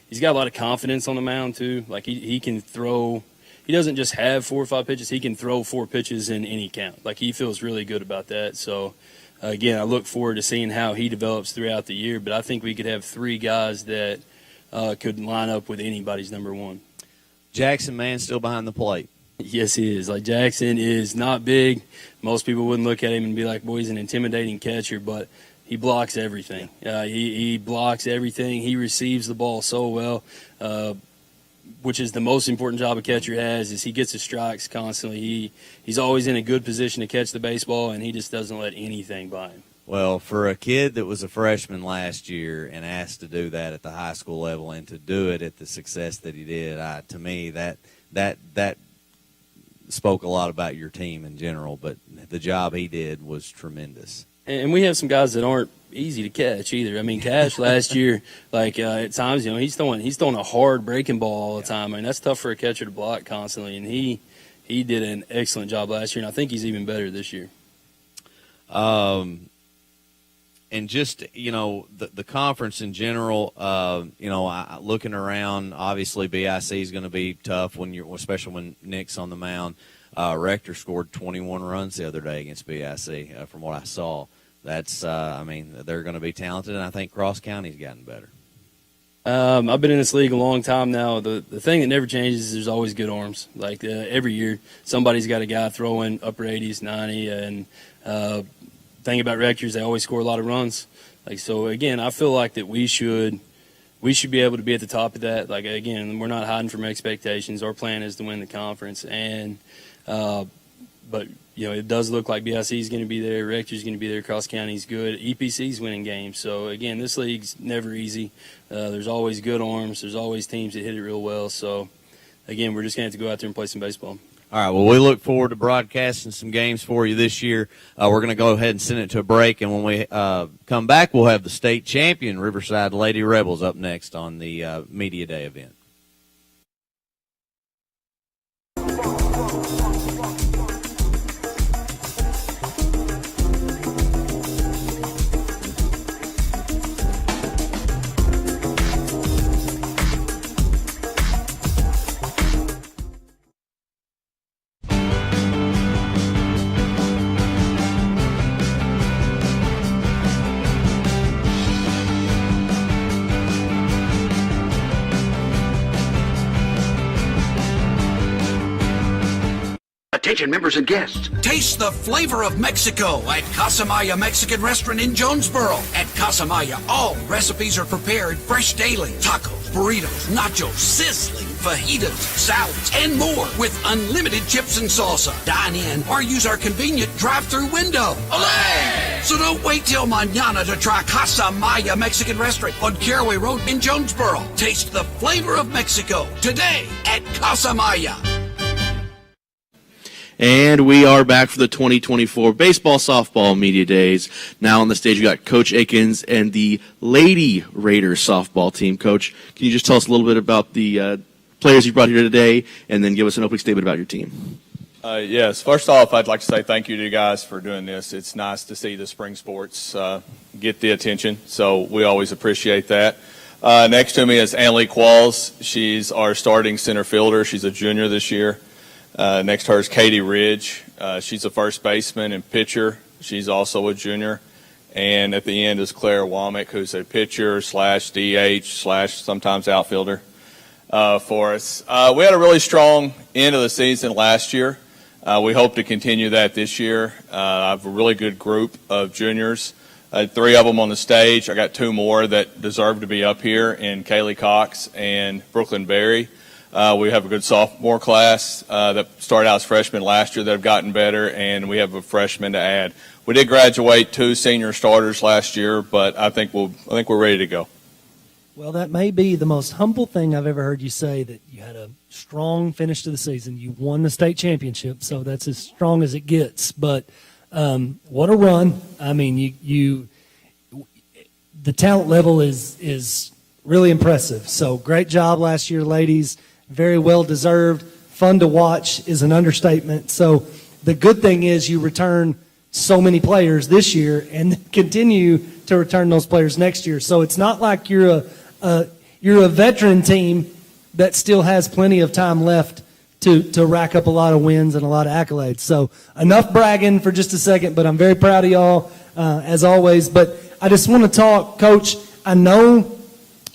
He's got a lot of confidence on the mound, too. Like, he can throw – he doesn't just have 4 or 5 pitches. He can throw 4 pitches in any count. Like, he feels really good about that. So, again, I look forward to seeing how he develops throughout the year, but I think we could have 3 guys that – could line up with anybody's number one. Jackson Mann still behind the plate. Yes, he is. Like, Jackson is not big. Most people wouldn't look at him and be like, boy, he's an intimidating catcher, but he blocks everything. He blocks everything. He receives the ball so well, which is the most important job a catcher has, is he gets his strikes constantly. He's always in a good position to catch the baseball, and he just doesn't let anything by him. Well, for a kid that was a freshman last year and asked to do that at the high school level and to do it at the success that he did, to me that spoke a lot about your team in general. But the job he did was tremendous. And we have some guys that aren't easy to catch either. I mean, Cash last year, at times, he's throwing a hard breaking ball all the time. I mean, that's tough for a catcher to block constantly. And he did an excellent job last year, and I think he's even better this year. And just, the conference in general, looking around, obviously BIC is going to be tough especially when Nick's on the mound. Rector scored 21 runs the other day against BIC, from what I saw. That's, they're going to be talented, and I think Cross County's gotten better. I've been in this league a long time now. The thing that never changes is there's always good arms. Every year, somebody's got a guy throwing upper 80s, 90, and thing about Rectors, they always score a lot of runs. So again, I feel like that we should be able to be at the top of that. Again, we're not hiding from expectations. Our plan is to win the conference, and but it does look like BIC is going to be there, Rector's going to be there, Cross County's good, EPC's winning games. So again, this league's never easy. There's always good arms. There's always teams that hit it real well. So again, we're just going to have to go out there and play some baseball. All right, well, we look forward to broadcasting some games for you this year. We're going to go ahead and send it to a break, and when we come back, we'll have the state champion, Riverside Lady Rebels, up next on the Media Day event. Attention members and guests. Taste the flavor of Mexico at Casamaya Mexican Restaurant in Jonesboro. At Casamaya, all recipes are prepared fresh daily. Tacos, burritos, nachos, sizzling fajitas, salads, and more with unlimited chips and salsa. Dine in or use our convenient drive-through window. Olé! So don't wait till mañana to try Casamaya Mexican Restaurant on Caraway Road in Jonesboro. Taste the flavor of Mexico today at Casamaya. And we are back for the 2024 Baseball Softball Media Days. Now on the stage, we got Coach Akins and the Lady Raiders softball team. Coach, can you just tell us a little bit about the players you brought here today, and then give us an opening statement about your team? Yes. First off, I'd like to say thank you to you guys for doing this. It's nice to see the spring sports get the attention, so we always appreciate that. Next to me is Annalie Qualls. She's our starting center fielder. She's a junior this year. Next to her is Katie Ridge. She's a first baseman and pitcher. She's also a junior. And at the end is Claire Womack, who's a pitcher / DH / sometimes outfielder for us. We had a really strong end of the season last year. We hope to continue that this year. I have a really good group of juniors. 3 of them on the stage. I got 2 more that deserve to be up here in Kaylee Cox and Brooklyn Berry. We have a good sophomore class that started out as freshmen last year that have gotten better, and we have a freshman to add. We did graduate 2 senior starters last year, but I think we're ready to go. Well, that may be the most humble thing I've ever heard you say, that you had a strong finish to the season. You won the state championship, so that's as strong as it gets. But what a run. I mean, the talent level is really impressive. So great job last year, ladies. Very well deserved. Fun to watch is an understatement. So the good thing is you return so many players this year and continue to return those players next year. So it's not like you're a veteran team that still has plenty of time left to rack up a lot of wins and a lot of accolades. So enough bragging for just a second, but I'm very proud of y'all as always. But I just want to talk, Coach, I know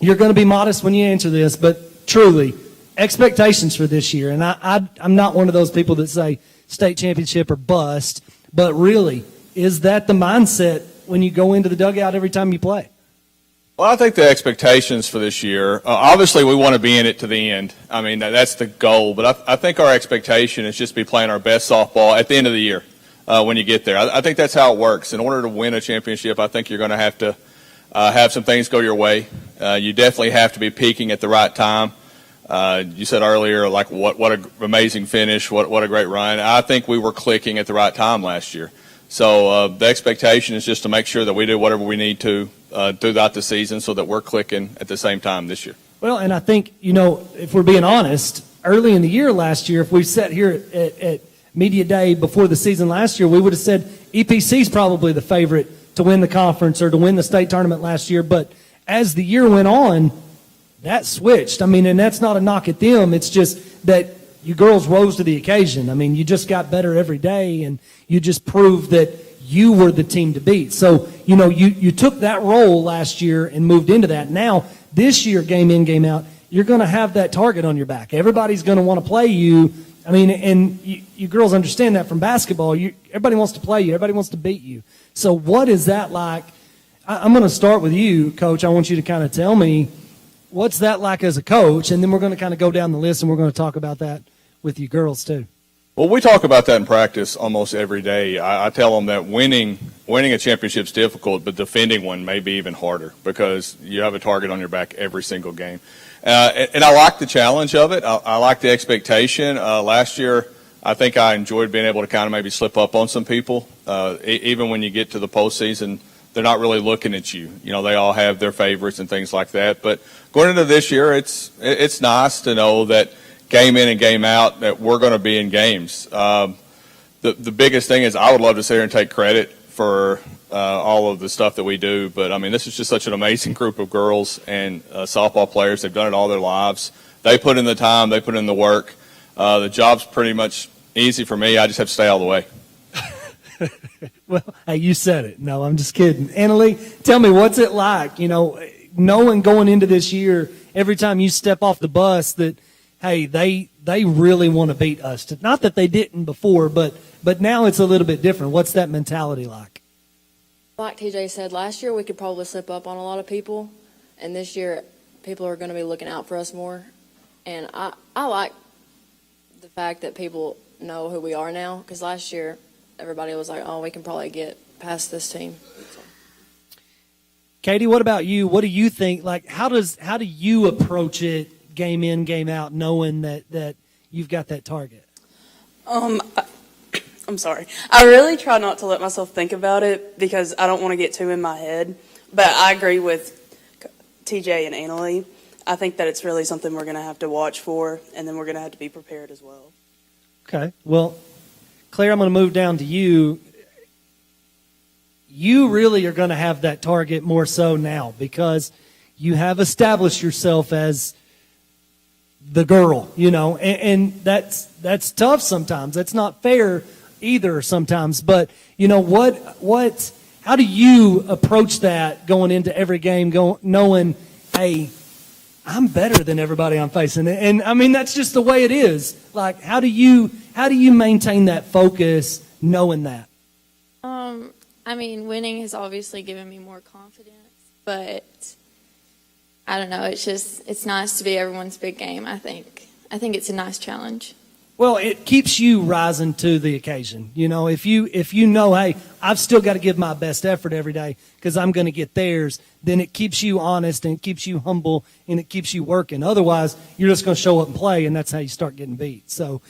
you're going to be modest when you answer this, but truly, expectations for this year. And I'm not one of those people that say state championship or bust, but really, is that the mindset when you go into the dugout every time you play? Well, I think the expectations for this year, obviously we want to be in it to the end. I mean, that's the goal. But I think our expectation is just to be playing our best softball at the end of the year when you get there. I think that's how it works. In order to win a championship, I think you're going to have some things go your way. You definitely have to be peaking at the right time. You said earlier, what an amazing finish, what a great run. I think we were clicking at the right time last year. So the expectation is just to make sure that we do whatever we need to throughout the season so that we're clicking at the same time this year. Well, and I think, if we're being honest, early in the year last year, if we sat here at Media Day before the season last year, we would have said EPC is probably the favorite to win the conference or to win the state tournament last year. But as the year went on, that switched. I mean, and that's not a knock at them. It's just that you girls rose to the occasion. I mean, you just got better every day, and you just proved that you were the team to beat. So, you took that role last year and moved into that. Now, this year, game in, game out, you're going to have that target on your back. Everybody's going to want to play you. I mean, and you girls understand that from basketball. Everybody wants to play you. Everybody wants to beat you. So what is that like? I'm going to start with you, Coach. I want you to kind of tell me, what's that like as a coach? And then we're going to kind of go down the list, and we're going to talk about that with you girls too. Well, we talk about that in practice almost every day. I tell them that winning a championship is difficult, but defending one may be even harder because you have a target on your back every single game. And I like the challenge of it. I like the expectation. Last year, I think I enjoyed being able to kind of maybe slip up on some people. Even when you get to the postseason, they're not really looking at you. They all have their favorites and things like that. But going into this year, it's nice to know that game in and game out that we're going to be in games. The biggest thing is I would love to sit here and take credit for all of the stuff that we do, but I mean, this is just such an amazing group of girls and softball players. They've done it all their lives. They put in the time, they put in the work. The job's pretty much easy for me. I just have to stay out of the way. Well, hey, you said it. No, I'm just kidding. Annalie, tell me, what's it like, knowing going into this year, every time you step off the bus that, hey, they really want to beat us. Not that they didn't before, but now it's a little bit different. What's that mentality like? Like TJ said, last year we could probably slip up on a lot of people, and this year people are going to be looking out for us more. And I like the fact that people know who we are now, because last year everybody was like, oh, we can probably get past this team. So. Katie, what about you? What do you think? Like, how do you approach it game in, game out, knowing that you've got that target? I'm sorry. I really try not to let myself think about it because I don't want to get too in my head. But I agree with TJ and Annalie. I think that it's really something we're going to have to watch for, and then we're going to have to be prepared as well. Okay. Well, Claire, I'm going to move down to you. You really are going to have that target more so now because you have established yourself as the girl, and that's tough sometimes. That's not fair either sometimes. But how do you approach that going into every game, knowing, hey, I'm better than everybody I'm facing? And I mean, that's just the way it is. Like, how do you maintain that focus knowing that? I mean, winning has obviously given me more confidence, but I don't know. It's nice to be everyone's big game. I think it's a nice challenge. Well, it keeps you rising to the occasion. If you know, hey, I've still got to give my best effort every day because I'm going to get theirs, then it keeps you honest and it keeps you humble and it keeps you working. Otherwise, you're just going to show up and play, and that's how you start getting beat. So,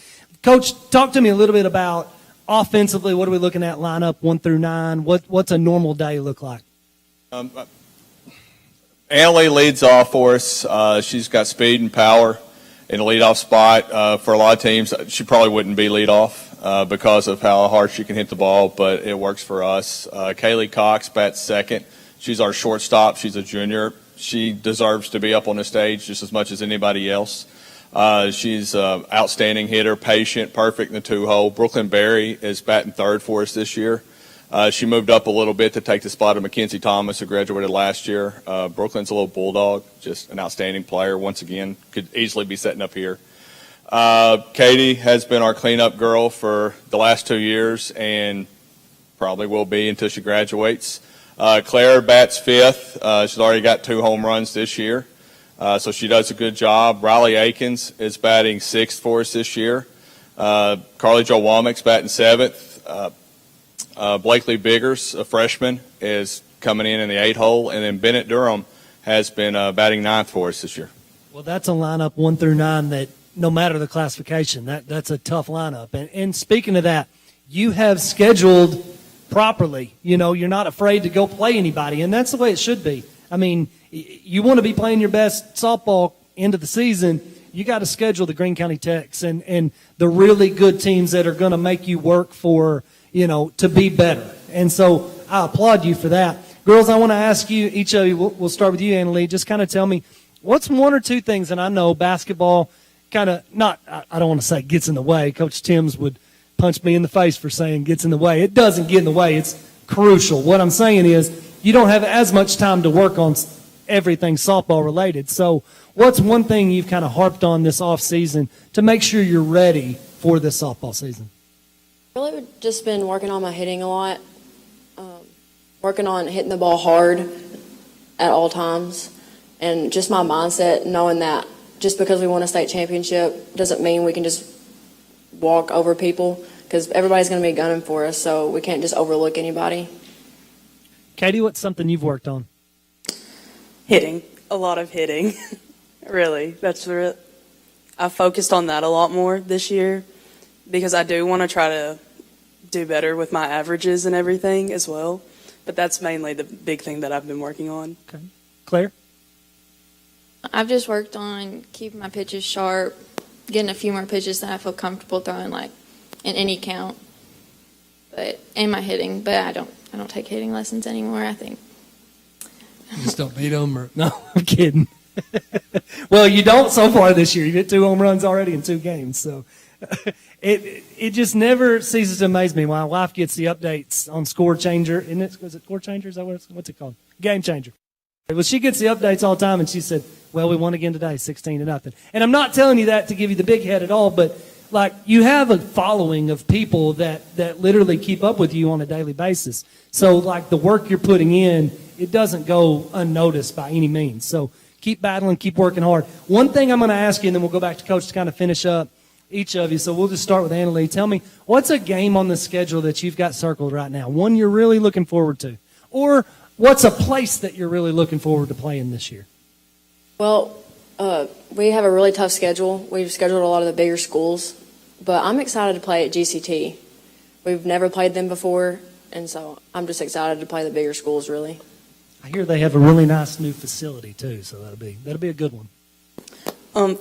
Coach, talk to me a little bit about offensively. What are we looking at lineup 1 through 9? What's a normal day look like? Annalie leads off for us. She's got speed and power in the leadoff spot. For a lot of teams, she probably wouldn't be leadoff because of how hard she can hit the ball, but it works for us. Kaylee Cox bats second. She's our shortstop. She's a junior. She deserves to be up on the stage just as much as anybody else. She's an outstanding hitter, patient, perfect in the 2-hole. Brooklyn Berry is batting third for us this year. She moved up a little bit to take the spot of Mackenzie Thomas, who graduated last year. Brooklyn's a little bulldog, just an outstanding player. Once again, could easily be setting up here. Katie has been our cleanup girl for the last 2 years and probably will be until she graduates. Claire bats fifth. She's already got 2 home runs this year, so she does a good job. Riley Akins is batting sixth for us this year. Carly Jo Womack's batting seventh. Blakely Biggers, a freshman, is coming in the 8-hole, and then Bennett Durham has been batting ninth for us this year. Well, that's a lineup 1 through 9 that no matter the classification, that's a tough lineup. And speaking of that, you have scheduled properly. You know, you're not afraid to go play anybody, and that's the way it should be. I mean, you want to be playing your best softball into the season, you got to schedule the Greene County Techs and the really good teams that are going to make you work for, you know, to be better. And so I applaud you for that. Girls, I want to ask you, each of you, we'll start with you, Annalee, just kind of tell me, what's one or two things, and I know basketball kind of not, I don't want to say gets in the way. Coach Timms would punch me in the face for saying gets in the way. It doesn't get in the way. It's crucial. What I'm saying is you don't have as much time to work on everything softball related. So what's one thing you've kind of harped on this off season to make sure you're ready for this softball season? Really just been working on my hitting a lot, working on hitting the ball hard at all times, and just my mindset, knowing that just because we won a state championship doesn't mean we can just walk over people, because everybody's going to be gunning for us, so we can't just overlook anybody. Katie, what's something you've worked on? Hitting. A lot of hitting. Really. I focused on that a lot more this year because I do want to try to do better with my averages and everything as well. But that's mainly the big thing that I've been working on. Okay. Claire? I've just worked on keeping my pitches sharp, getting a few more pitches that I feel comfortable throwing, like in any count. And my hitting, but I don't take hitting lessons anymore, I think. You just don't beat them? Or no, I'm kidding. Well, you don't so far this year. You've hit 2 home runs already in 2 games. So it just never ceases to amaze me. My wife gets the updates on Score Changer. Is it Score Changer? Is that what's it called? Game Changer. Well, she gets the updates all the time, and she said, well, we won again today, 16-0. And I'm not telling you that to give you the big head at all, but like you have a following of people that literally keep up with you on a daily basis. So like the work you're putting in, it doesn't go unnoticed by any means. So keep battling, keep working hard. One thing I'm going to ask you, and then we'll go back to Coach to kind of finish up each of you. So we'll just start with Annalee. Tell me, what's a game on the schedule that you've got circled right now? One you're really looking forward to? Or what's a place that you're really looking forward to playing this year? Well, we have a really tough schedule. We've scheduled a lot of the bigger schools, but I'm excited to play at GCT. We've never played them before, and so I'm just excited to play the bigger schools, really. I hear they have a really nice new facility too, so that'll be a good one.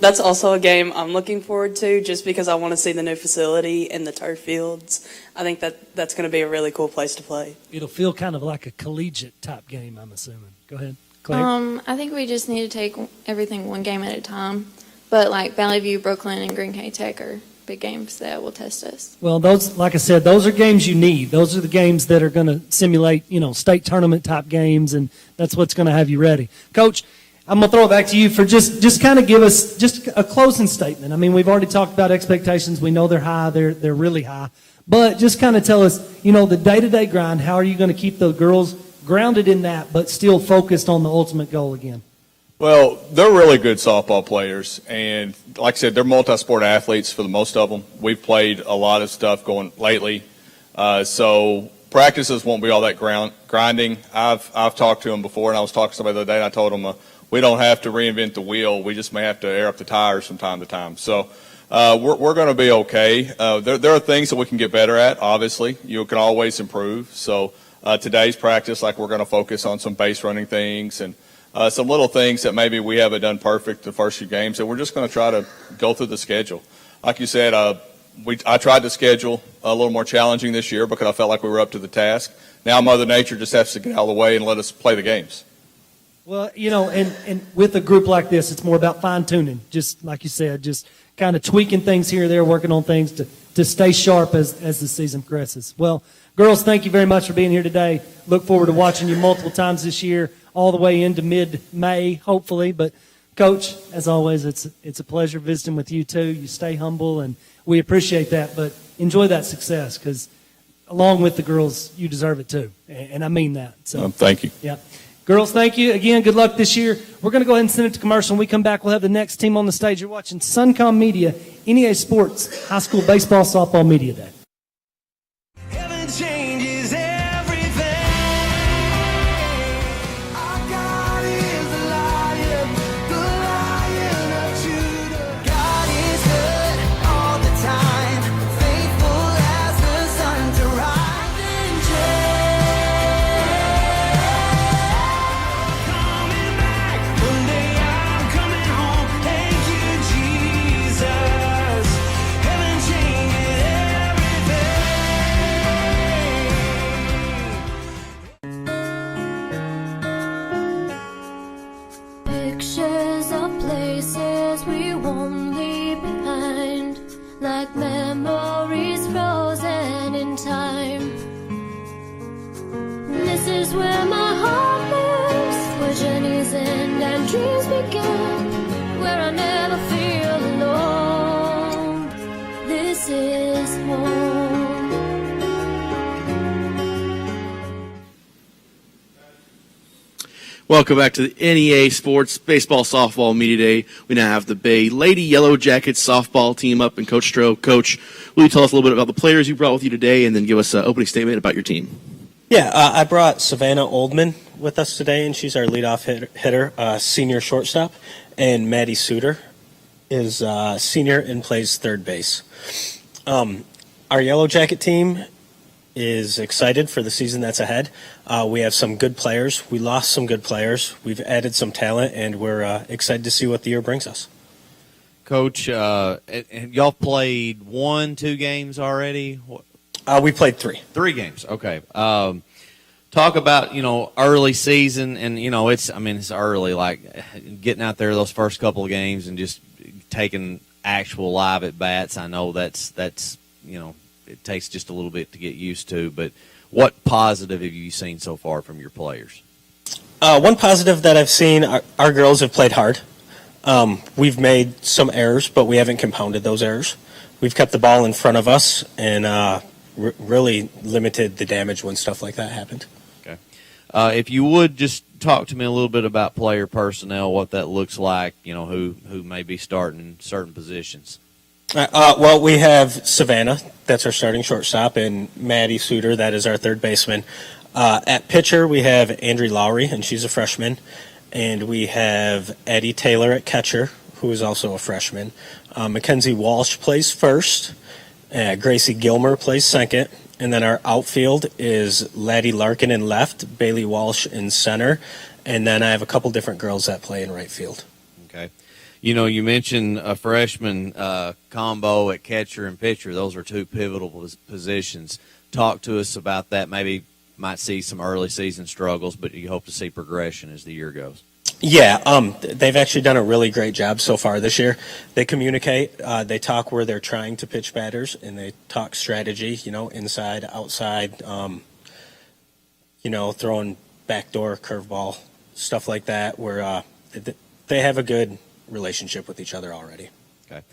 That's also a game I'm looking forward to just because I want to see the new facility and the turf fields. I think that's going to be a really cool place to play. It'll feel kind of like a collegiate type game, I'm assuming. Go ahead, Claire. I think we just need to take everything one game at a time. But like Valley View, Brooklyn, and Greene County Tech are big games that will test us. Well, those, like I said, those are games you need. Those are the games that are going to simulate, state tournament type games, and that's what's going to have you ready. Coach, I'm going to throw it back to you for just kind of give us just a closing statement. I mean, we've already talked about expectations. We know they're high. They're really high. But just kind of tell us, the day-to-day grind, how are you going to keep the girls grounded in that but still focused on the ultimate goal again? Well, they're really good softball players, and like I said, they're multi-sport athletes for the most of them. We've played a lot of stuff going lately, so practices won't be all that grinding. I've talked to them before, and I was talking to somebody the other day, and I told them we don't have to reinvent the wheel. We just may have to air up the tires from time to time. So we're going to be okay. There are things that we can get better at, obviously. You can always improve. So today's practice, like we're going to focus on some base running things and some little things that maybe we haven't done perfect the first few games, and we're just going to try to go through the schedule. Like you said, I tried to schedule a little more challenging this year because I felt like we were up to the task. Now Mother Nature just has to get out of the way and let us play the games. Well, and with a group like this, it's more about fine-tuning, just like you said, just kind of tweaking things here or there, working on things to stay sharp as the season progresses. Well, girls, thank you very much for being here today. Look forward to watching you multiple times this year, all the way into mid-May, hopefully. But, Coach, as always, it's a pleasure visiting with you, too. You stay humble, and we appreciate that. But enjoy that success because, along with the girls, you deserve it, too. And I mean that. So thank you. Yeah. Girls, thank you. Again, good luck this year. We're going to go ahead and send it to commercial. When we come back, we'll have the next team on the stage. You're watching Suncom Media, NEA Sports High School Baseball Softball Media Day. Welcome back to the NEA Sports Baseball Softball Media Day. We now have the Bay Lady Yellow Jackets softball team up, and Coach Stroh. Coach, will you tell us a little bit about the players you brought with you today, and then give us an opening statement about your team? Yeah, I brought Savannah Oldman with us today, and she's our leadoff hitter, senior shortstop, and Maddie Suter is senior and plays third base. Our Yellow Jacket team is excited for the season that's ahead. We have some good players. We lost some good players. We've added some talent, and we're excited to see what the year brings us. Coach, y'all played 1-2 games already? We played 3. 3 games, okay. Talk about, early season, and, it's early, like getting out there those first couple of games and just taking actual live at-bats. I know that's it takes just a little bit to get used to, but what positive have you seen so far from your players? One positive that I've seen, our girls have played hard. We've made some errors, but we haven't compounded those errors. We've kept the ball in front of us and really limited the damage when stuff like that happened. Okay. If you would just talk to me a little bit about player personnel, what that looks like, who may be starting in certain positions. Well, we have Savannah, that's our starting shortstop, and Maddie Suter, that is our third baseman. At pitcher, we have Andrea Lowry, and she's a freshman. And we have Addie Taylor at catcher, who is also a freshman. Mackenzie Walsh plays first. Gracie Gilmer plays second. And then our outfield is Laddie Larkin in left, Bailey Walsh in center. And then I have a couple different girls that play in right field. Okay. You mentioned a freshman combo at catcher and pitcher. Those are 2 pivotal positions. Talk to us about that. Maybe might see some early season struggles, but you hope to see progression as the year goes. Yeah, they've actually done a really great job so far this year. They communicate, they talk where they're trying to pitch batters, and they talk strategy, inside, outside, throwing backdoor, curveball, stuff like that, where they have a good relationship with each other already. Okay.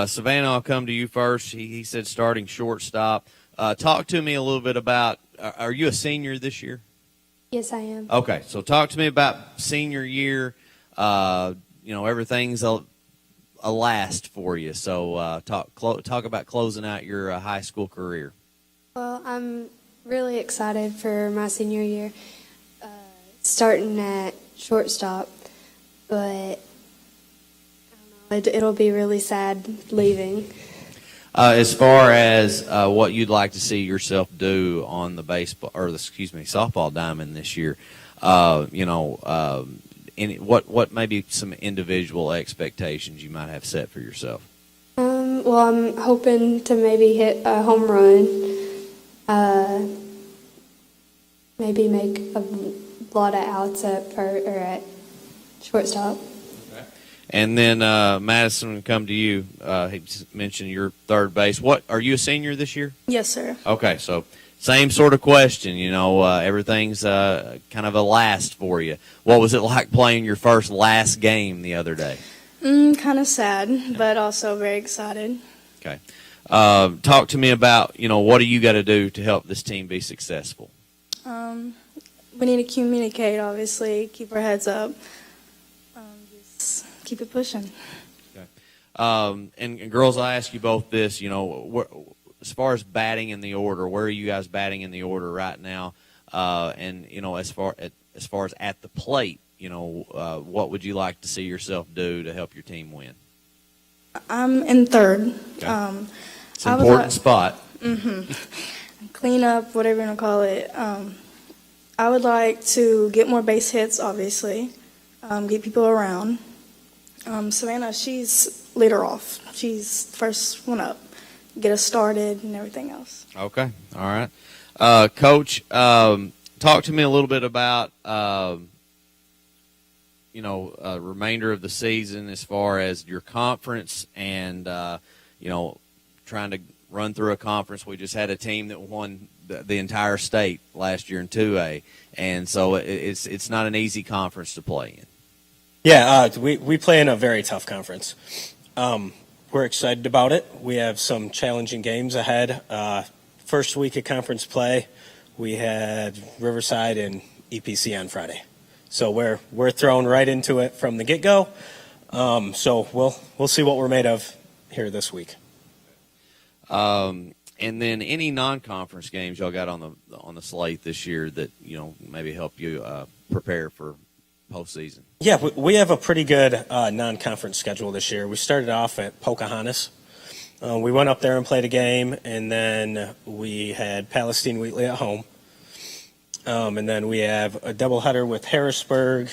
Savannah, I'll come to you first. He said starting shortstop. Talk to me a little bit about, are you a senior this year? Yes, I am. Okay, so talk to me about senior year. Everything's a last for you. So talk about closing out your high school career. Well, I'm really excited for my senior year, starting at shortstop, but it'll be really sad leaving. As far as what you'd like to see yourself do on the softball diamond this year, what maybe some individual expectations you might have set for yourself? Well, I'm hoping to maybe hit a home run, maybe make a lot of outs at shortstop. And then Madison, come to you. He mentioned your third base. What are you a senior this year? Yes, sir. Okay, so same sort of question. Everything's kind of a last for you. What was it like playing your first last game the other day? Kind of sad, but also very excited. Okay, talk to me about what do you got to do to help this team be successful? We need to communicate. Obviously, keep our heads up. Keep it pushing. Okay. And girls, I ask you both this, as far as batting in the order, where are you guys batting in the order right now? And as far as at the plate, what would you like to see yourself do to help your team win? I'm in third. Okay. It's an important spot. Clean up, whatever you want to call it. I would like to get more base hits, obviously, get people around. Savannah, she's leader off. She's first one up. Get us started and everything else. Okay. All right. Coach, talk to me a little bit about, remainder of the season as far as your conference and, trying to run through a conference. We just had a team that won the entire state last year in 2A. And so it's not an easy conference to play in. Yeah, we play in a very tough conference. We're excited about it. We have some challenging games ahead. First week of conference play, we had Riverside and EPC on Friday. So we're thrown right into it from the get-go. So we'll see what we're made of here this week. And then any non-conference games y'all got on the slate this year that maybe help you prepare for postseason? Yeah, we have a pretty good non-conference schedule this year. We started off at Pocahontas. We went up there and played a game, and then we had Palestine Wheatley at home. And then we have a doubleheader with Harrisburg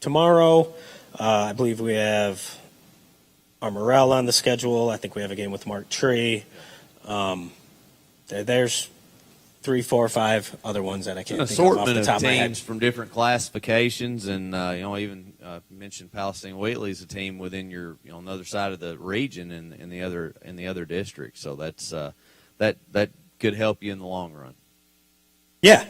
tomorrow. I believe we have Armorel on the schedule. I think we have a game with Mark Tree. There's 3, 4, 5 other ones that I can't think of off the top of my head. Teams from different classifications, and even mentioned Palestine Wheatley is a team within your on the other side of the region and in the other district. So that's that could help you in the long run. Yeah.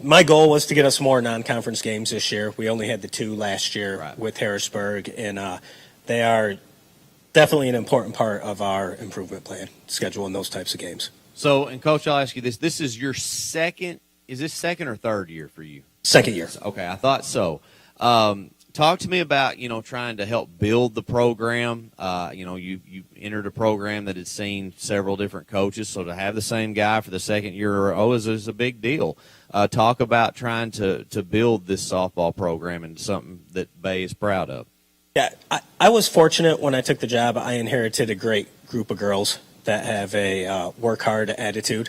My goal was to get us more non-conference games this year. We only had the 2 last year with Harrisburg, and they are definitely an important part of our improvement plan, scheduling those types of games. So, and Coach, I'll ask you this. This is your second or third year for you? Second year. Okay, I thought so. Talk to me about, trying to help build the program. You entered a program that had seen several different coaches, so to have the same guy for the second year in a row is a big deal. Talk about trying to build this softball program into something that Bay is proud of. Yeah, I was fortunate when I took the job. I inherited a great group of girls that have a work hard attitude.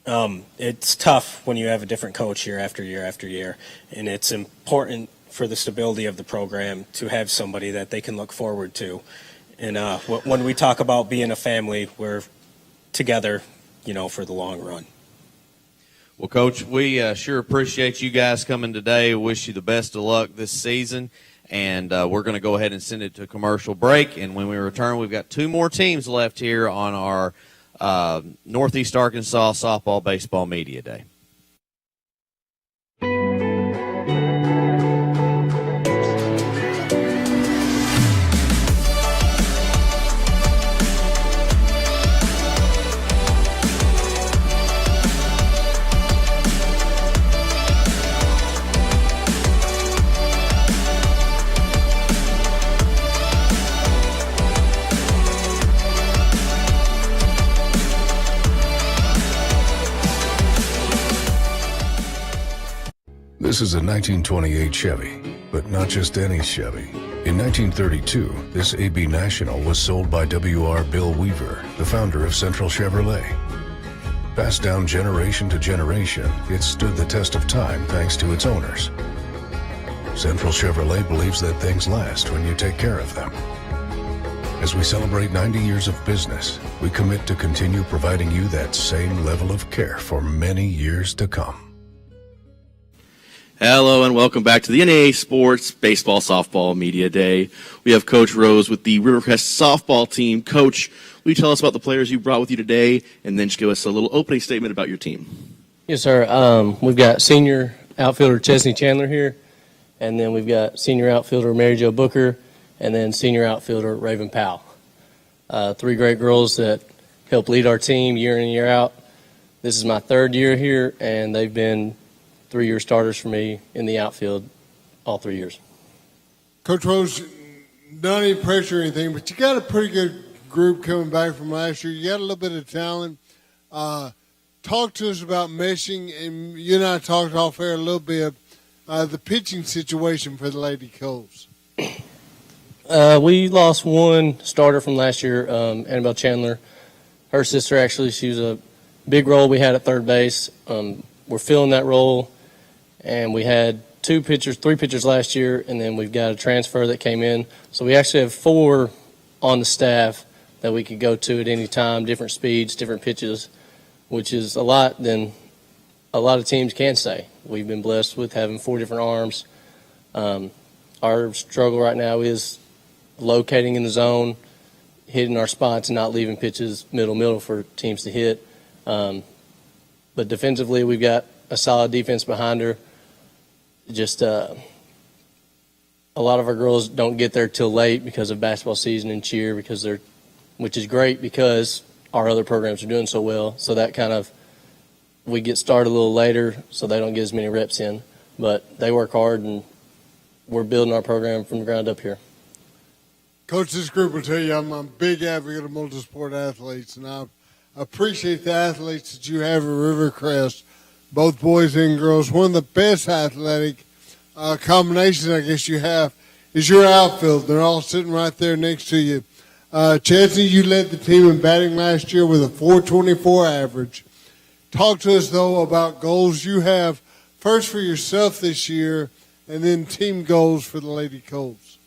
It's tough when you have a different coach year after year after year, and it's important for the stability of the program to have somebody that they can look forward to. And when we talk about being a family, we're together, for the long run. Well, Coach, we sure appreciate you guys coming today. Wish you the best of luck this season. And we're going to go ahead and send it to a commercial break. And when we return, we've got 2 more teams left here on our Northeast Arkansas Softball Baseball Media Day. This is a 1928 Chevy, but not just any Chevy. In 1932, this AB National was sold by W.R. Bill Weaver, the founder of Central Chevrolet. Passed down generation to generation, it stood the test of time thanks to its owners. Central Chevrolet believes that things last when you take care of them. As we celebrate 90 years of business, we commit to continue providing you that same level of care for many years to come. Hello and welcome back to the NAA Sports Baseball Softball Media Day. We have Coach Rose with the Rivercrest softball team. Coach, will you tell us about the players you brought with you today and then just give us a little opening statement about your team? Yes, sir. We've got senior outfielder Chesney Chandler here, and then we've got senior outfielder Mary Jo Booker, and then senior outfielder Raven Powell. 3 great girls that help lead our team year in and year out. This is my 3rd year here, and they've been 3-year starters for me in the outfield all 3 years. Coach Rose, not any pressure or anything, but you got a pretty good group coming back from last year. You got a little bit of talent. Talk to us about meshing, and you and I talked off air a little bit, the pitching situation for the Lady Coles. We lost one starter from last year, Annabelle Chandler. Her sister, actually, she was a big role we had at third base. We're filling that role. And we had 3 pitchers last year, and then we've got a transfer that came in. So we actually have 4 on the staff that we could go to at any time, different speeds, different pitches, which is a lot than a lot of teams can say. We've been blessed with having 4 different arms. Our struggle right now is locating in the zone, hitting our spots, and not leaving pitches middle for teams to hit. But defensively, we've got a solid defense behind her. Just a lot of our girls don't get there till late because of basketball season and cheer, which is great because our other programs are doing so well. So that kind of, we get started a little later so they don't get as many reps in. but they work hard, and we're building our program from the ground up here. Coach, this group will tell you I'm a big advocate of multi-sport athletes, and I appreciate the athletes that you have at Rivercrest, both boys and girls. One of the best athletic combinations I guess you have is your outfield. They're all sitting right there next to you. Chesney, you led the team in batting last year with a .424 average. Talk to us, though, about goals you have, first for yourself this year, and then team goals for the Lady Colts.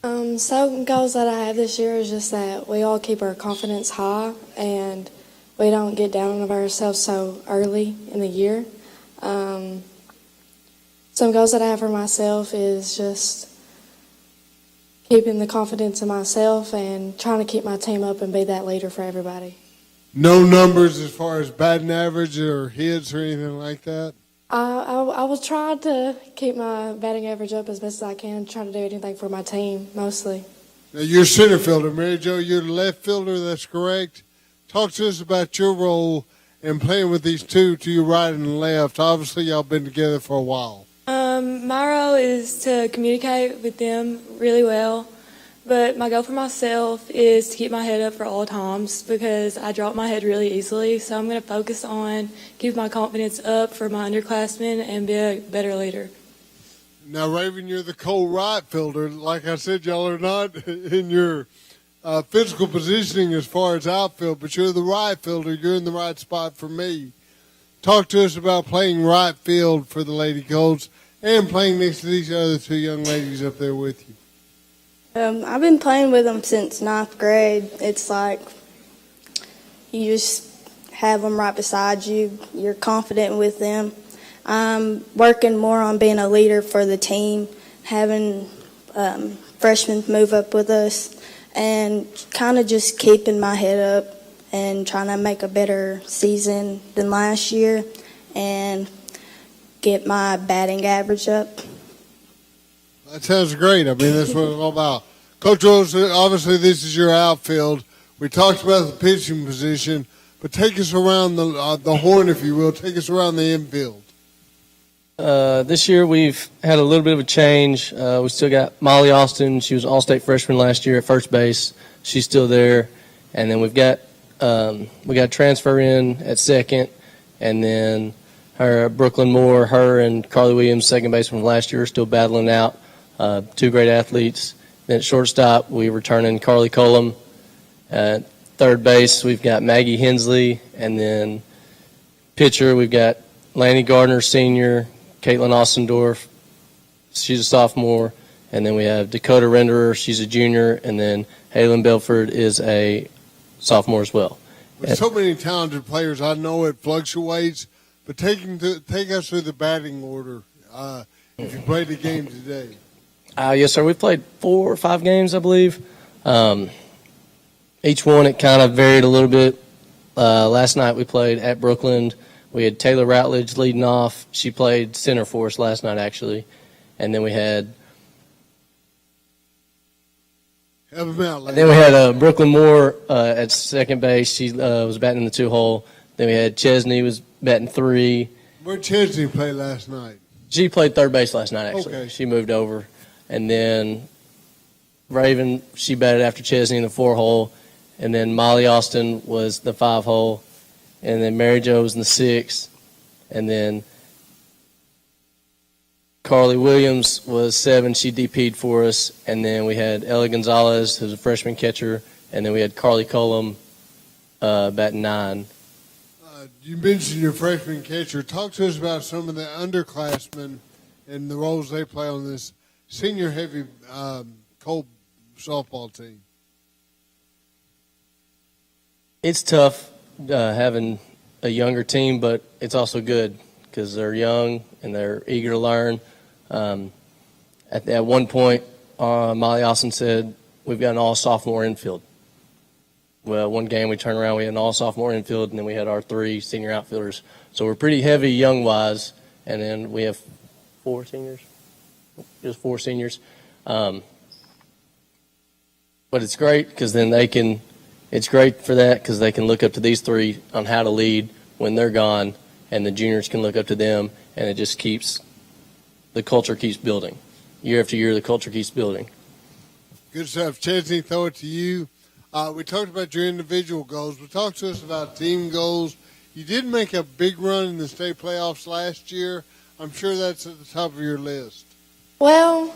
Some goals that I have this year is just that we all keep our confidence high and we don't get down on ourselves so early in the year. Some goals that I have for myself is just keeping the confidence in myself and trying to keep my team up and be that leader for everybody. No numbers as far as batting average or hits or anything like that? I will try to keep my batting average up as best as I can, try to do anything for my team, mostly. Now, you're center fielder, Mary Jo. You're the left fielder, that's correct. Talk to us about your role in playing with these two to your right and left. Obviously, y'all been together for a while. My role is to communicate with them really well, but my goal for myself is to keep my head up for all times because I drop my head really easily. So I'm going to focus on keep my confidence up for my underclassmen and be a better leader. Now, Raven, you're the right fielder. Like I said, y'all are not in your physical positioning as far as outfield, but you're the right fielder. You're in the right spot for me. Talk to us about playing right field for the Lady Colts and playing next to these other two young ladies up there with you. I've been playing with them since 9th grade. It's like you just have them right beside you. You're confident with them. I'm working more on being a leader for the team, having freshmen move up with us, and kind of just keeping my head up and trying to make a better season than last year and get my batting average up. That sounds great. I mean, that's what it's all about. Coach Rose, obviously this is your outfield. We talked about the pitching position, but take us around the horn, if you will. Take us around the infield. This year we've had a little bit of a change. We still got Molly Austin. She was an all-state freshman last year at first base. She's still there. And then we got a transfer in at second, and then Brooklyn Moore, her and Carly Williams, second baseman from last year, are still battling out. Two great athletes. Then at shortstop, we return in Carly Cullum. At third base, we've got Maggie Hensley. And then pitcher, we've got Lanny Gardner, senior, Caitlin Ostendorf, she's a sophomore. And then we have Dakota Renderer, she's a junior. And then Halen Belford is a sophomore as well. With so many talented players, I know it fluctuates, but take us through the batting order if you played the game today. Yes, sir. We played 4 or 5 games, I believe. Each one, it kind of varied a little bit. Last night we played at Brooklyn. We had Taylor Routledge leading off. She played center for us last night, actually. And then we had Brooklyn Moore at second base. She was batting in the 2-hole. Then we had Chesney was batting 3. Where'd Chesney play last night? She played third base last night, actually. Okay. She moved over. And then Raven, she batted after Chesney in the 4-hole. And then Molly Austin was the 5-hole. And then Mary Jo was in the 6. And then Carly Williams was 7. She DP'd for us. And then we had Ella Gonzalez, who's a freshman catcher. And then we had Carly Cullum batting 9. You mentioned your freshman catcher. Talk to us about some of the underclassmen and the roles they play on this senior-heavy Colt softball team. It's tough having a younger team, but it's also good because they're young and they're eager to learn. At one point, Molly Austin said, we've got an all-sophomore infield. Well, one game we turned around, we had an all-sophomore infield, and then we had our 3 senior outfielders. So we're pretty heavy young-wise, and then we have 4 seniors. Just 4 seniors. But it's great because then it's great for that because they can look up to these 3 on how to lead when they're gone, and the juniors can look up to them, and it just keeps the culture keeps building. Year after year, the culture keeps building. Good stuff. Chesney, throw it to you. We talked about your individual goals, but talk to us about team goals. You did make a big run in the state playoffs last year. I'm sure that's at the top of your list. Well,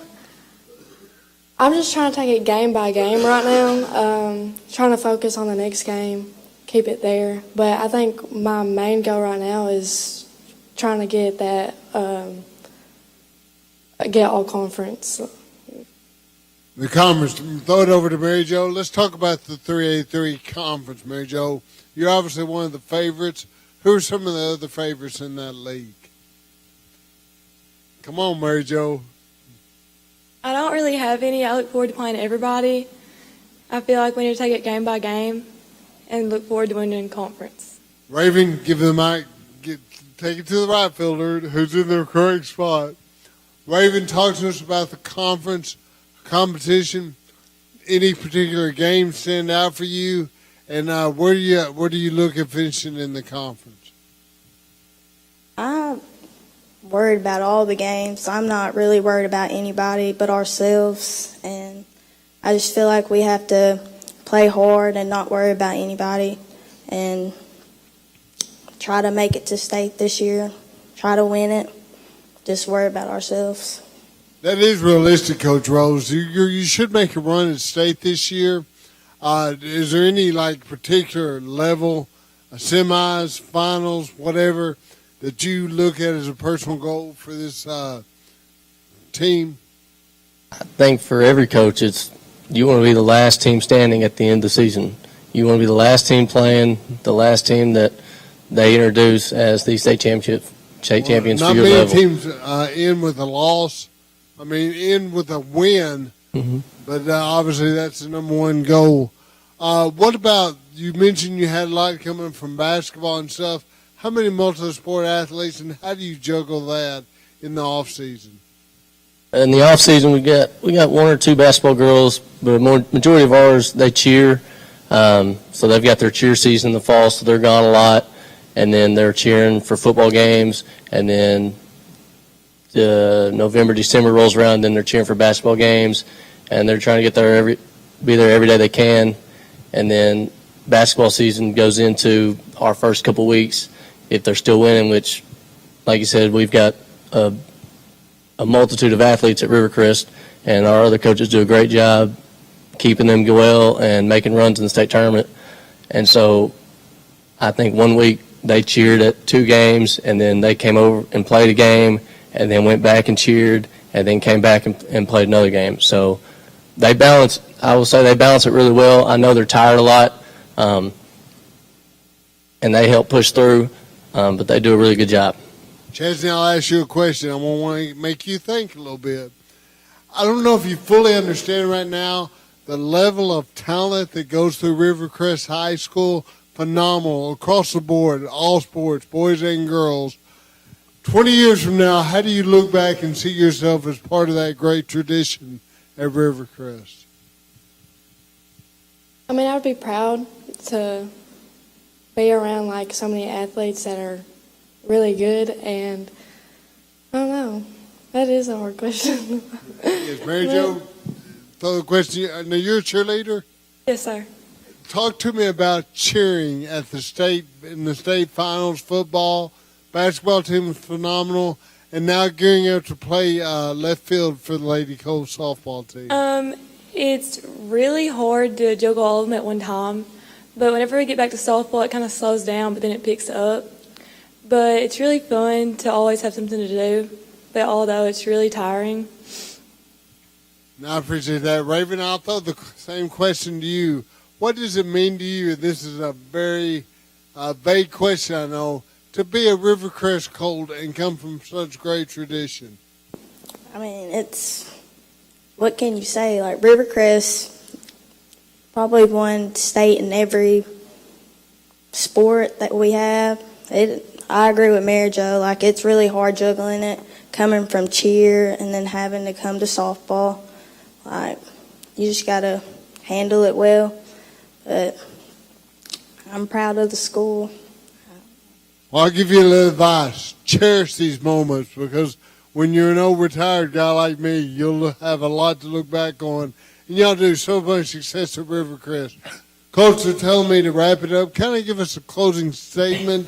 I'm just trying to take it game by game right now. Trying to focus on the next game, keep it there. But I think my main goal right now is trying to get that, get all conference. The conference, throw it over to Mary Jo. Let's talk about the 3A3 conference, Mary Jo. You're obviously one of the favorites. Who are some of the other favorites in that league? Come on, Mary Jo. I don't really have any. I look forward to playing everybody. I feel like we need to take it game by game and look forward to winning conference. Raven, give the mic. Take it to the right fielder who's in the correct spot. Raven, talk to us about the conference competition. Any particular game stand out for you? And where do you look at finishing in the conference? I'm worried about all the games. I'm not really worried about anybody but ourselves. And I just feel like we have to play hard and not worry about anybody and try to make it to state this year, try to win it, just worry about ourselves. That is realistic, Coach Rose. You should make a run at state this year. Is there any particular level, semis, finals, whatever, that you look at as a personal goal for this team? I think for every coach, you want to be the last team standing at the end of the season. You want to be the last team playing, the last team that they introduce as the state champions for your level. Not many teams end with a loss. I mean, end with a win. Mm-hmm. But obviously that's the number one goal. What about, you mentioned you had a lot coming from basketball and stuff. How many multi-sport athletes, and how do you juggle that in the off season? In the off season, we got one or two basketball girls, but majority of ours, they cheer. So they've got their cheer season in the fall, so they're gone a lot. And then they're cheering for football games, and then November, December rolls around, then they're cheering for basketball games, and they're trying to be there every day they can. And then basketball season goes into our first couple weeks if they're still winning, which, like you said, we've got a multitude of athletes at Rivercrest, and our other coaches do a great job keeping them well and making runs in the state tournament. And so I think one week they cheered at 2 games, and then they came over and played a game, and then went back and cheered, and then came back and played another game. So they balance, I will say they balance it really well. I know they're tired a lot, and they help push through, but they do a really good job. Chesney, I'll ask you a question. I want to make you think a little bit. I don't know if you fully understand right now the level of talent that goes through Rivercrest High School. Phenomenal across the board, all sports, boys and girls. 20 years from now, how do you look back and see yourself as part of that great tradition at Rivercrest? I mean, I would be proud to be around so many athletes that are really good, and I don't know. That is a hard question. Yes, Mary Jo, throw the question. Now, you're a cheerleader? Yes, sir. Talk to me about cheering at in the state finals, football. Basketball team was phenomenal, and now gearing up to play left field for the Lady Cole softball team. It's really hard to juggle all of them at one time, but whenever we get back to softball, it kind of slows down, but then it picks up. But it's really fun to always have something to do, but although it's really tiring. I appreciate that. Raven, I'll throw the same question to you. What does it mean to you, this is a very vague question, I know, to be a Rivercrest Colt and come from such great tradition? I mean, what can you say? Rivercrest probably won state in every sport that we have. I agree with Mary Jo. It's really hard juggling it, coming from cheer and then having to come to softball. You just got to handle it well. But I'm proud of the school. Well, I'll give you a little advice. Cherish these moments, because when you're an old retired guy like me, you'll have a lot to look back on. And y'all do so much success at Rivercrest. Coach are telling me to wrap it up. Kind of give us a closing statement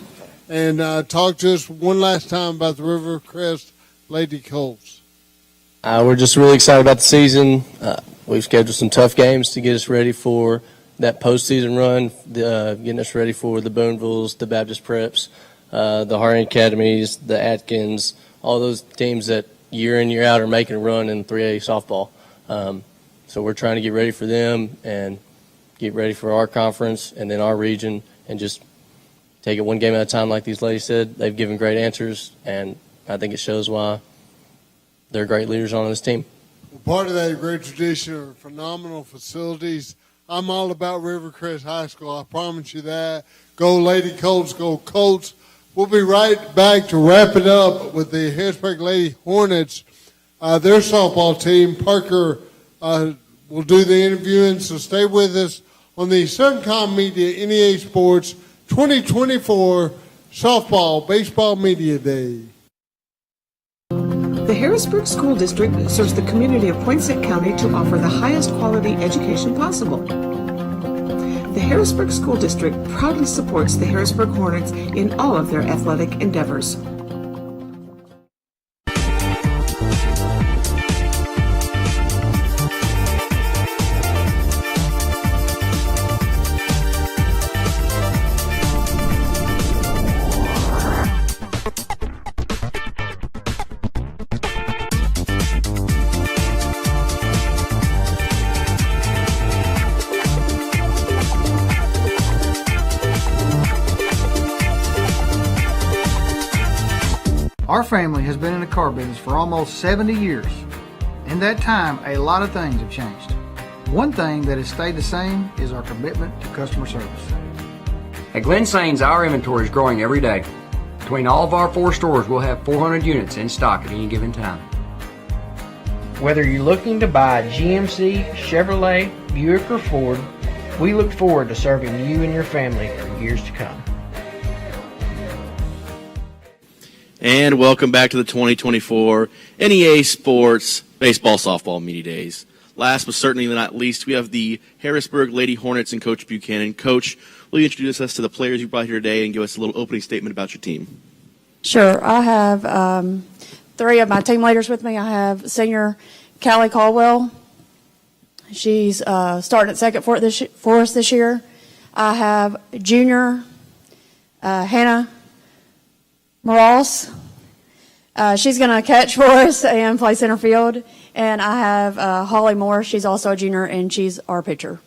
and talk to us one last time about the Rivercrest Lady Colts. We're just really excited about the season. We've scheduled some tough games to get us ready for that postseason run, getting us ready for the Boonvilles, the Baptist Preps, the Harding Academies, the Atkins, all those teams that year in, year out are making a run in 3A softball. So we're trying to get ready for them and get ready for our conference and then our region and just take it one game at a time like these ladies said. They've given great answers, and I think it shows why they're great leaders on this team. Part of that great tradition are phenomenal facilities. I'm all about Rivercrest High School. I promise you that. Go Lady Colts, go Colts. We'll be right back to wrap it up with the Harrisburg Lady Hornets. Their softball team, Parker, will do the interviewing, so stay with us on the Suncom Media NEA Sports 2024 Softball Baseball Media Day. The Harrisburg School District serves the community of Poinsett County to offer the highest quality education possible. The Harrisburg School District proudly supports the Harrisburg Hornets in all of their athletic endeavors. Our family has been in the car business for almost 70 years. In that time, a lot of things have changed. One thing that has stayed the same is our commitment to customer service. At Glen Sains, our inventory is growing every day. Between all of our 4 stores, we'll have 400 units in stock at any given time. Whether you're looking to buy a GMC, Chevrolet, Buick, or Ford, we look forward to serving you and your family for years to come. And welcome back to the 2024 NEA Sports Baseball Softball Media Days. Last but certainly not least, we have the Harrisburg Lady Hornets and Coach Buchanan. Coach, will you introduce us to the players you brought here today and give us a little opening statement about your team? Sure. I have 3 of my team leaders with me. I have senior Callie Caldwell. She's starting at second for us this year. I have junior Hannah Morales. She's going to catch for us and play center field. And I have Holly Moore. She's also a junior, and she's our pitcher.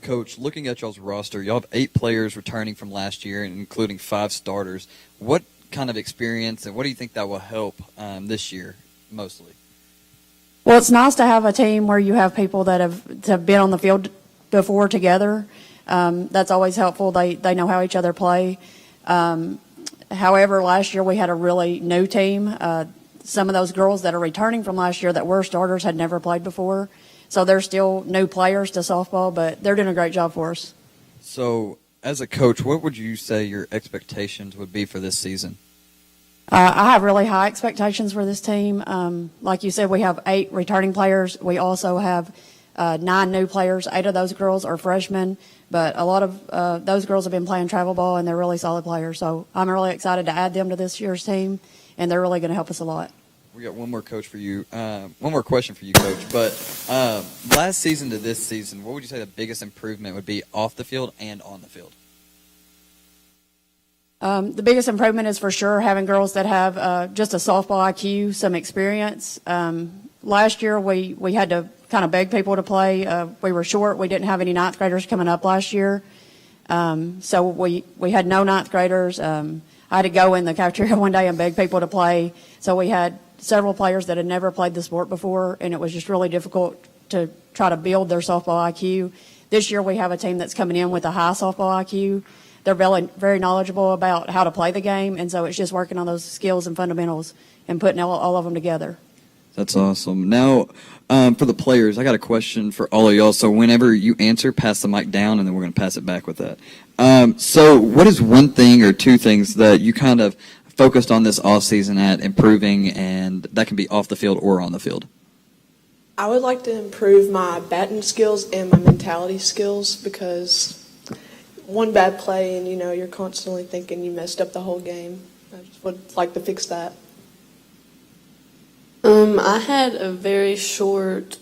Coach, looking at y'all's roster, y'all have 8 players returning from last year, including 5 starters. What kind of experience, and what do you think that will help this year mostly? Well, it's nice to have a team where you have people that have been on the field before together. That's always helpful. They know how each other play. However, last year we had a really new team. Some of those girls that are returning from last year that were starters had never played before. So they're still new players to softball, but they're doing a great job for us. So, as a coach, what would you say your expectations would be for this season? I have really high expectations for this team. Like you said, we have 8 returning players. We also have 9 new players. 8 of those girls are freshmen, but a lot of those girls have been playing travel ball, and they're really solid players. So I'm really excited to add them to this year's team, and they're really going to help us a lot. We got one more coach for you. One more question for you, Coach. But last season to this season, what would you say the biggest improvement would be off the field and on the field? The biggest improvement is for sure having girls that have just a softball IQ, some experience. Last year we had to kind of beg people to play. We were short. We didn't have any 9th graders coming up last year. So we had no 9th graders. I had to go in the cafeteria one day and beg people to play. So we had several players that had never played the sport before, and it was just really difficult to try to build their softball IQ. This year we have a team that's coming in with a high softball IQ. They're very knowledgeable about how to play the game, and so it's just working on those skills and fundamentals and putting all of them together. That's awesome. Now, for the players, I got a question for all of y'all. So whenever you answer, pass the mic down, and then we're going to pass it back with that. So what is one thing or 2 things that you kind of focused on this off season at improving, and that can be off the field or on the field? I would like to improve my batting skills and my mentality skills, because one bad play and you're constantly thinking you messed up the whole game. I just would like to fix that. I had a very short,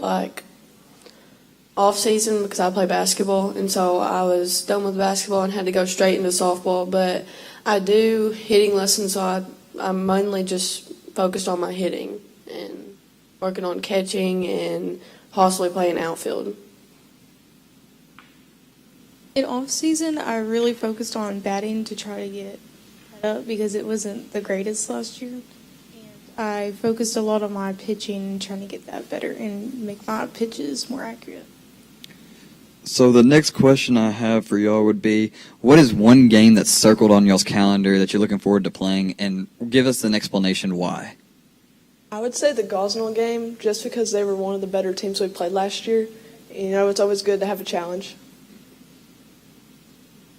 off season because I play basketball, and so I was done with basketball and had to go straight into softball. But I do hitting lessons, so I'm mainly just focused on my hitting and working on catching and possibly playing outfield. In off season, I really focused on batting to try to get up because it wasn't the greatest last year. I focused a lot on my pitching, trying to get that better and make my pitches more accurate. So the next question I have for y'all would be, what is one game that's circled on y'all's calendar that you're looking forward to playing, and give us an explanation why. I would say the Gosnell game, just because they were one of the better teams we played last year. It's always good to have a challenge.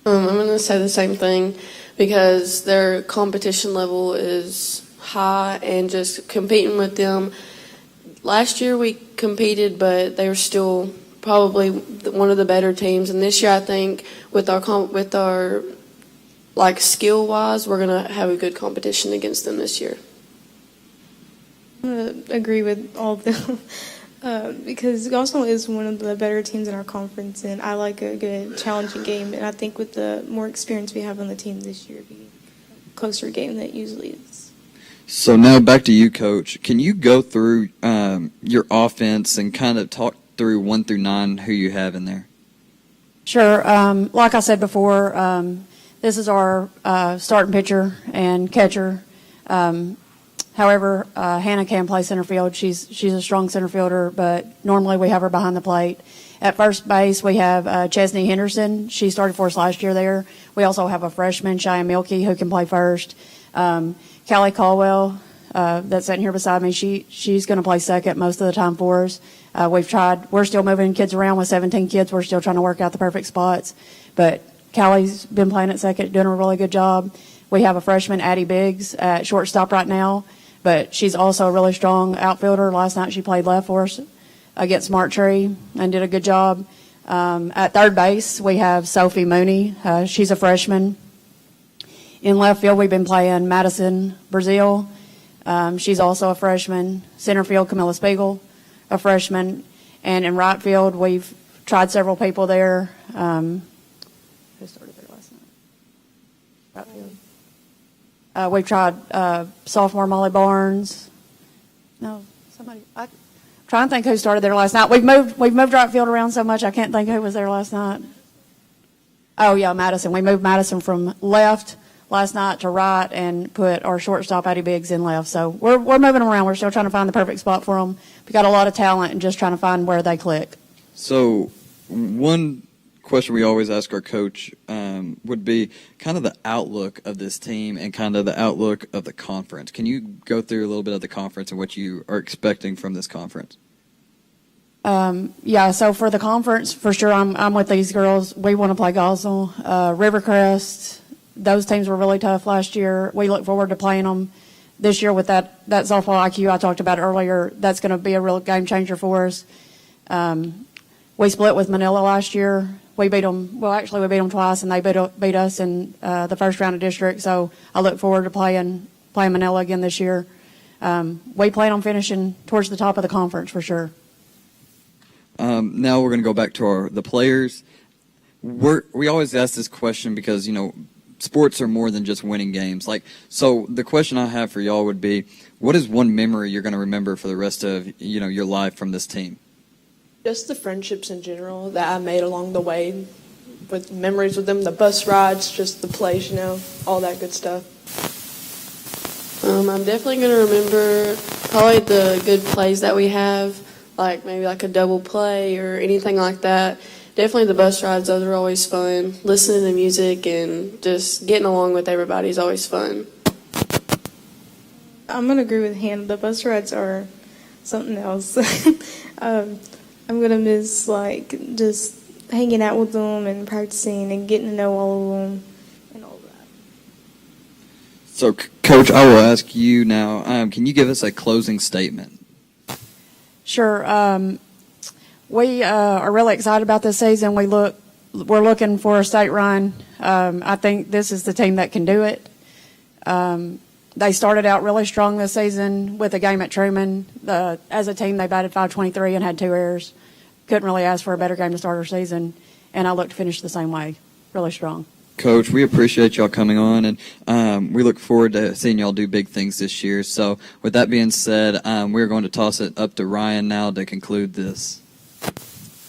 I'm going to say the same thing because their competition level is high, and just competing with them. Last year we competed, but they were still probably one of the better teams. And this year I think with our skill wise, we're going to have a good competition against them this year. I'm going to agree with all of them because Gosnell is one of the better teams in our conference, and I like a good challenging game. And I think with the more experience we have on the team this year, it'll be a closer game than it usually is. So now back to you, Coach. Can you go through your offense and kind of talk through 1 through 9 who you have in there? Sure. Like I said before, this is our starting pitcher and catcher. However, Hannah can play center field. She's a strong center fielder, but normally we have her behind the plate. At first base, we have Chesney Henderson. She started for us last year there. We also have a freshman, Cheyenne Milkey, who can play first. Callie Caldwell, that's sitting here beside me, she's going to play second most of the time for us. We're still moving kids around with 17 kids. We're still trying to work out the perfect spots. But Callie's been playing at second, doing a really good job. We have a freshman, Addie Biggs, at shortstop right now. But she's also a really strong outfielder. Last night she played left for us against Smart Tree and did a good job. At third base, we have Sophie Mooney. She's a freshman. In left field, we've been playing Madison Brazil. She's also a freshman. Center field, Camilla Spiegel, a freshman. And in right field, we've tried several people there. Who started there last night? Right field. We've tried sophomore Molly Barnes. No, somebody. I'm trying to think who started there last night. We've moved right field around so much I can't think who was there last night. Oh yeah, Madison. We moved Madison from left last night to right and put our shortstop Addie Biggs in left. So we're moving them around. We're still trying to find the perfect spot for them. We got a lot of talent and just trying to find where they click. So one question we always ask our coach would be kind of the outlook of this team and kind of the outlook of the conference. Can you go through a little bit of the conference and what you are expecting from this conference? Yeah, so for the conference, for sure, I'm with these girls. We want to play Gosnell, Rivercrest. Those teams were really tough last year. We look forward to playing them this year with that softball IQ I talked about earlier. That's going to be a real game changer for us. We split with Manila last year. We beat them. Well, actually, we beat them twice, and they beat us in the first round of district. So I look forward to playing Manila again this year. We plan on finishing towards the top of the conference for sure. Now we're going to go back to the players. We always ask this question because sports are more than just winning games. So the question I have for y'all would be, what is one memory you're going to remember for the rest of your life from this team? Just the friendships in general that I made along the way, with memories with them, the bus rides, just the plays, all that good stuff. I'm definitely going to remember probably the good plays that we have, like maybe like a double play or anything like that. Definitely the bus rides, those are always fun. Listening to music and just getting along with everybody is always fun. I'm going to agree with Hannah. The bus rides are something else. I'm going to miss just hanging out with them and practicing and getting to know all of them and all that. So, Coach, I will ask you now. Can you give us a closing statement? Sure. We are really excited about this season. We're looking for a state run. I think this is the team that can do it. They started out really strong this season with a game at Truman. As a team, they batted .523 and had 2 errors. Couldn't really ask for a better game to start our season, and I look to finish the same way, really strong. Coach, we appreciate y'all coming on, and we look forward to seeing y'all do big things this year. So, with that being said, we're going to toss it up to Ryan now to conclude this.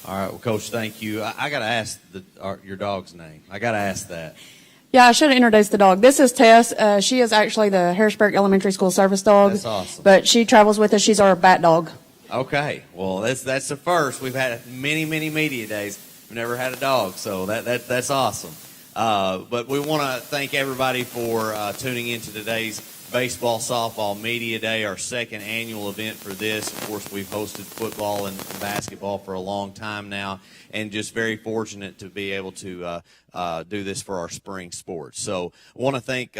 All right, well, Coach, thank you. I got to ask your dog's name. I got to ask that. Yeah, I should have introduced the dog. This is Tess. She is actually the Harrisburg Elementary School service dog. That's awesome. But she travels with us. She's our bat dog. Okay, well, that's the first. We've had many media days. We've never had a dog, so that's awesome. But we want to thank everybody for tuning in to today's Baseball Softball Media Day, our second annual event for this. Of course, we've hosted football and basketball for a long time now, and just very fortunate to be able to do this for our spring sports. So I want to thank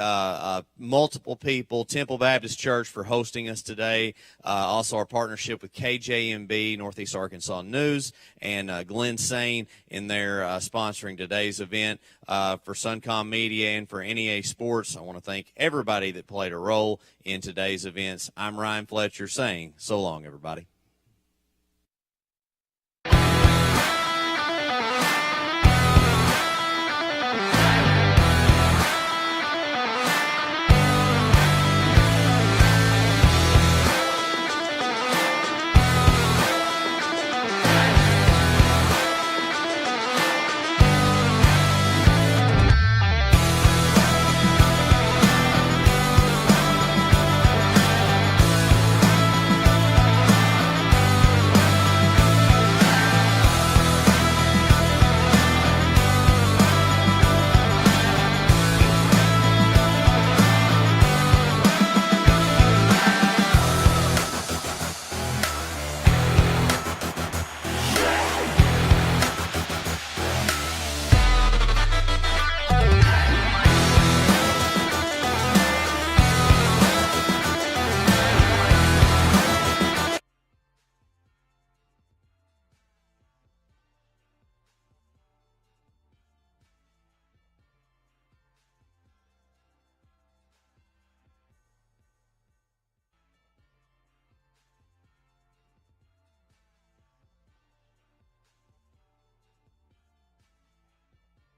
multiple people, Temple Baptist Church for hosting us today, also our partnership with KJMB, Northeast Arkansas News, and Glenn Sane in their sponsoring today's event. For Suncom Media and for NEA Sports, I want to thank everybody that played a role in today's events. I'm Ryan Fletcher saying so long, everybody.